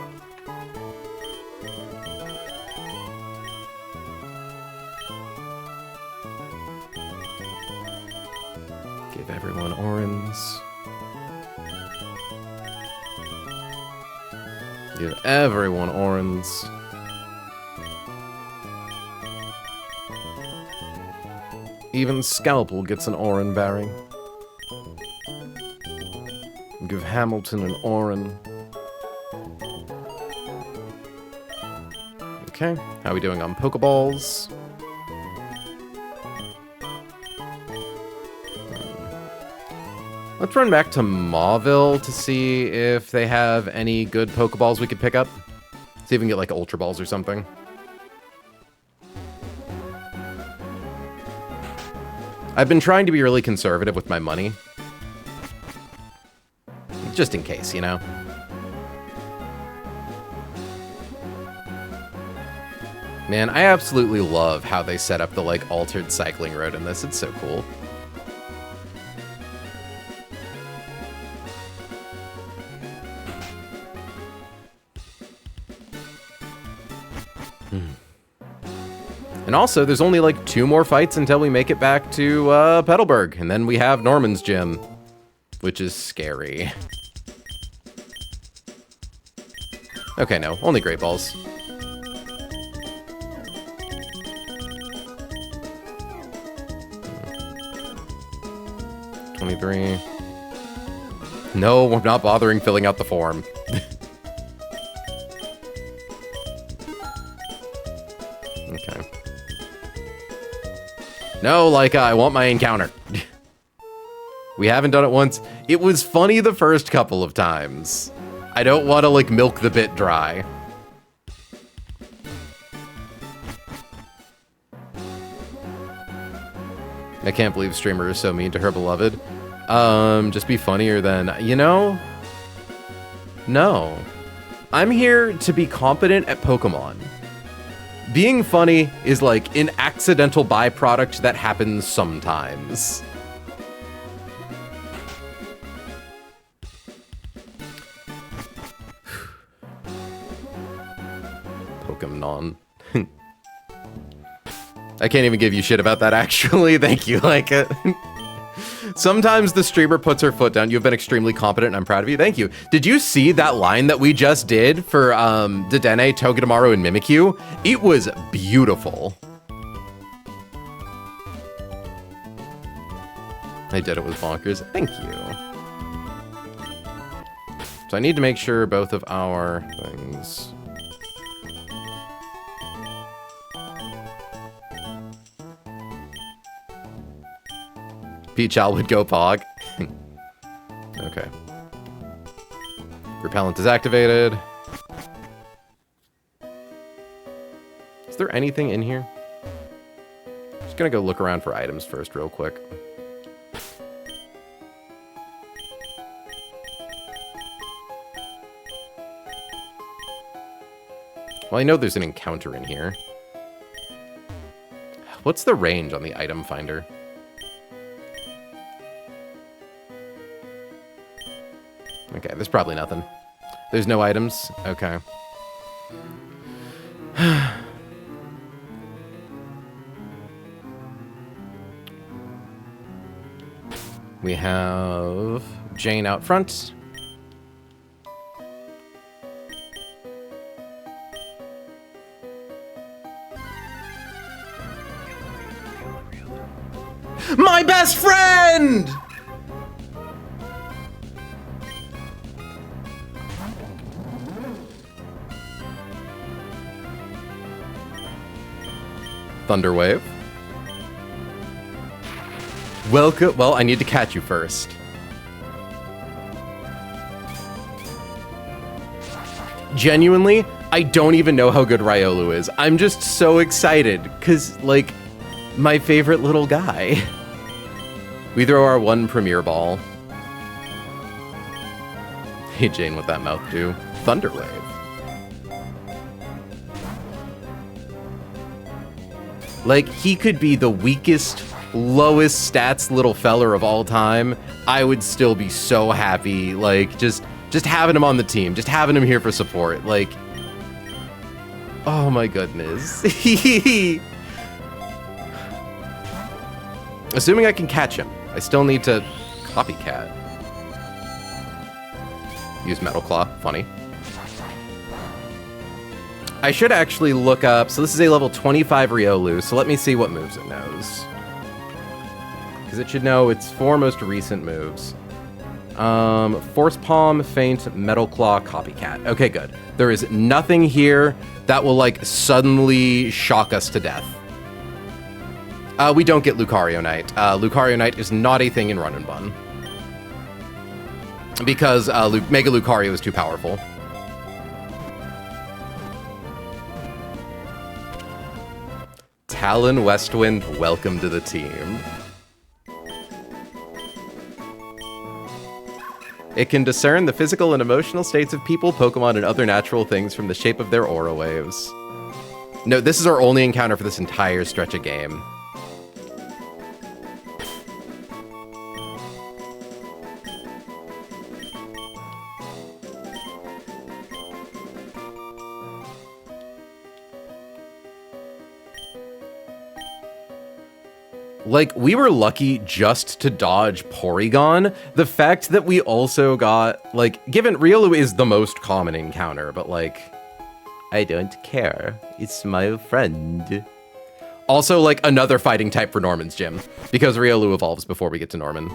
Give everyone Orans. Give everyone Orans. Even Scalpel gets an Oranberry. Give Hamilton an Oran. Okay, how are we doing on Pokeballs? Let's run back to Mauville to see if they have any good Pokeballs we could pick up. See if we can get like Ultra Balls or something. I've been trying to be really conservative with my money. Just in case, you know? Man, I absolutely love how they set up the, like, altered cycling road in this. It's so cool. And also, there's only, like, 2 more fights until we make it back to, Petalburg. And then we have Norman's gym, which is scary. Okay, no, only Great Balls. $23. No, I'm not bothering filling out the form. Okay. No, Laika, I want my encounter. We haven't done it once. It was funny the first couple of times. I don't want to, like, milk the bit dry. I can't believe streamer is so mean to her beloved. Just be funnier than, you know? No. I'm here to be competent at Pokemon. Being funny is like an accidental byproduct that happens sometimes. Pokémon. I can't even give you shit about that, actually. Thank you, like it. Sometimes the streamer puts her foot down. You've been extremely competent, and I'm proud of you. Thank you. Did you see that line that we just did for Dedenne, Togedemaru, and Mimikyu? It was beautiful. I did it with bonkers. Thank you. So I need to make sure both of our things... Peachal would go Pog. Okay. Repellent is activated. Is there anything in here? Just gonna go look around for items first real quick. Well, I know there's an encounter in here. What's the range on the item finder? Okay, there's probably nothing. There's no items? Okay. We have Jane out front. My best friend! Thunderwave. Welcome. Well, I need to catch you first. Genuinely, I don't even know how good Riolu is. I'm just so excited because, like, my favorite little guy. We throw our one premiere ball. Hey, Jane, what that mouth do? Thunderwave. Like, he could be the weakest, lowest stats little feller of all time. I would still be so happy, like, just having him on the team, just having him here for support, like, oh my goodness. Assuming I can catch him, I still need to copycat. Use Metal Claw, funny. I should actually look up, so this is a level 25 Riolu, so let me see what moves it knows. Because it should know its 4 most recent moves. Force Palm, Feint, Metal Claw, Copycat. Okay, good. There is nothing here that will, like, suddenly shock us to death. We don't get Lucario Knight. Lucario Knight is not a thing in Run and Bun. Because Mega Lucario is too powerful. Talon Westwind, welcome to the team. It can discern the physical and emotional states of people, Pokemon, and other natural things from the shape of their aura waves. No, this is our only encounter for this entire stretch of game. Like, we were lucky just to dodge Porygon. The fact that we also got, like, given Riolu is the most common encounter, but, like, I don't care. It's my friend. Also, like, another fighting type for Norman's gym, because Riolu evolves before we get to Norman.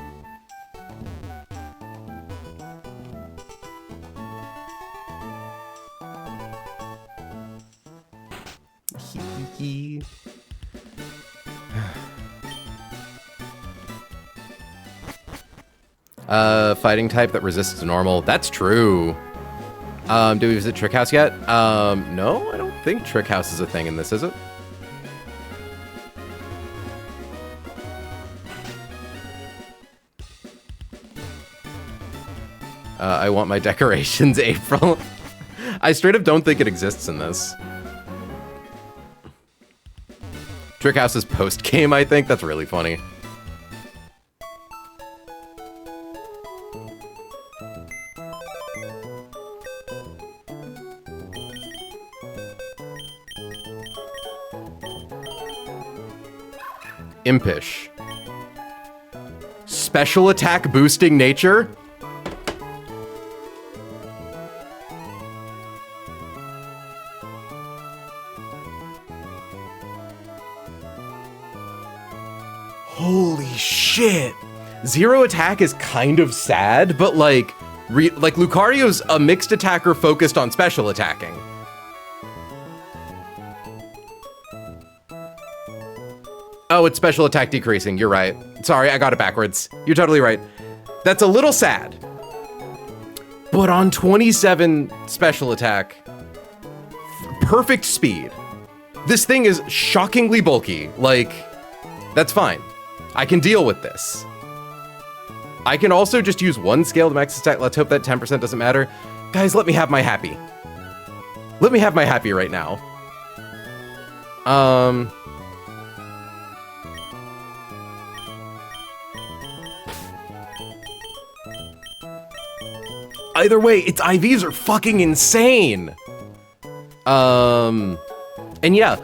Fighting type that resists normal. That's true. Do we visit Trick House yet? No, I don't think Trick House is a thing in this, is it? I want my decorations, April. I straight up don't think it exists in this. Trickhouse's post-game, I think. That's really funny. Impish. Special attack boosting nature? Holy shit. Zero attack is kind of sad, but like Lucario's a mixed attacker focused on special attacking. Oh, it's special attack decreasing. You're right. Sorry, I got it backwards. You're totally right. That's a little sad. But on 27 special attack, perfect speed. This thing is shockingly bulky. Like, that's fine. I can deal with this. I can also just use one scale to max attack. Let's hope that 10% doesn't matter. Guys, let me have my happy. Let me have my happy right now. Either way, its IVs are fucking insane. And yeah,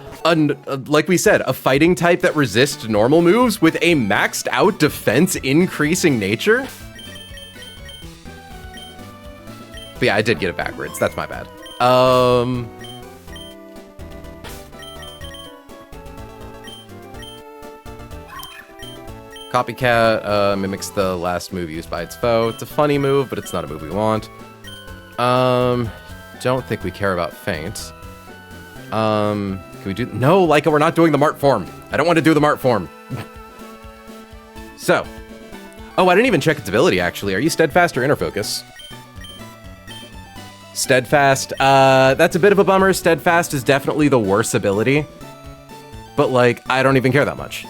like we said, a fighting type that resists normal moves with a maxed out defense increasing nature. But yeah, I did get it backwards. That's my bad. Copycat mimics the last move used by its foe. It's a funny move, but it's not a move we want. Don't think we care about Feint. Can we do... No, Laika, we're not doing the Mart form. I don't want to do the Mart form. So. Oh, I didn't even check its ability, actually. Are you Steadfast or Inner Focus? Steadfast. That's a bit of a bummer. Steadfast is definitely the worst ability. But, like, I don't even care that much.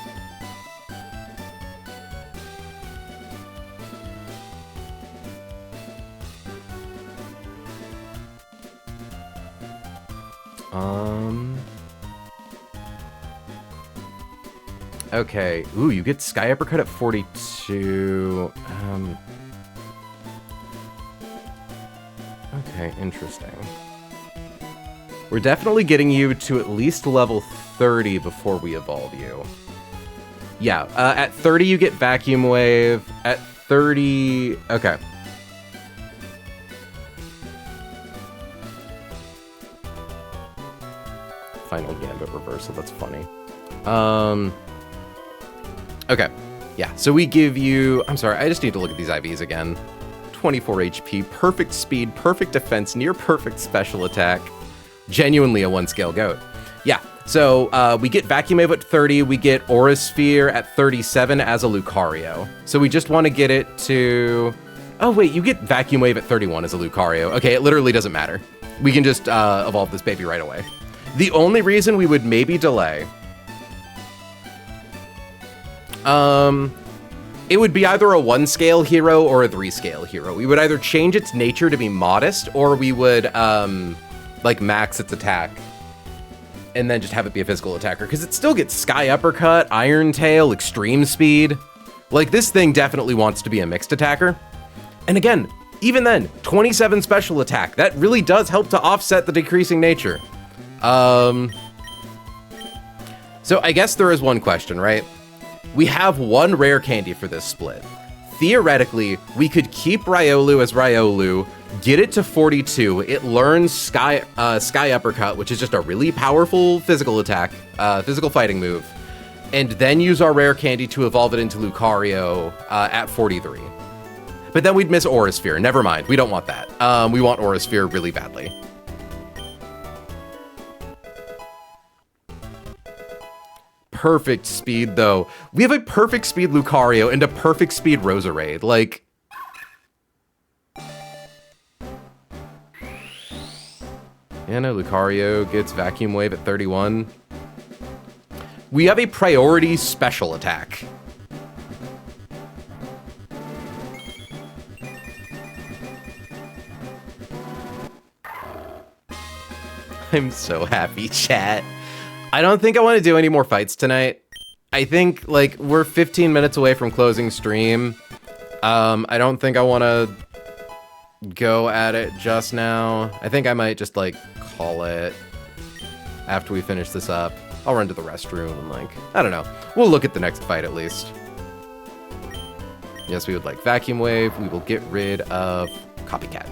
Okay. Ooh, you get Sky Uppercut at 42. Okay, interesting. We're definitely getting you to at least level 30 before we evolve you. Yeah, at 30 you get Vacuum Wave. At 30... Okay. Final Gambit Reversal, that's funny. Okay, yeah, so we give you... I'm sorry, I just need to look at these IVs again. 24 HP, perfect speed, perfect defense, near perfect special attack. Genuinely a one-scale goat. Yeah, so we get Vacuum Wave at 30, we get Aura Sphere at 37 as a Lucario. So we just want to get it to... Oh, wait, you get Vacuum Wave at 31 as a Lucario. Okay, it literally doesn't matter. We can just evolve this baby right away. The only reason we would maybe delay... it would be either a 1-scale hero or a 3-scale hero. We would either change its nature to be modest, or we would, like, max its attack. And then just have it be a physical attacker. Because it still gets Sky Uppercut, Iron Tail, Extreme Speed. Like, this thing definitely wants to be a mixed attacker. And again, even then, 27 special attack. That really does help to offset the decreasing nature. So I guess there is one question, right? We have one rare candy for this split. Theoretically, we could keep Riolu as Riolu, get it to 42, it learns Sky Uppercut, which is just a really powerful physical attack, physical fighting move, and then use our rare candy to evolve it into Lucario at 43. But then we'd miss Aura Sphere. Never mind, we don't want that. We want Aura Sphere really badly. Perfect speed, though. We have a perfect speed Lucario and a perfect speed Roserade. Like... Yeah, no, Lucario gets Vacuum Wave at 31. We have a priority special attack. I'm so happy, chat. I don't think I want to do any more fights tonight. I think, like, we're 15 minutes away from closing stream. I don't think I want to go at it just now. I think I might just, like, call it after we finish this up. I'll run to the restroom and, like, I don't know. We'll look at the next fight at least. Yes, we would like Vacuum Wave. We will get rid of Copycat.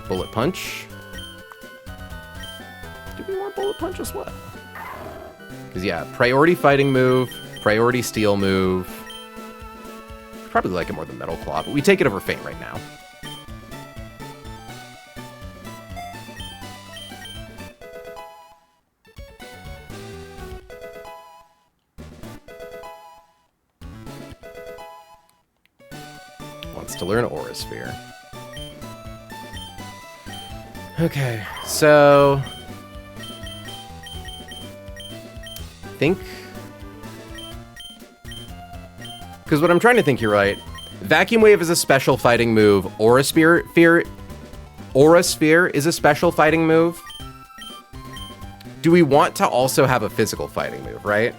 Bullet Punch. Do we want Bullet Punch as well? Because, yeah, priority fighting move, priority steel move. Probably like it more than Metal Claw, but we take it over Faint right now. Wants to learn Aura Sphere. Okay, so I think, because what I'm trying to think here, right? Vacuum Wave is a special fighting move. Aura Sphere is a special fighting move. Do we want to also have a physical fighting move, right?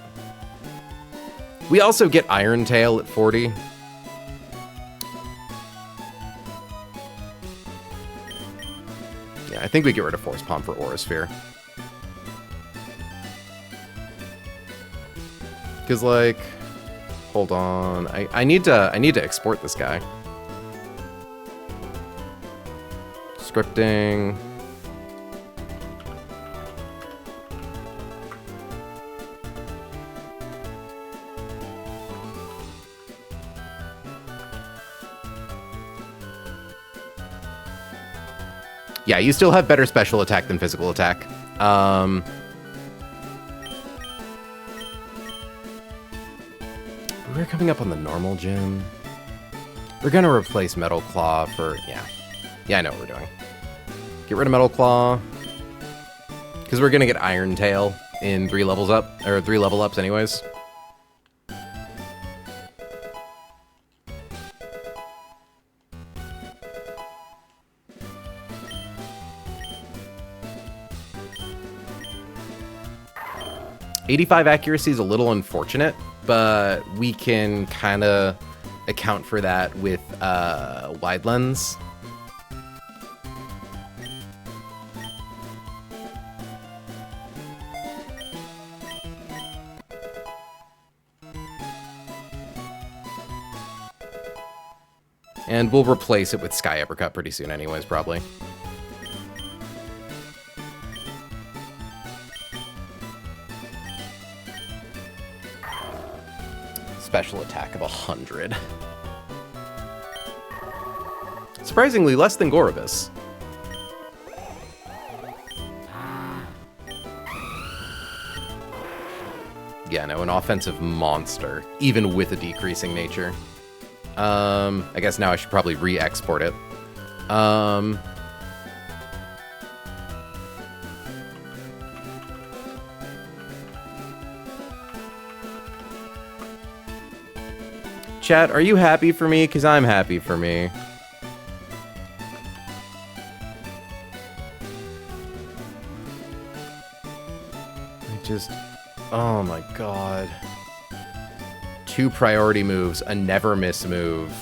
We also get Iron Tail at 40. I think we get rid of Force Palm for Aura Sphere. Because, like, hold on. I need to export this guy. Scripting. Yeah, you still have better special attack than physical attack. We're coming up on the normal gym. We're gonna replace Metal Claw for, yeah. Yeah, I know what we're doing. Get rid of Metal Claw. Because we're gonna get Iron Tail in 3 levels up, or 3 level ups anyways. .85 accuracy is a little unfortunate, but we can kind of account for that with wide lens. And we'll replace it with Sky Uppercut pretty soon anyways, probably. Special attack of 100. Surprisingly, less than Gorobus. Yeah, no, an offensive monster, even with a decreasing nature. I guess now I should probably re-export it. Chat, are you happy for me? Because I'm happy for me. Oh my god. 2 priority moves, a never miss move,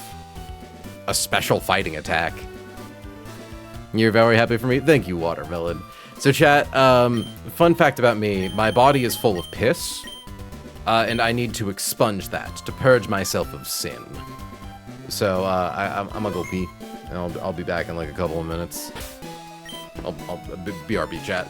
a special fighting attack. You're very happy for me? Thank you, Watermelon. So chat, fun fact about me, my body is full of piss. And I need to expunge that to purge myself of sin. So I'm gonna go pee. And I'll be back in like a couple of minutes. I'll BRB chat.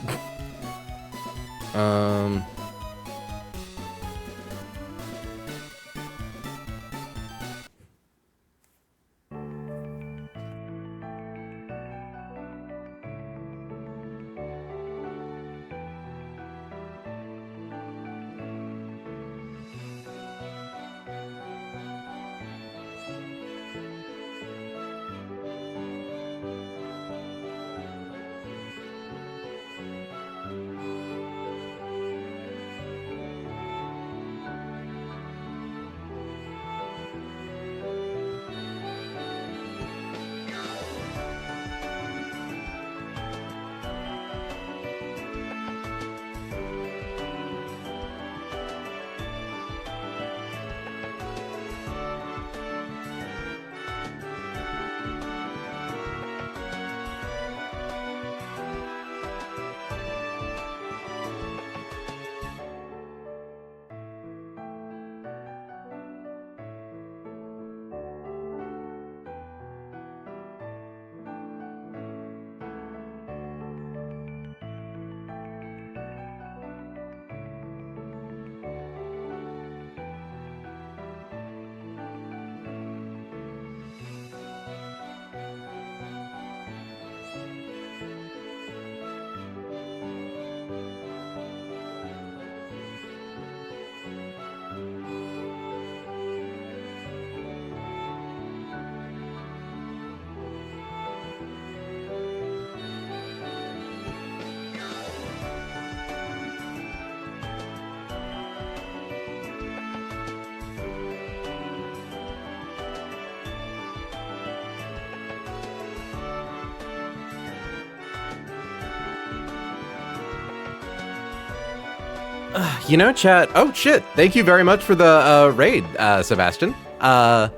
You know, chat. Oh shit! Thank you very much for the raid, Sebastian. But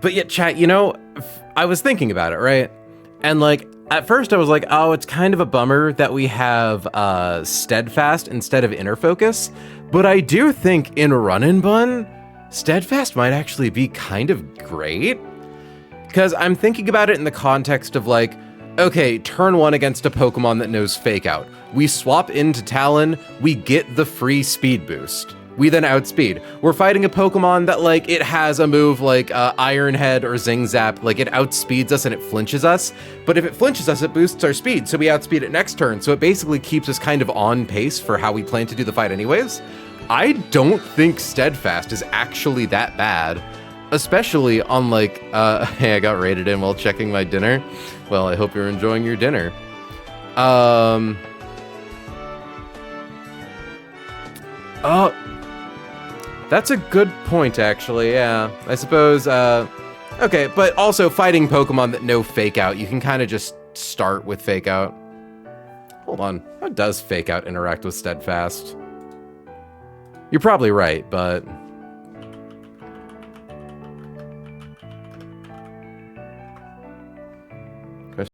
yeah, chat. You know, I was thinking about it, right? And like at first, I was like, oh, it's kind of a bummer that we have Steadfast instead of Inner Focus. But I do think in Run and Bun, Steadfast might actually be kind of great. Because I'm thinking about it in the context of like, okay, turn 1 against a Pokemon that knows Fake Out. We swap into Talon, we get the free speed boost. We then outspeed. We're fighting a Pokemon that like, it has a move like Iron Head or Zing Zap, like it outspeeds us and it flinches us. But if it flinches us, it boosts our speed, so we outspeed it next turn. So it basically keeps us kind of on pace for how we plan to do the fight anyways. I don't think Steadfast is actually that bad. Especially on like, hey, I got raided in while checking my dinner. Well, I hope you're enjoying your dinner. Oh, that's a good point, actually, yeah. I suppose, okay, but also fighting Pokemon that know Fake Out, you can kind of just start with Fake Out. Hold on, how does Fake Out interact with Steadfast? You're probably right, but